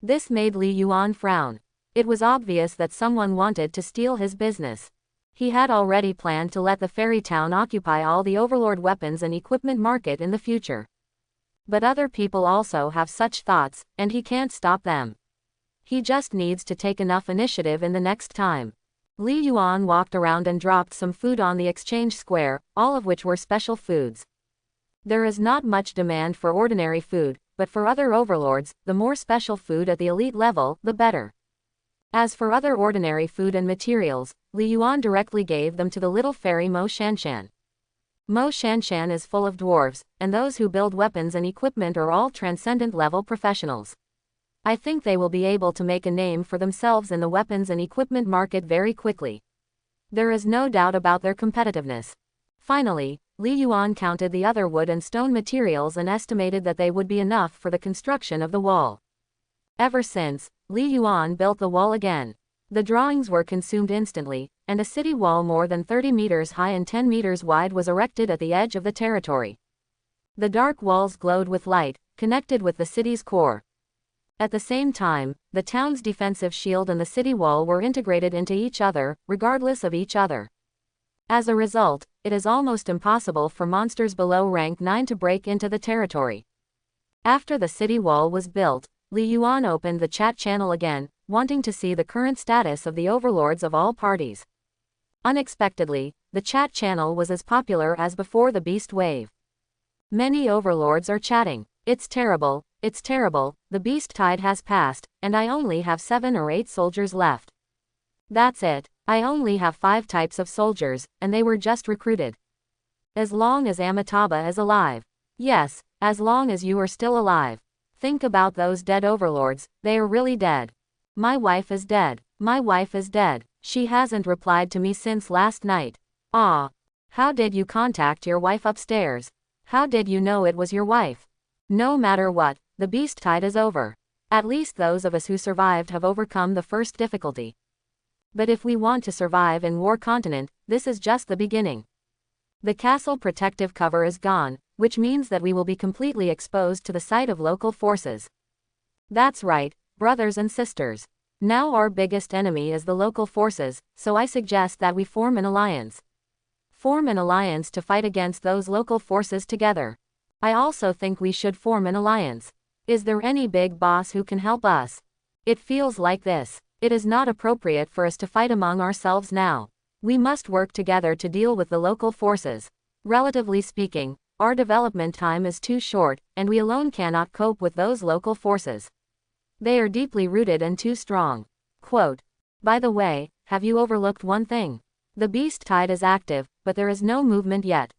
This made Li Yuan frown. It was obvious that someone wanted to steal his business. He had already planned to let the fairy town occupy all the Overlord weapons and equipment market in the future. But other people also have such thoughts, and he can't stop them. He just needs to take enough initiative in the next time. Li Yuan walked around and dropped some food on the exchange square, all of which were special foods. There is not much demand for ordinary food, but for other overlords, the more special food at the elite level, the better. As for other ordinary food and materials, Li Yuan directly gave them to the little fairy Mo Shanshan. Mo Shanshan is full of dwarves, and those who build weapons and equipment are all transcendent level professionals. I think they will be able to make a name for themselves in the weapons and equipment market very quickly. There is no doubt about their competitiveness. Finally, Li Yuan counted the other wood and stone materials and estimated that they would be enough for the construction of the wall. Ever since, Li Yuan built the wall again. The drawings were consumed instantly, and a city wall more than 30 meters high and 10 meters wide was erected at the edge of the territory. The dark walls glowed with light, connected with the city's core. At the same time, the town's defensive shield and the city wall were integrated into each other, regardless of each other. As a result, it is almost impossible for monsters below rank 9 to break into the territory. After the city wall was built, Li Yuan opened the chat channel again, wanting to see the current status of the overlords of all parties. Unexpectedly, the chat channel was as popular as before the beast wave. Many overlords are chatting. It's terrible, the beast tide has passed, and I only have 7 or 8 soldiers left. That's it, I only have 5 types of soldiers, and they were just recruited. As long as Amitabha is alive. Yes, as long as you are still alive. Think about those dead overlords, they are really dead. My wife is dead. My wife is dead. She hasn't replied to me since last night. Ah. How did you contact your wife upstairs? How did you know it was your wife? No matter what, the beast tide is over. At least those of us who survived have overcome the first difficulty. But if we want to survive in War Continent, this is just the beginning. The castle protective cover is gone, which means that we will be completely exposed to the sight of local forces. That's right, brothers and sisters. Now our biggest enemy is the local forces, so I suggest that we form an alliance. Form an alliance to fight against those local forces together. I also think we should form an alliance. Is there any big boss who can help us? It feels like this. It is not appropriate for us to fight among ourselves now. We must work together to deal with the local forces. Relatively speaking, our development time is too short, and we alone cannot cope with those local forces. They are deeply rooted and too strong. Quote. By the way, have you overlooked one thing? The beast tide is active, but there is no movement yet.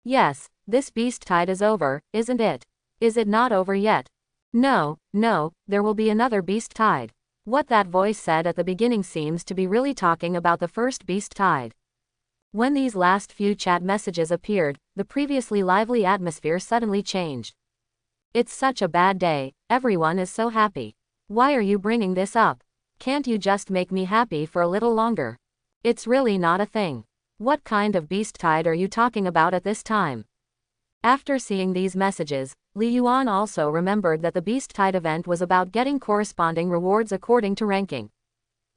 Yes, this beast tide is over, isn't it? Is it not over yet? No, there will be another beast tide. What that voice said at the beginning seems to be really talking about the first beast tide. When these last few chat messages appeared, the previously lively atmosphere suddenly changed. It's such a bad day, everyone is so happy. Why are you bringing this up? Can't you just make me happy for a little longer? It's really not a thing. What kind of beast tide are you talking about at this time? After seeing these messages, Li Yuan also remembered that the beast tide event was about getting corresponding rewards according to ranking.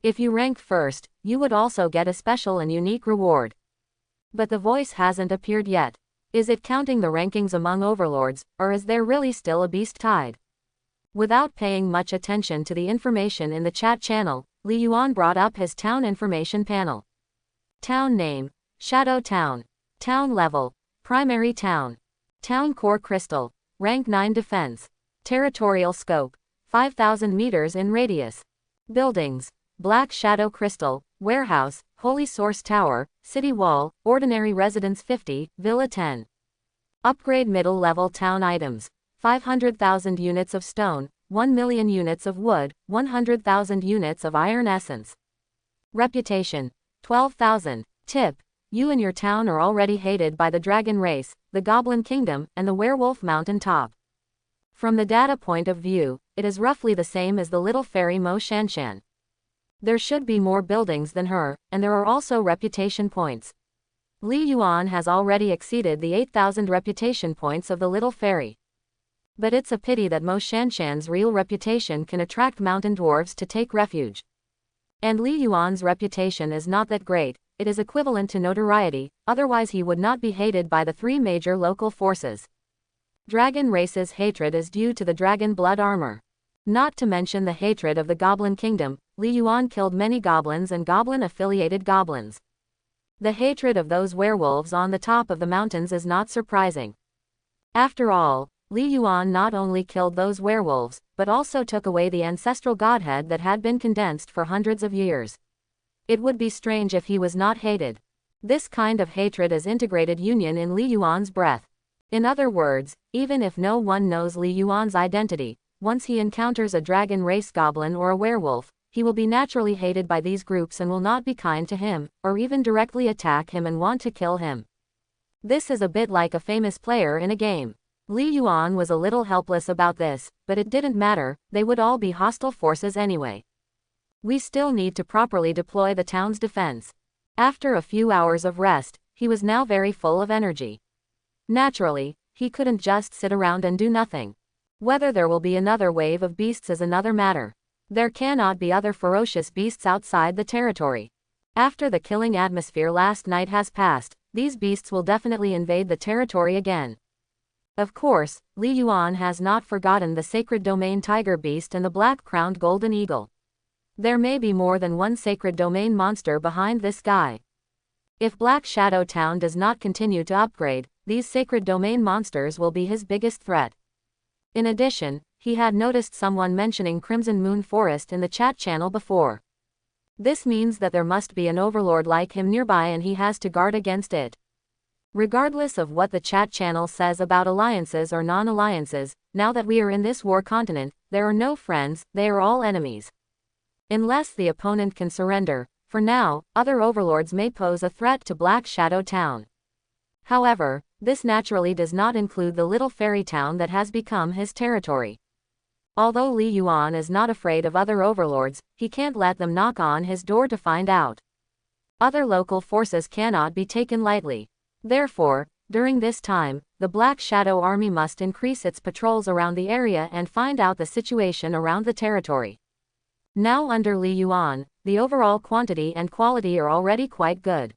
If you rank first, you would also get a special and unique reward. But the voice hasn't appeared yet. Is it counting the rankings among overlords, or is there really still a beast tide? Without paying much attention to the information in the chat channel, Li Yuan brought up his town information panel. Town name, Shadow Town. Town level, Primary Town. Town core crystal, rank 9 defense. Territorial scope, 5,000 meters in radius. Buildings, Black Shadow Crystal, Warehouse, Holy Source Tower, City Wall, Ordinary Residence 50, Villa 10. Upgrade middle level town items, 500,000 units of stone, 1 million units of wood, 100,000 units of iron essence. Reputation, 12,000. Tip, you and your town are already hated by the dragon race, the goblin kingdom, and the werewolf mountain top. From the data point of view, it is roughly the same as the little fairy Mo Shanshan. There should be more buildings than her, and there are also reputation points. Li Yuan has already exceeded the 8,000 reputation points of the little fairy. But it's a pity that Mo Shanshan's real reputation can attract mountain dwarves to take refuge. And Li Yuan's reputation is not that great, it is equivalent to notoriety, otherwise he would not be hated by the three major local forces. Dragon race's hatred is due to the dragon blood armor. Not to mention the hatred of the Goblin Kingdom, Li Yuan killed many goblins and goblin-affiliated goblins. The hatred of those werewolves on the top of the mountains is not surprising. After all, Li Yuan not only killed those werewolves, but also took away the ancestral godhead that had been condensed for hundreds of years. It would be strange if he was not hated. This kind of hatred is integrated union in Li Yuan's breath. In other words, even if no one knows Li Yuan's identity, once he encounters a dragon race goblin or a werewolf, he will be naturally hated by these groups and will not be kind to him, or even directly attack him and want to kill him. This is a bit like a famous player in a game. Li Yuan was a little helpless about this, but it didn't matter, they would all be hostile forces anyway. We still need to properly deploy the town's defense. After a few hours of rest, he was now very full of energy. Naturally, he couldn't just sit around and do nothing. Whether there will be another wave of beasts is another matter. There cannot be other ferocious beasts outside the territory. After the killing atmosphere last night has passed, these beasts will definitely invade the territory again. Of course, Li Yuan has not forgotten the sacred domain tiger beast and the black-crowned golden eagle. There may be more than one sacred domain monster behind this guy. If Black Shadow Town does not continue to upgrade, these sacred domain monsters will be his biggest threat. In addition, he had noticed someone mentioning Crimson Moon Forest in the chat channel before. This means that there must be an overlord like him nearby and he has to guard against it. Regardless of what the chat channel says about alliances or non-alliances, now that we are in this war continent, there are no friends, they are all enemies. Unless the opponent can surrender, for now, other overlords may pose a threat to Black Shadow Town. However, this naturally does not include the little fairy town that has become his territory. Although Li Yuan is not afraid of other overlords, he can't let them knock on his door to find out. Other local forces cannot be taken lightly. Therefore, during this time, the Black Shadow Army must increase its patrols around the area and find out the situation around the territory. Now under Li Yuan, the overall quantity and quality are already quite good.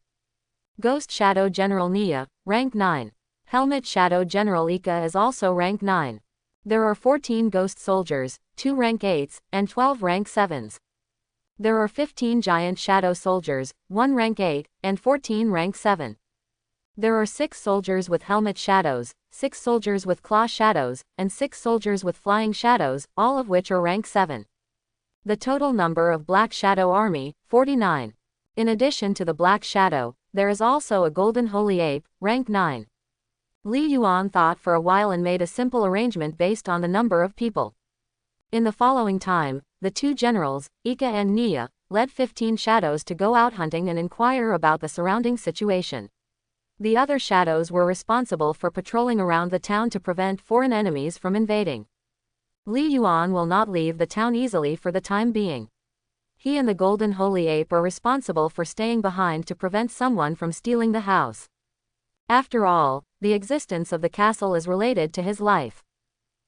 Ghost Shadow General Nia, rank 9. Helmet Shadow General Ika is also rank 9. There are 14 ghost soldiers, 2 rank 8s, and 12 rank 7s. There are 15 giant shadow soldiers, 1 rank 8, and 14 rank 7. There are 6 soldiers with helmet shadows, 6 soldiers with claw shadows, and 6 soldiers with flying shadows, all of which are rank 7. The total number of Black Shadow Army, 49. In addition to the Black Shadow, there is also a Golden Holy Ape, rank 9. Li Yuan thought for a while and made a simple arrangement based on the number of people. In the following time, the two generals, Ika and Nia, led 15 shadows to go out hunting and inquire about the surrounding situation. The other shadows were responsible for patrolling around the town to prevent foreign enemies from invading. Li Yuan will not leave the town easily for the time being. He and the Golden Holy Ape are responsible for staying behind to prevent someone from stealing the house. After all, the existence of the castle is related to his life.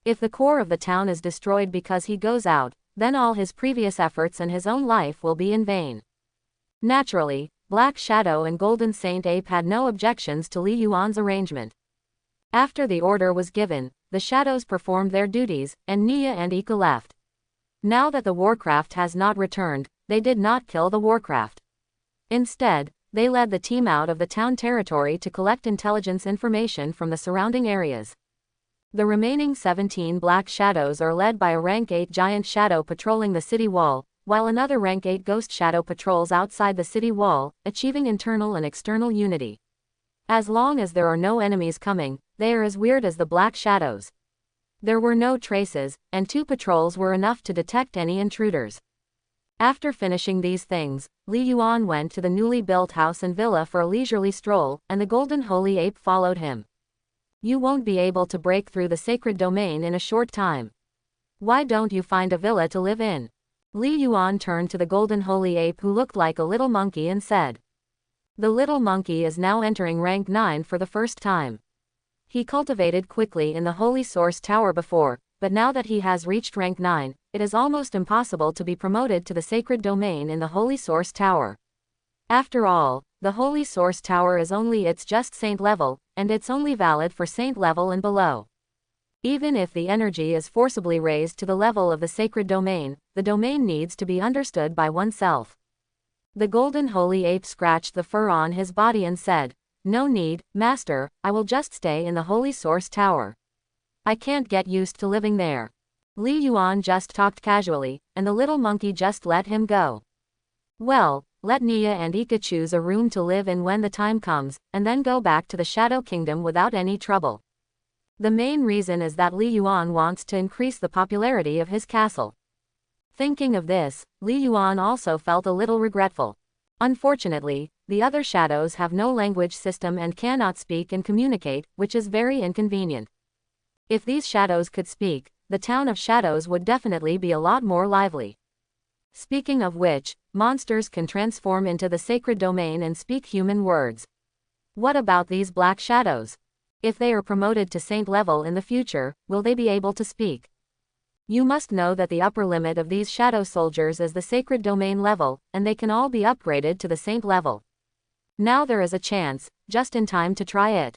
If the core of the town is destroyed because he goes out, then all his previous efforts and his own life will be in vain. Naturally, Black Shadow and Golden Saint Ape had no objections to Li Yuan's arrangement. After the order was given, the shadows performed their duties, and Nia and Ika left. Now that the Warcraft has not returned, they did not kill the Warcraft. Instead, they led the team out of the town territory to collect intelligence information from the surrounding areas. The remaining 17 Black Shadows are led by a rank 8 giant shadow patrolling the city wall, while another rank 8 ghost shadow patrols outside the city wall, achieving internal and external unity. As long as there are no enemies coming, they are as weird as the Black Shadows. There were no traces, and 2 patrols were enough to detect any intruders. After finishing these things, Li Yuan went to the newly built house and villa for a leisurely stroll, and the Golden Holy Ape followed him. You won't be able to break through the sacred domain in a short time. Why don't you find a villa to live in? Li Yuan turned to the Golden Holy Ape who looked like a little monkey and said. The little monkey is now entering rank 9 for the first time. He cultivated quickly in the Holy Source Tower before, but now that he has reached rank 9, it is almost impossible to be promoted to the sacred domain in the Holy Source Tower. After all, the Holy Source Tower is only its just saint level, and it's only valid for saint level and below. Even if the energy is forcibly raised to the level of the sacred domain, the domain needs to be understood by oneself. The golden holy ape scratched the fur on his body and said, "No need, Master, I will just stay in the Holy Source Tower. I can't get used to living there." Li Yuan just talked casually, and the little monkey just let him go. Well, let Nia and Ika choose a room to live in when the time comes, and then go back to the Shadow Kingdom without any trouble. The main reason is that Li Yuan wants to increase the popularity of his castle. Thinking of this, Li Yuan also felt a little regretful. Unfortunately, the other shadows have no language system and cannot speak and communicate, which is very inconvenient. If these shadows could speak, the town of shadows would definitely be a lot more lively. Speaking of which, monsters can transform into the sacred domain and speak human words. What about these black shadows? If they are promoted to saint level in the future, will they be able to speak? You must know that the upper limit of these shadow soldiers is the sacred domain level, and they can all be upgraded to the saint level. Now there is a chance, just in time to try it.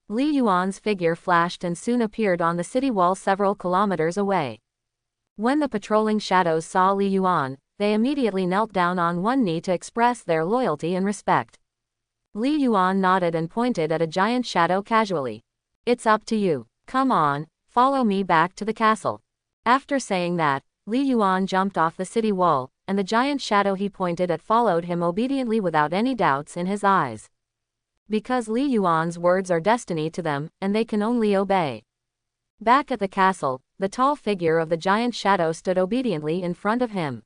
Li Yuan's figure flashed and soon appeared on the city wall several kilometers away. When the patrolling shadows saw Li Yuan, they immediately knelt down on one knee to express their loyalty and respect. Li Yuan nodded and pointed at a giant shadow casually. "It's up to you. Come on, follow me back to the castle." After saying that, Li Yuan jumped off the city wall, and the giant shadow he pointed at followed him obediently without any doubts in his eyes. Because Li Yuan's words are destiny to them, and they can only obey. Back at the castle, the tall figure of the giant shadow stood obediently in front of him.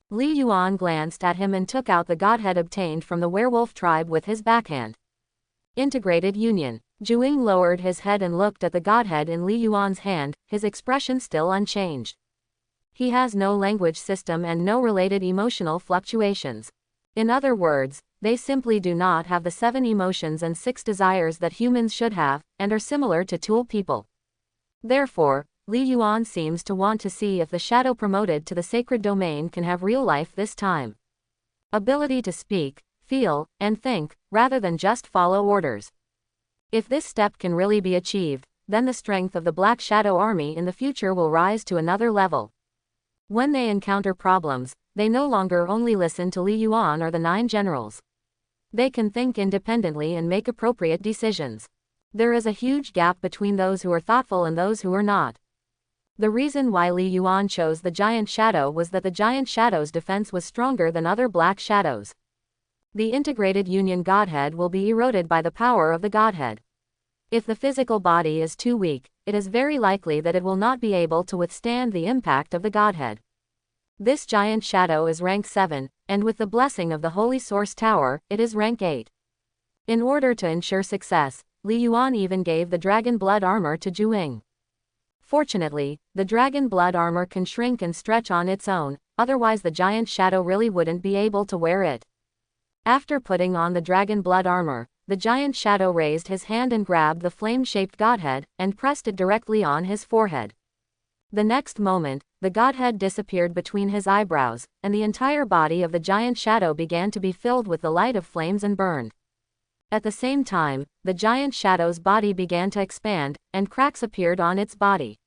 Li Yuan glanced at him and took out the godhead obtained from the werewolf tribe with his backhand. Integrated Union. Juing lowered his head and looked at the godhead in Li Yuan's hand, his expression still unchanged. He has no language system and no related emotional fluctuations. In other words, they simply do not have the 7 emotions and 6 desires that humans should have, and are similar to tool people. Therefore, Li Yuan seems to want to see if the shadow promoted to the sacred domain can have real life this time. Ability to speak, feel, and think, rather than just follow orders. If this step can really be achieved, then the strength of the Black Shadow Army in the future will rise to another level. When they encounter problems, they no longer only listen to Li Yuan or the 9 generals. They can think independently and make appropriate decisions. There is a huge gap between those who are thoughtful and those who are not. The reason why Li Yuan chose the Giant Shadow was that the Giant Shadow's defense was stronger than other black shadows. The integrated union godhead will be eroded by the power of the godhead. If the physical body is too weak, it is very likely that it will not be able to withstand the impact of the godhead. This giant shadow is rank 7, and with the blessing of the Holy Source Tower, it is rank 8. In order to ensure success, Li Yuan even gave the dragon blood armor to Juing. Fortunately, the dragon blood armor can shrink and stretch on its own, otherwise the giant shadow really wouldn't be able to wear it. After putting on the dragon blood armor, the giant shadow raised his hand and grabbed the flame-shaped godhead, and pressed it directly on his forehead. The next moment, the godhead disappeared between his eyebrows, and the entire body of the giant shadow began to be filled with the light of flames and burned. At the same time, the giant shadow's body began to expand, and cracks appeared on its body.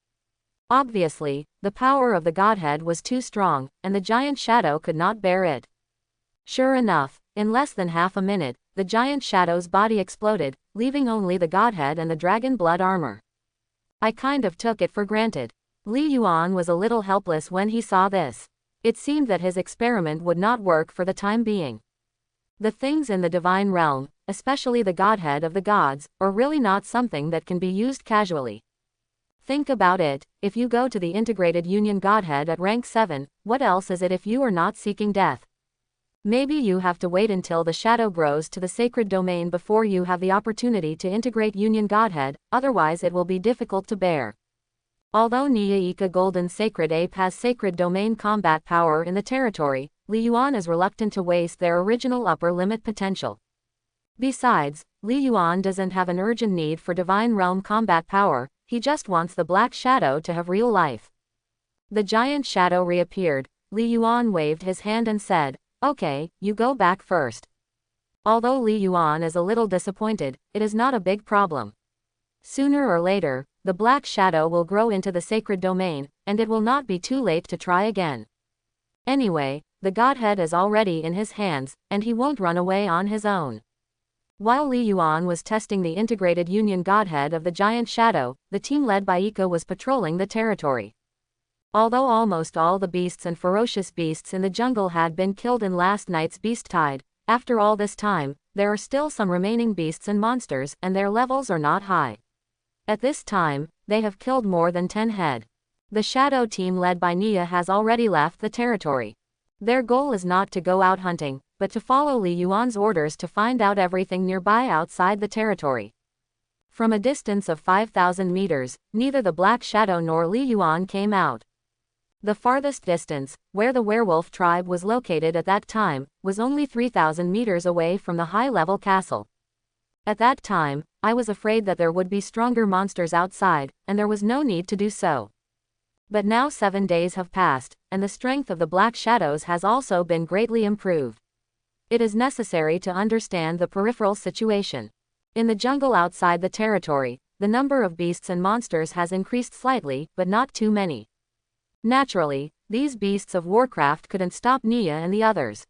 Obviously, the power of the godhead was too strong, and the giant shadow could not bear it. Sure enough, in less than half a minute, the giant shadow's body exploded, leaving only the godhead and the dragon blood armor. I kind of took it for granted. Li Yuan was a little helpless when he saw this. It seemed that his experiment would not work for the time being. The things in the divine realm, especially the godhead of the gods, are really not something that can be used casually. Think about it, if you go to the integrated union godhead at rank 7, what else is it if you are not seeking death? Maybe you have to wait until the shadow grows to the sacred domain before you have the opportunity to integrate union godhead, otherwise it will be difficult to bear. Although Nia Golden Sacred Ape has sacred domain combat power in the territory, Li Yuan is reluctant to waste their original upper limit potential. Besides, Li Yuan doesn't have an urgent need for divine realm combat power, he just wants the black shadow to have real life. The giant shadow reappeared. Li Yuan waved his hand and said, "Okay, you go back first." Although Li Yuan is a little disappointed, it is not a big problem. Sooner or later, the black shadow will grow into the sacred domain, and it will not be too late to try again. Anyway, the godhead is already in his hands, and he won't run away on his own. While Li Yuan was testing the integrated union godhead of the giant shadow, the team led by Ika was patrolling the territory. Although almost all the beasts and ferocious beasts in the jungle had been killed in last night's beast tide, after all this time, there are still some remaining beasts and monsters, and their levels are not high. At this time, they have killed more than 10 head. The shadow team led by Nia has already left the territory. Their goal is not to go out hunting, but to follow Li Yuan's orders to find out everything nearby outside the territory. From a distance of 5,000 meters, neither the Black Shadow nor Li Yuan came out. The farthest distance, where the werewolf tribe was located at that time, was only 3,000 meters away from the high-level castle. At that time, I was afraid that there would be stronger monsters outside, and there was no need to do so. But now 7 days have passed, and the strength of the Black Shadows has also been greatly improved. It is necessary to understand the peripheral situation. In the jungle outside the territory, the number of beasts and monsters has increased slightly, but not too many. Naturally, these beasts of Warcraft couldn't stop Nia and the others.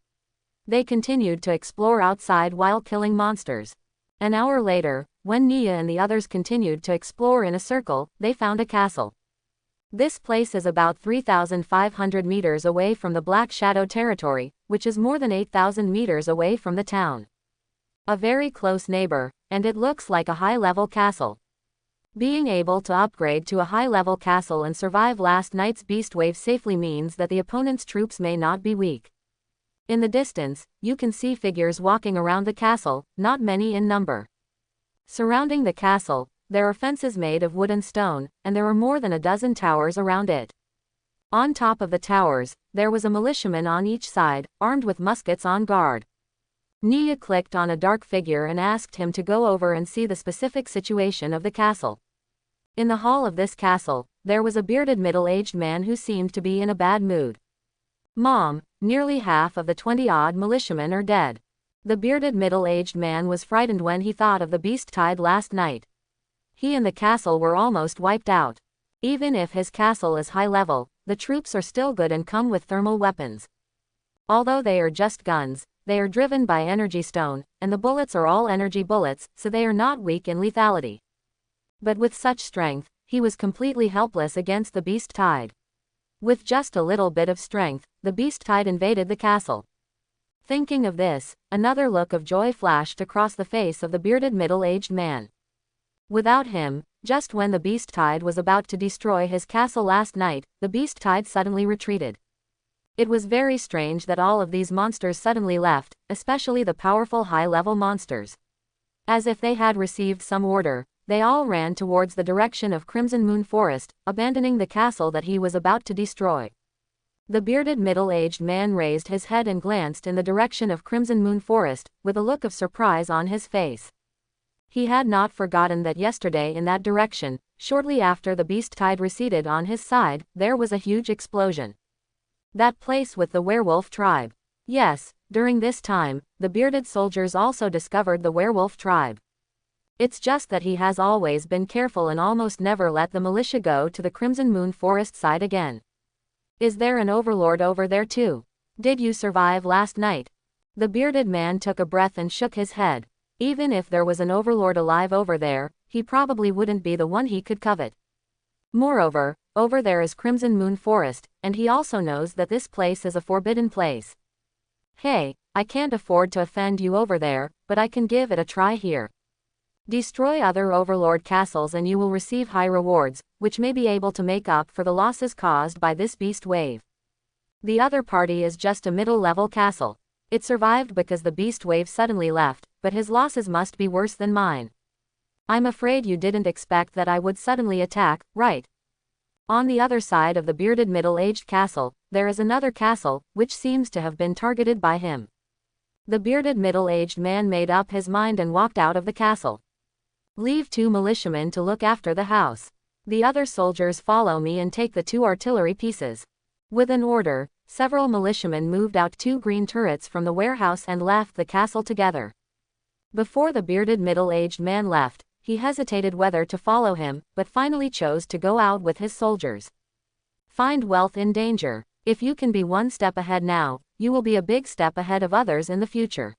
They continued to explore outside while killing monsters. An hour later, when Nia and the others continued to explore in a circle, they found a castle. This place is about 3,500 meters away from the Black Shadow territory, which is more than 8,000 meters away from the town. A very close neighbor, and it looks like a high-level castle. Being able to upgrade to a high-level castle and survive last night's beast wave safely means that the opponent's troops may not be weak. In the distance, you can see figures walking around the castle, not many in number. Surrounding the castle, there are fences made of wood and stone, and there are more than a dozen towers around it. On top of the towers, there was a militiaman on each side, armed with muskets on guard. Nia clicked on a dark figure and asked him to go over and see the specific situation of the castle. In the hall of this castle, there was a bearded middle-aged man who seemed to be in a bad mood. "Mom, nearly half of the 20-odd militiamen are dead." The bearded middle-aged man was frightened when he thought of the beast tide last night. He and the castle were almost wiped out. Even if his castle is high level, the troops are still good and come with thermal weapons. Although they are just guns, they are driven by energy stone, and the bullets are all energy bullets, so they are not weak in lethality. But with such strength, he was completely helpless against the beast tide. With just a little bit of strength, the beast tide invaded the castle. Thinking of this, another look of joy flashed across the face of the bearded middle-aged man. Without him, just when the beast tide was about to destroy his castle last night, the beast tide suddenly retreated. It was very strange that all of these monsters suddenly left, especially the powerful high-level monsters. As if they had received some order, they all ran towards the direction of Crimson Moon Forest, abandoning the castle that he was about to destroy. The bearded middle-aged man raised his head and glanced in the direction of Crimson Moon Forest, with a look of surprise on his face. He had not forgotten that yesterday in that direction, shortly after the beast tide receded on his side, there was a huge explosion. That place with the werewolf tribe. Yes, during this time, the bearded soldiers also discovered the werewolf tribe. It's just that he has always been careful and almost never let the militia go to the Crimson Moon Forest side again. Is there an overlord over there too? Did you survive last night? The bearded man took a breath and shook his head. Even if there was an overlord alive over there, he probably wouldn't be the one he could covet. Moreover, over there is Crimson Moon Forest, and he also knows that this place is a forbidden place. Hey, I can't afford to offend you over there, but I can give it a try here. Destroy other overlord castles and you will receive high rewards, which may be able to make up for the losses caused by this beast wave. The other party is just a middle-level castle. It survived because the beast wave suddenly left, but his losses must be worse than mine. I'm afraid you didn't expect that I would suddenly attack, right? On the other side of the bearded middle-aged castle, there is another castle, which seems to have been targeted by him. The bearded middle-aged man made up his mind and walked out of the castle. Leave 2 militiamen to look after the house. The other soldiers follow me and take the 2 artillery pieces. With an order, several militiamen moved out 2 green turrets from the warehouse and left the castle together. Before the bearded middle-aged man left, he hesitated whether to follow him, but finally chose to go out with his soldiers. Find wealth in danger. If you can be 1 step ahead now, you will be a big step ahead of others in the future.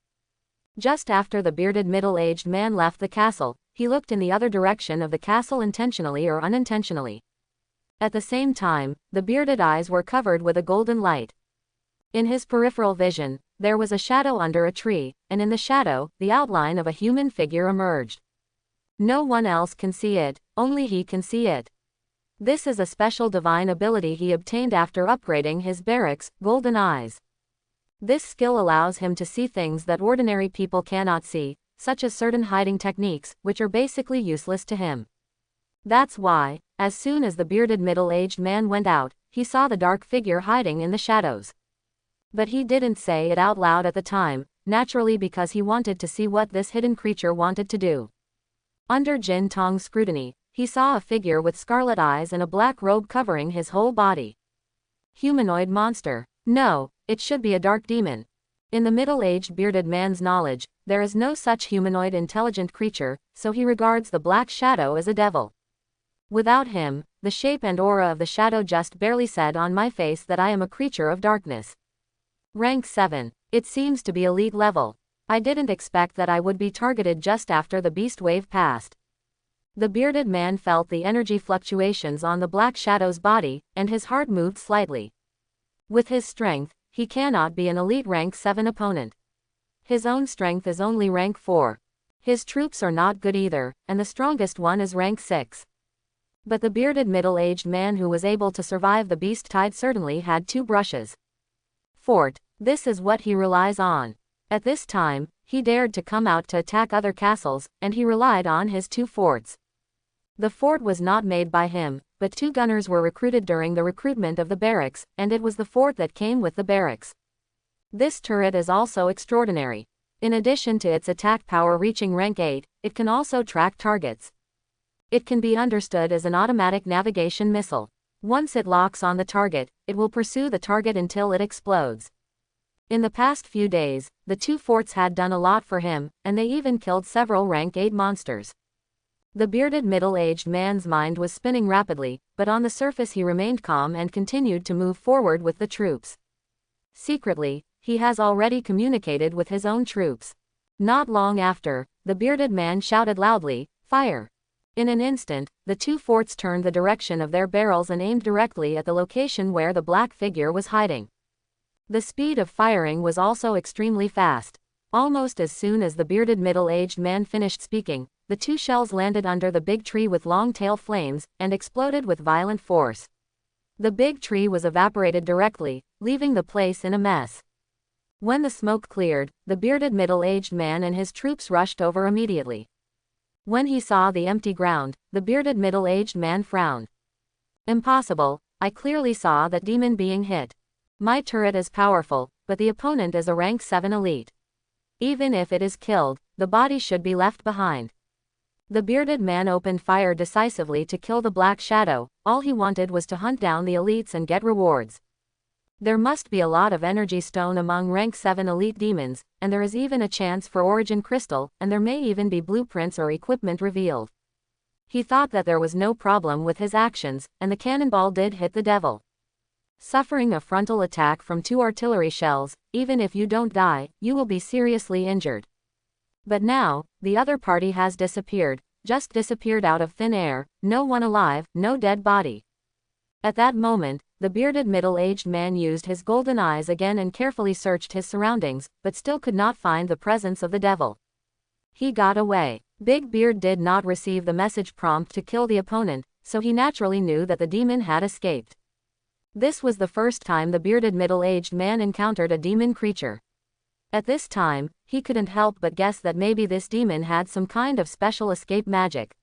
Just after the bearded middle-aged man left the castle, he looked in the other direction of the castle intentionally or unintentionally. At the same time, the bearded eyes were covered with a golden light. In his peripheral vision, there was a shadow under a tree, and in the shadow, the outline of a human figure emerged. No one else can see it, only he can see it. This is a special divine ability he obtained after upgrading his barracks, golden eyes. This skill allows him to see things that ordinary people cannot see, such as certain hiding techniques, which are basically useless to him. That's why, as soon as the bearded middle-aged man went out, he saw the dark figure hiding in the shadows. But he didn't say it out loud at the time, naturally because he wanted to see what this hidden creature wanted to do. Under Jin Tong's scrutiny, he saw a figure with scarlet eyes and a black robe covering his whole body. Humanoid monster. No, it should be a dark demon. In the middle-aged bearded man's knowledge, there is no such humanoid intelligent creature, so he regards the black shadow as a devil. Without him, the shape and aura of the shadow just barely said on my face that I am a creature of darkness. Rank 7. It seems to be elite level. I didn't expect that I would be targeted just after the beast wave passed. The bearded man felt the energy fluctuations on the black shadow's body, and his heart moved slightly. With his strength, he cannot be an elite rank 7 opponent. His own strength is only rank 4. His troops are not good either, and the strongest one is rank 6. But the bearded middle-aged man who was able to survive the beast tide certainly had 2 brushes. Fort. This is what he relies on. At this time, he dared to come out to attack other castles, and he relied on his 2 forts. The fort was not made by him, but 2 gunners were recruited during the recruitment of the barracks, and it was the fort that came with the barracks. This turret is also extraordinary. In addition to its attack power reaching rank 8, it can also track targets. It can be understood as an automatic navigation missile. Once it locks on the target, it will pursue the target until it explodes. In the past few days, the 2 forts had done a lot for him, and they even killed several rank 8 monsters. The bearded middle-aged man's mind was spinning rapidly, but on the surface he remained calm and continued to move forward with the troops. Secretly, he has already communicated with his own troops. Not long after, the bearded man shouted loudly, "Fire!" In an instant, the 2 forts turned the direction of their barrels and aimed directly at the location where the black figure was hiding. The speed of firing was also extremely fast. Almost as soon as the bearded middle-aged man finished speaking, the 2 shells landed under the big tree with long tail flames, and exploded with violent force. The big tree was evaporated directly, leaving the place in a mess. When the smoke cleared, the bearded middle-aged man and his troops rushed over immediately. When he saw the empty ground, the bearded middle-aged man frowned. Impossible, I clearly saw that demon being hit. My turret is powerful, but the opponent is a rank 7 elite. Even if it is killed, the body should be left behind. The bearded man opened fire decisively to kill the black shadow. All he wanted was to hunt down the elites and get rewards. There must be a lot of energy stone among rank 7 elite demons, and there is even a chance for origin crystal, and there may even be blueprints or equipment revealed. He thought that there was no problem with his actions, and the cannonball did hit the devil. Suffering a frontal attack from 2 artillery shells, even if you don't die, you will be seriously injured. But now, the other party has disappeared, just disappeared out of thin air, no one alive, no dead body. At that moment, the bearded middle-aged man used his golden eyes again and carefully searched his surroundings, but still could not find the presence of the devil. He got away. Big Beard did not receive the message prompt to kill the opponent, so he naturally knew that the demon had escaped. This was the first time the bearded middle-aged man encountered a demon creature. At this time, he couldn't help but guess that maybe this demon had some kind of special escape magic.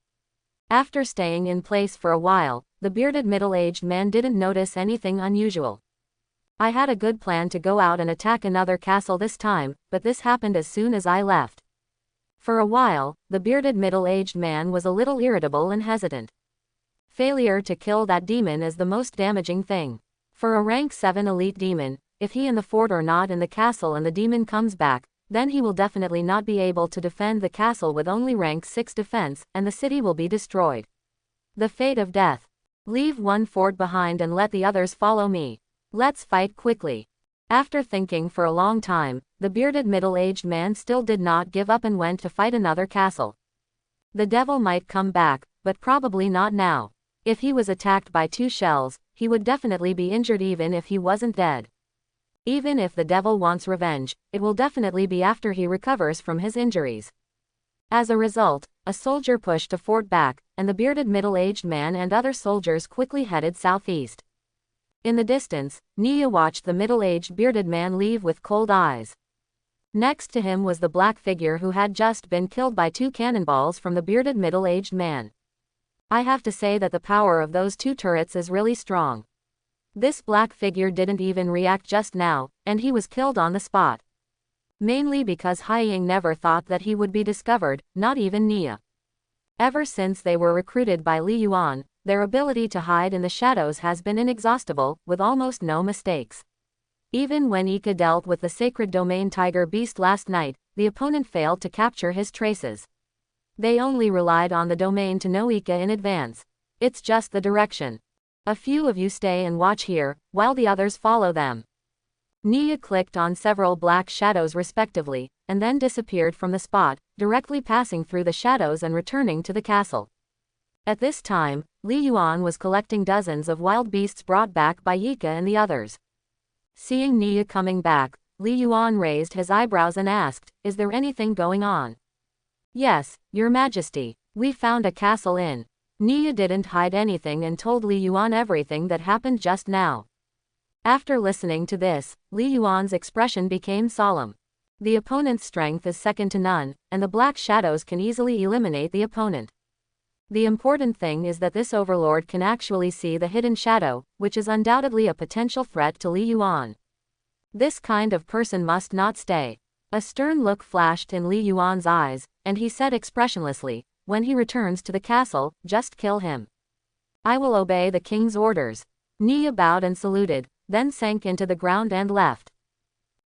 After staying in place for a while, the bearded middle-aged man didn't notice anything unusual. I had a good plan to go out and attack another castle this time, but this happened as soon as I left. For a while, the bearded middle-aged man was a little irritable and hesitant. Failure to kill that demon is the most damaging thing. For a rank 7 elite demon, if he and the fort are not in the castle and the demon comes back, then he will definitely not be able to defend the castle with only rank 6 defense, and the city will be destroyed. The fate of death. Leave one fort behind and let the others follow me. Let's fight quickly. After thinking for a long time, the bearded middle-aged man still did not give up and went to fight another castle. The devil might come back, but probably not now. If he was attacked by 2 shells, he would definitely be injured even if he wasn't dead. Even if the devil wants revenge, it will definitely be after he recovers from his injuries. As a result, a soldier pushed a fort back, and the bearded middle-aged man and other soldiers quickly headed southeast. In the distance, Nia watched the middle-aged bearded man leave with cold eyes. Next to him was the black figure who had just been killed by 2 cannonballs from the bearded middle-aged man. I have to say that the power of those 2 turrets is really strong. This black figure didn't even react just now, and he was killed on the spot. Mainly because Haiying never thought that he would be discovered, not even Nia. Ever since they were recruited by Li Yuan, their ability to hide in the shadows has been inexhaustible, with almost no mistakes. Even when Ika dealt with the sacred domain tiger beast last night, the opponent failed to capture his traces. They only relied on the domain to know Ika in advance. It's just the direction. A few of you stay and watch here, while the others follow them. Nia clicked on several black shadows respectively, and then disappeared from the spot, directly passing through the shadows and returning to the castle. At this time, Li Yuan was collecting dozens of wild beasts brought back by Ika and the others. Seeing Nia coming back, Li Yuan raised his eyebrows and asked, "Is there anything going on?" "Yes, Your Majesty. We found a castle in." Nia didn't hide anything and told Li Yuan everything that happened just now. After listening to this, Li Yuan's expression became solemn. The opponent's strength is second to none, and the black shadows can easily eliminate the opponent. The important thing is that this overlord can actually see the hidden shadow, which is undoubtedly a potential threat to Li Yuan. This kind of person must not stay. A stern look flashed in Li Yuan's eyes, and he said expressionlessly, "When he returns to the castle, just kill him." "I will obey the king's orders." Nia bowed and saluted, then sank into the ground and left.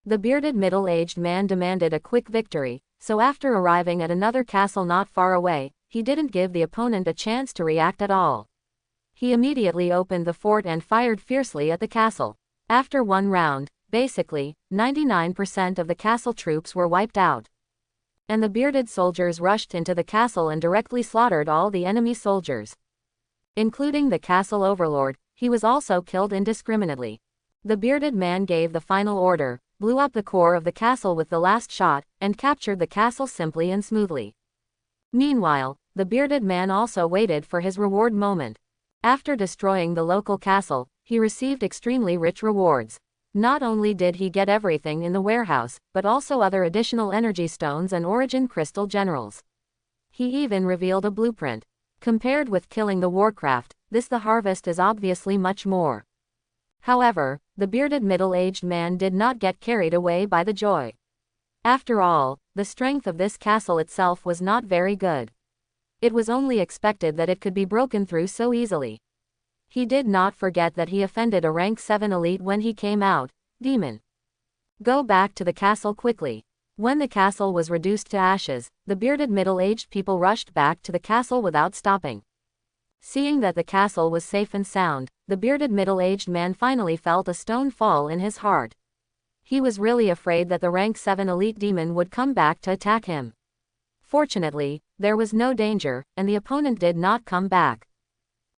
The bearded middle-aged man demanded a quick victory, so after arriving at another castle not far away, he didn't give the opponent a chance to react at all. He immediately opened the fort and fired fiercely at the castle. After one round, basically, 99% of the castle troops were wiped out. And the bearded soldiers rushed into the castle and directly slaughtered all the enemy soldiers. Including the castle overlord, he was also killed indiscriminately. The bearded man gave the final order, blew up the core of the castle with the last shot, and captured the castle simply and smoothly. Meanwhile, the bearded man also waited for his reward moment. After destroying the local castle, he received extremely rich rewards. Not only did he get everything in the warehouse, but also other additional energy stones and origin crystal generals. He even revealed a blueprint. Compared with killing the warcraft, the harvest is obviously much more. However, the bearded middle-aged man did not get carried away by the joy. After all, the strength of this castle itself was not very good. It was only expected that it could be broken through so easily. He did not forget that he offended a rank 7 elite when he came out. "Demon. Go back to the castle quickly." When the castle was reduced to ashes, the bearded middle-aged people rushed back to the castle without stopping. Seeing that the castle was safe and sound, the bearded middle-aged man finally felt a stone fall in his heart. He was really afraid that the rank 7 elite demon would come back to attack him. Fortunately, there was no danger, and the opponent did not come back.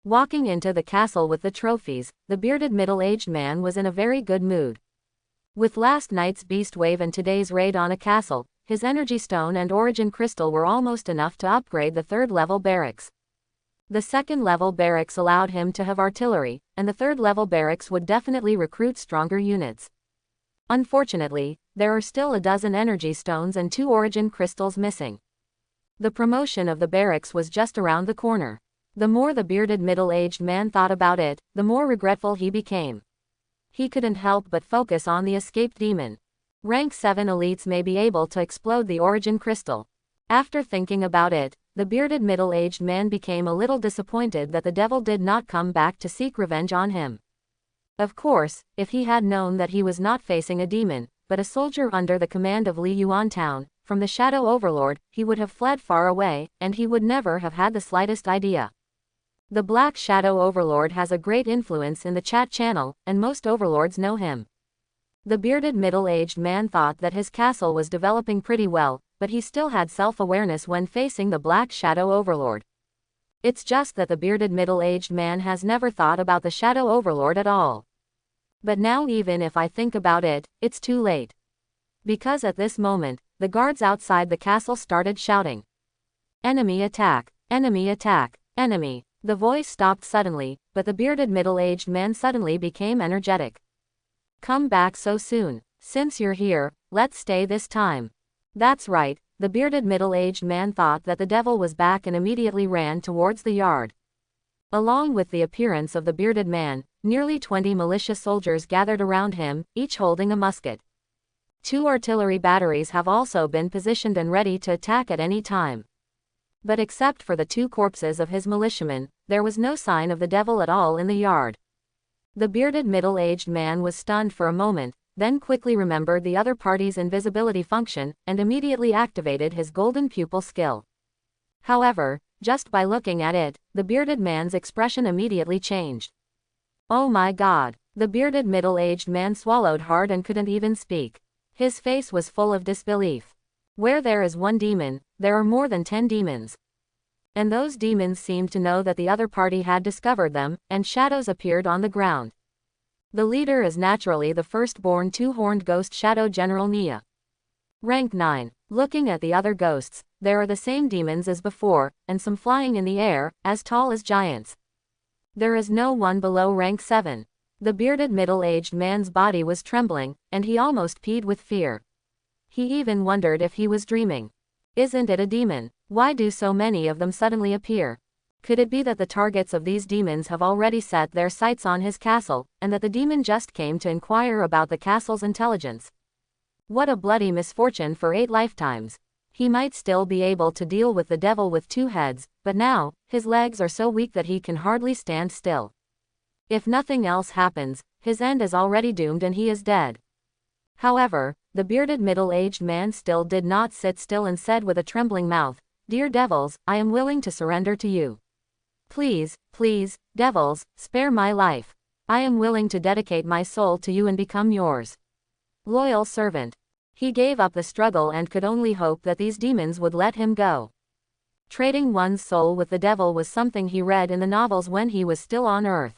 Walking into the castle with the trophies, the bearded middle-aged man was in a very good mood. With last night's beast wave and today's raid on a castle, his energy stone and origin crystal were almost enough to upgrade the 3rd-level barracks. The 2nd-level barracks allowed him to have artillery, and the 3rd-level barracks would definitely recruit stronger units. Unfortunately, there are still a dozen energy stones and 2 origin crystals missing. The promotion of the barracks was just around the corner. The more the bearded middle-aged man thought about it, the more regretful he became. he couldn't help but focus on the escaped demon. Rank 7 elites may be able to explode the origin crystal. After thinking about it, the bearded middle-aged man became a little disappointed that the devil did not come back to seek revenge on him. Of course, if he had known that he was not facing a demon, but a soldier under the command of Li Yuan Town, from the Shadow Overlord, he would have fled far away, and he would never have had the slightest idea. The Black Shadow Overlord has a great influence in the chat channel, and most overlords know him. The bearded middle-aged man thought that his castle was developing pretty well, but he still had self-awareness when facing the Black Shadow Overlord. It's just that the bearded middle-aged man has never thought about the Shadow Overlord at all. But now even if I think about it, it's too late. Because at this moment, the guards outside the castle started shouting. Enemy attack! Enemy attack! Enemy! The voice stopped suddenly, but the bearded middle-aged man suddenly became energetic. Come back so soon. Since you're here, let's stay this time. That's right, the bearded middle-aged man thought that the devil was back and immediately ran towards the yard. Along with the appearance of the bearded man, nearly 20 militia soldiers gathered around him, each holding a musket. 2 artillery batteries have also been positioned and ready to attack at any time. But except for the 2 corpses of his militiamen, there was no sign of the devil at all in the yard. The bearded middle-aged man was stunned for a moment, then quickly remembered the other party's invisibility function, and immediately activated his golden pupil skill. However, just by looking at it, the bearded man's expression immediately changed. Oh my God! The bearded middle-aged man swallowed hard and couldn't even speak. His face was full of disbelief. Where there is one demon, there are more than 10 demons. And those demons seemed to know that the other party had discovered them, and shadows appeared on the ground. The leader is naturally the firstborn 2-horned ghost Shadow General Nia. Rank 9. Looking at the other ghosts, there are the same demons as before, and some flying in the air, as tall as giants. There is no one below rank 7. The bearded middle-aged man's body was trembling, and he almost peed with fear. He even wondered if he was dreaming. Isn't it a demon? Why do so many of them suddenly appear? Could it be that the targets of these demons have already set their sights on his castle, and that the demon just came to inquire about the castle's intelligence? What a bloody misfortune for 8 lifetimes. He might still be able to deal with the devil with 2 heads, but now, his legs are so weak that he can hardly stand still. If nothing else happens, his end is already doomed and he is dead. However, the bearded middle-aged man still did not sit still and said with a trembling mouth, Dear devils, I am willing to surrender to you. Please, please, devils, spare my life. I am willing to dedicate my soul to you and become yours. Loyal servant. He gave up the struggle and could only hope that these demons would let him go. Trading one's soul with the devil was something he read in the novels when he was still on Earth.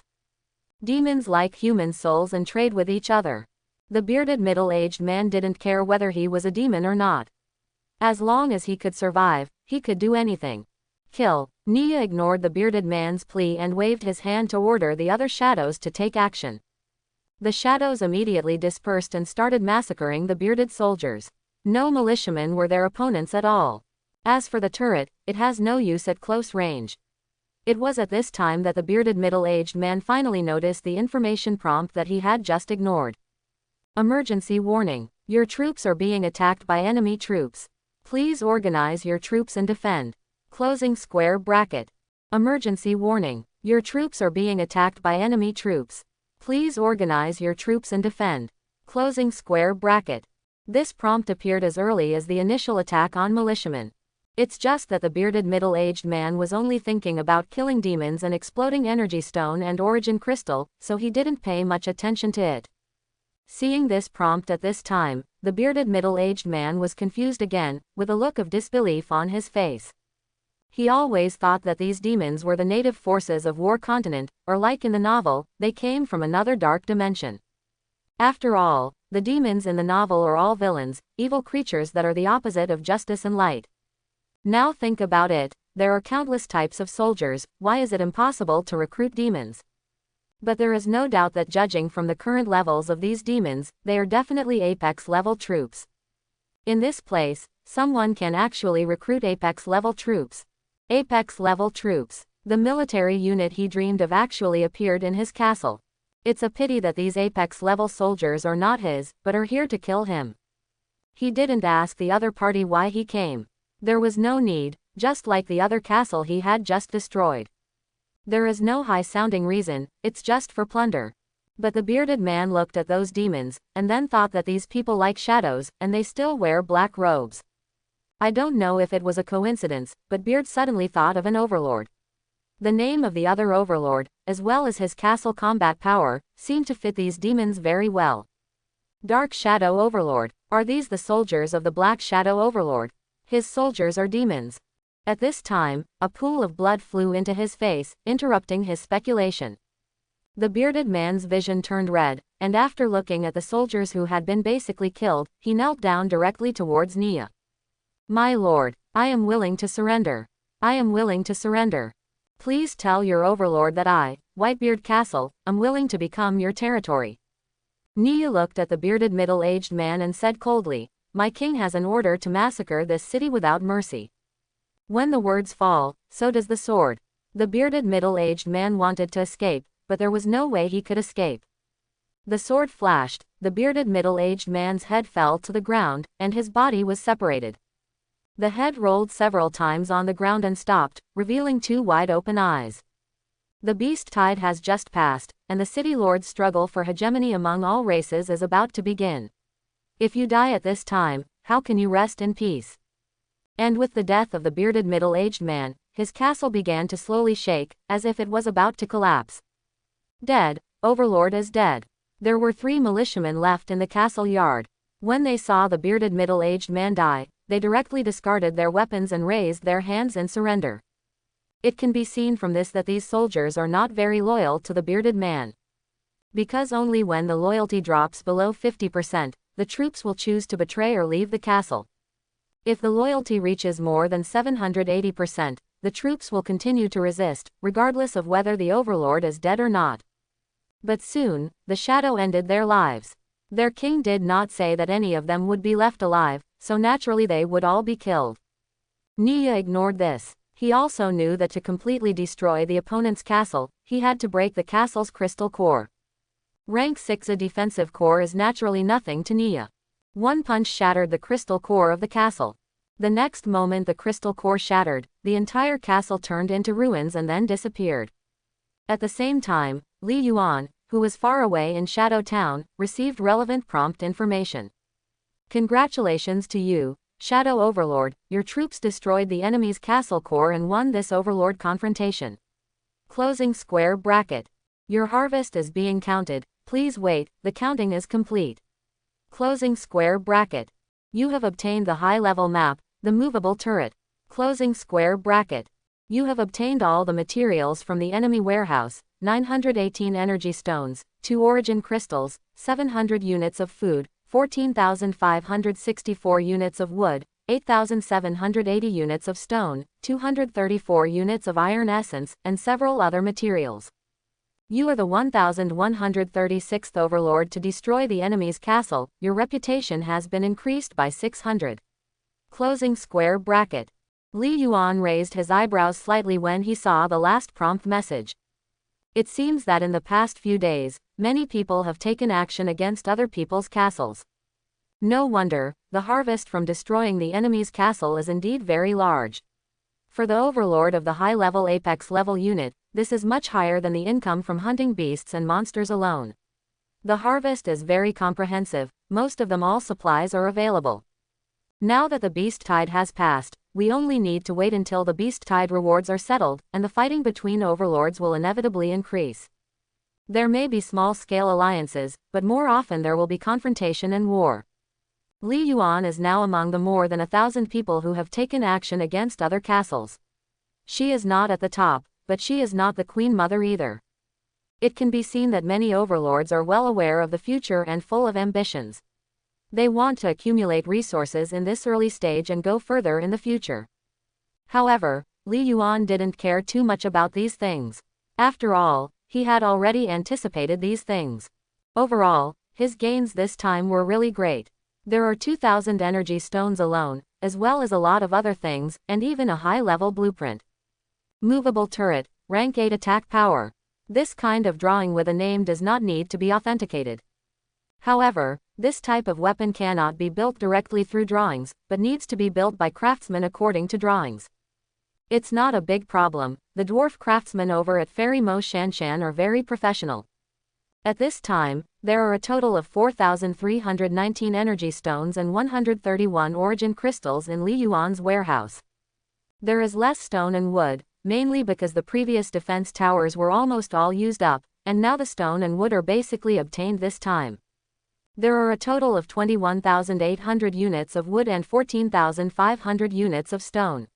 Demons like human souls and trade with each other. The bearded middle-aged man didn't care whether he was a demon or not. As long as he could survive, he could do anything. Kill. Nia ignored the bearded man's plea and waved his hand to order the other shadows to take action. The shadows immediately dispersed and started massacring the bearded soldiers. No militiamen were their opponents at all. As for the turret, it has no use at close range. It was at this time that the bearded middle-aged man finally noticed the information prompt that he had just ignored. Emergency warning. Your troops are being attacked by enemy troops. Please organize your troops and defend. Closing square bracket. Emergency warning. Your troops are being attacked by enemy troops. Please organize your troops and defend. Closing square bracket. This prompt appeared as early as the initial attack on militiamen. It's just that the bearded middle-aged man was only thinking about killing demons and exploding energy stone and origin crystal, so he didn't pay much attention to it. Seeing this prompt at this time, the bearded middle-aged man was confused again, with a look of disbelief on his face. He always thought that these demons were the native forces of War Continent, or like in the novel, they came from another dark dimension. After all, the demons in the novel are all villains, evil creatures that are the opposite of justice and light. Now think about it, there are countless types of soldiers, why is it impossible to recruit demons? But there is no doubt that judging from the current levels of these demons, they are definitely Apex-level troops. In this place, someone can actually recruit Apex-level troops. Apex-level troops. The military unit he dreamed of actually appeared in his castle. It's a pity that these apex-level soldiers are not his, but are here to kill him. He didn't ask the other party why he came. There was no need, just like the other castle he had just destroyed. There is no high-sounding reason, it's just for plunder. But the bearded man looked at those demons, and then thought that these people like shadows, and they still wear black robes. I don't know if it was a coincidence, but Beard suddenly thought of an overlord. The name of the other overlord, as well as his castle combat power, seemed to fit these demons very well. Dark Shadow Overlord. Are these the soldiers of the Black Shadow Overlord? His soldiers are demons. At this time, a pool of blood flew into his face, interrupting his speculation. The bearded man's vision turned red, and after looking at the soldiers who had been basically killed, he knelt down directly towards Nia. My lord, I am willing to surrender. I am willing to surrender. Please tell your overlord that I, Whitebeard Castle, am willing to become your territory. Nia looked at the bearded middle-aged man and said coldly, my king has an order to massacre this city without mercy. When the words fall, so does the sword. The bearded middle-aged man wanted to escape, but there was no way he could escape. The sword flashed, the bearded middle-aged man's head fell to the ground, and his body was separated. The head rolled several times on the ground and stopped, revealing two wide-open eyes. The beast tide has just passed, and the city lord's struggle for hegemony among all races is about to begin. If you die at this time, how can you rest in peace? And with the death of the bearded middle-aged man, his castle began to slowly shake, as if it was about to collapse. Dead, Overlord is dead. There were 3 militiamen left in the castle yard. When they saw the bearded middle-aged man die, they directly discarded their weapons and raised their hands in surrender. It can be seen from this that these soldiers are not very loyal to the bearded man. Because only when the loyalty drops below 50%, the troops will choose to betray or leave the castle. If the loyalty reaches more than 780%, the troops will continue to resist, regardless of whether the overlord is dead or not. But soon, the shadow ended their lives. Their king did not say that any of them would be left alive, so naturally they would all be killed. Nia ignored this. He also knew that to completely destroy the opponent's castle, he had to break the castle's crystal core. Rank 6 a defensive core is naturally nothing to Nia. One punch shattered the crystal core of the castle. The next moment the crystal core shattered, the entire castle turned into ruins and then disappeared. At the same time, Li Yuan, who was far away in Shadow Town, received relevant prompt information. Congratulations to you, Shadow Overlord, your troops destroyed the enemy's castle core and won this Overlord confrontation. Closing square bracket. Your harvest is being counted, please wait, the counting is complete. Closing square bracket. You have obtained the high-level map, the movable turret. Closing square bracket. You have obtained all the materials from the enemy warehouse, 918 energy stones, 2 origin crystals, 700 units of food, 14,564 units of wood, 8,780 units of stone, 234 units of iron essence, and several other materials. You are the 1,136th overlord to destroy the enemy's castle, your reputation has been increased by 600. Closing square bracket. Li Yuan raised his eyebrows slightly when he saw the last prompt message. It seems that in the past few days, many people have taken action against other people's castles. No wonder, the harvest from destroying the enemy's castle is indeed very large. For the overlord of the high-level apex level unit, this is much higher than the income from hunting beasts and monsters alone. The harvest is very comprehensive, most of them all supplies are available. Now that the beast tide has passed, we only need to wait until the beast tide rewards are settled, and the fighting between overlords will inevitably increase. There may be small-scale alliances, but more often there will be confrontation and war. Li Yuan is now among the more than 1,000 people who have taken action against other castles. She is not at the top, but she is not the Queen Mother either. It can be seen that many overlords are well aware of the future and full of ambitions. They want to accumulate resources in this early stage and go further in the future. However, Li Yuan didn't care too much about these things. After all, he had already anticipated these things. Overall, his gains this time were really great. There are 2,000 energy stones alone, as well as a lot of other things, and even a high-level blueprint. Movable turret, rank 8 attack power. This kind of drawing with a name does not need to be authenticated. However, this type of weapon cannot be built directly through drawings, but needs to be built by craftsmen according to drawings. It's not a big problem. The dwarf craftsmen over at Fairy Mo Shanshan are very professional. At this time, there are a total of 4,319 energy stones and 131 origin crystals in Li Yuan's warehouse. There is less stone and wood, mainly because the previous defense towers were almost all used up, and now the stone and wood are basically obtained this time. There are a total of 21,800 units of wood and 14,500 units of stone.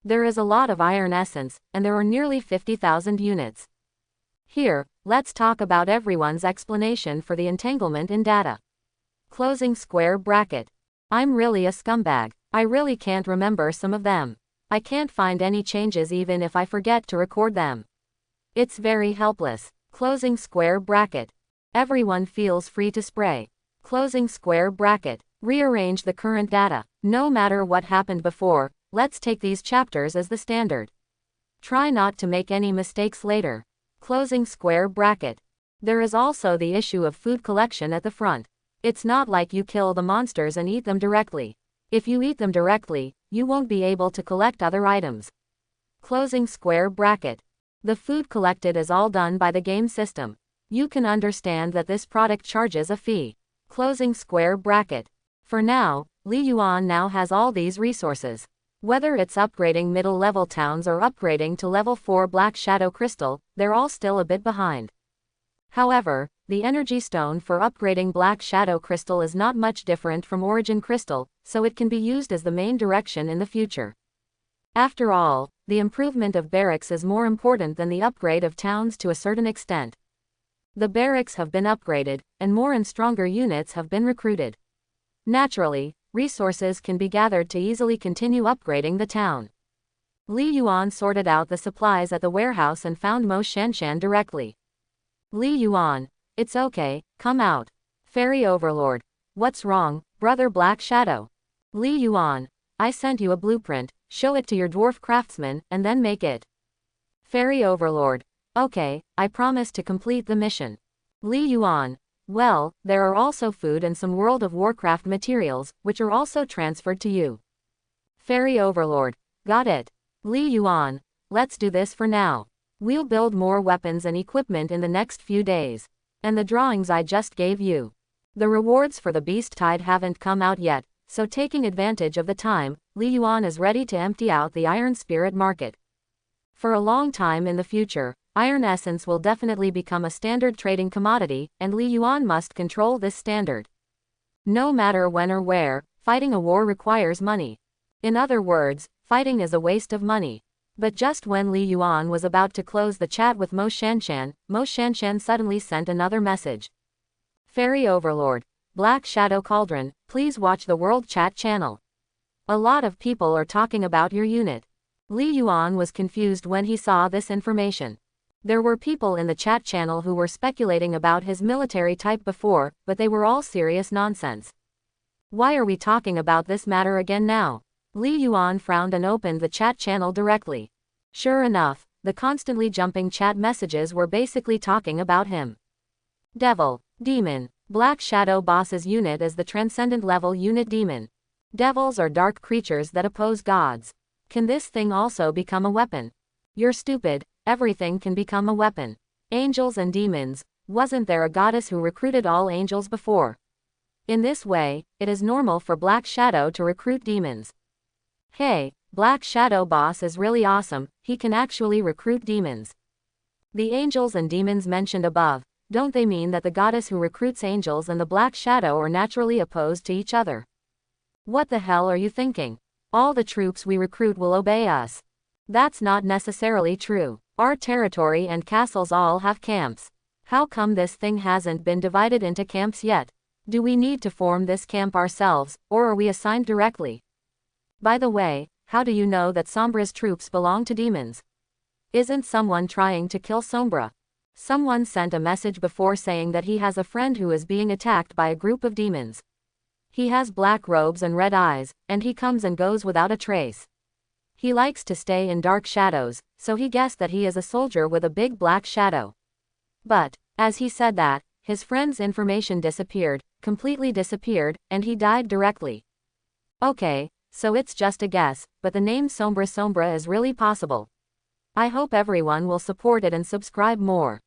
There is a lot of iron essence, and there are nearly 50,000 units. Here, let's talk about everyone's explanation for the entanglement in data. Closing square bracket. I'm really a scumbag. I really can't remember some of them. I can't find any changes even if I forget to record them. It's very helpless. Closing square bracket. Everyone feels free to spray. Closing square bracket. Rearrange the current data. No matter what happened before, let's take these chapters as the standard. Try not to make any mistakes later. Closing square bracket. There is also the issue of food collection at the front. It's not like you kill the monsters and eat them directly. If you eat them directly, you won't be able to collect other items. Closing square bracket. The food collected is all done by the game system. You can understand that this product charges a fee. Closing square bracket. For now, Li Yuan now has all these resources. Whether it's upgrading middle-level towns or upgrading to level 4 Black Shadow Crystal, they're all still a bit behind. However, the energy stone for upgrading Black Shadow Crystal is not much different from Origin Crystal, so it can be used as the main direction in the future. After all, the improvement of barracks is more important than the upgrade of towns to a certain extent. The barracks have been upgraded, and more and stronger units have been recruited. Naturally, resources can be gathered to easily continue upgrading the town. Li Yuan sorted out the supplies at the warehouse and found Mo Shanshan directly. Li Yuan, it's okay, come out. Fairy Overlord, what's wrong, brother Black Shadow? Li Yuan, I sent you a blueprint, show it to your dwarf craftsman, and then make it. Fairy Overlord, okay, I promise to complete the mission. Li Yuan, well, there are also food and some World of Warcraft materials, which are also transferred to you. Fairy Overlord, got it. Li Yuan, let's do this for now. We'll build more weapons and equipment in the next few days. And the drawings I just gave you. The rewards for the Beast Tide haven't come out yet, so taking advantage of the time, Li Yuan is ready to empty out the Iron Spirit market. For a long time in the future, iron essence will definitely become a standard trading commodity, and Li Yuan must control this standard. No matter when or where, fighting a war requires money. In other words, fighting is a waste of money. But just when Li Yuan was about to close the chat with Mo Shanshan suddenly sent another message. Fairy Overlord, Black Shadow Cauldron, please watch the World Chat channel. A lot of people are talking about your unit. Li Yuan was confused when he saw this information. There were people in the chat channel who were speculating about his military type before, but they were all serious nonsense. Why are we talking about this matter again now? Li Yuan frowned and opened the chat channel directly. Sure enough, the constantly jumping chat messages were basically talking about him. Devil, Demon, Black Shadow Boss's unit is the Transcendent level unit Demon. Devils are dark creatures that oppose gods. Can this thing also become a weapon? You're stupid. Everything can become a weapon. Angels and demons, wasn't there a goddess who recruited all angels before? In this way, it is normal for Black Shadow to recruit demons. Hey, Black Shadow Boss is really awesome, he can actually recruit demons. The angels and demons mentioned above, don't they mean that the goddess who recruits angels and the Black Shadow are naturally opposed to each other? What the hell are you thinking? All the troops we recruit will obey us. That's not necessarily true. Our territory and castles all have camps. How come this thing hasn't been divided into camps yet? Do we need to form this camp ourselves, or are we assigned directly? By the way, how do you know that Sombra's troops belong to demons? Isn't someone trying to kill Sombra? Someone sent a message before saying that he has a friend who is being attacked by a group of demons. He has black robes and red eyes, and he comes and goes without a trace. He likes to stay in dark shadows, so he guessed that he is a soldier with a big black shadow. But, as he said that, his friend's information disappeared, completely disappeared, and he died directly. Okay, so it's just a guess, but the name Sombra Sombra is really possible. I hope everyone will support it and subscribe more.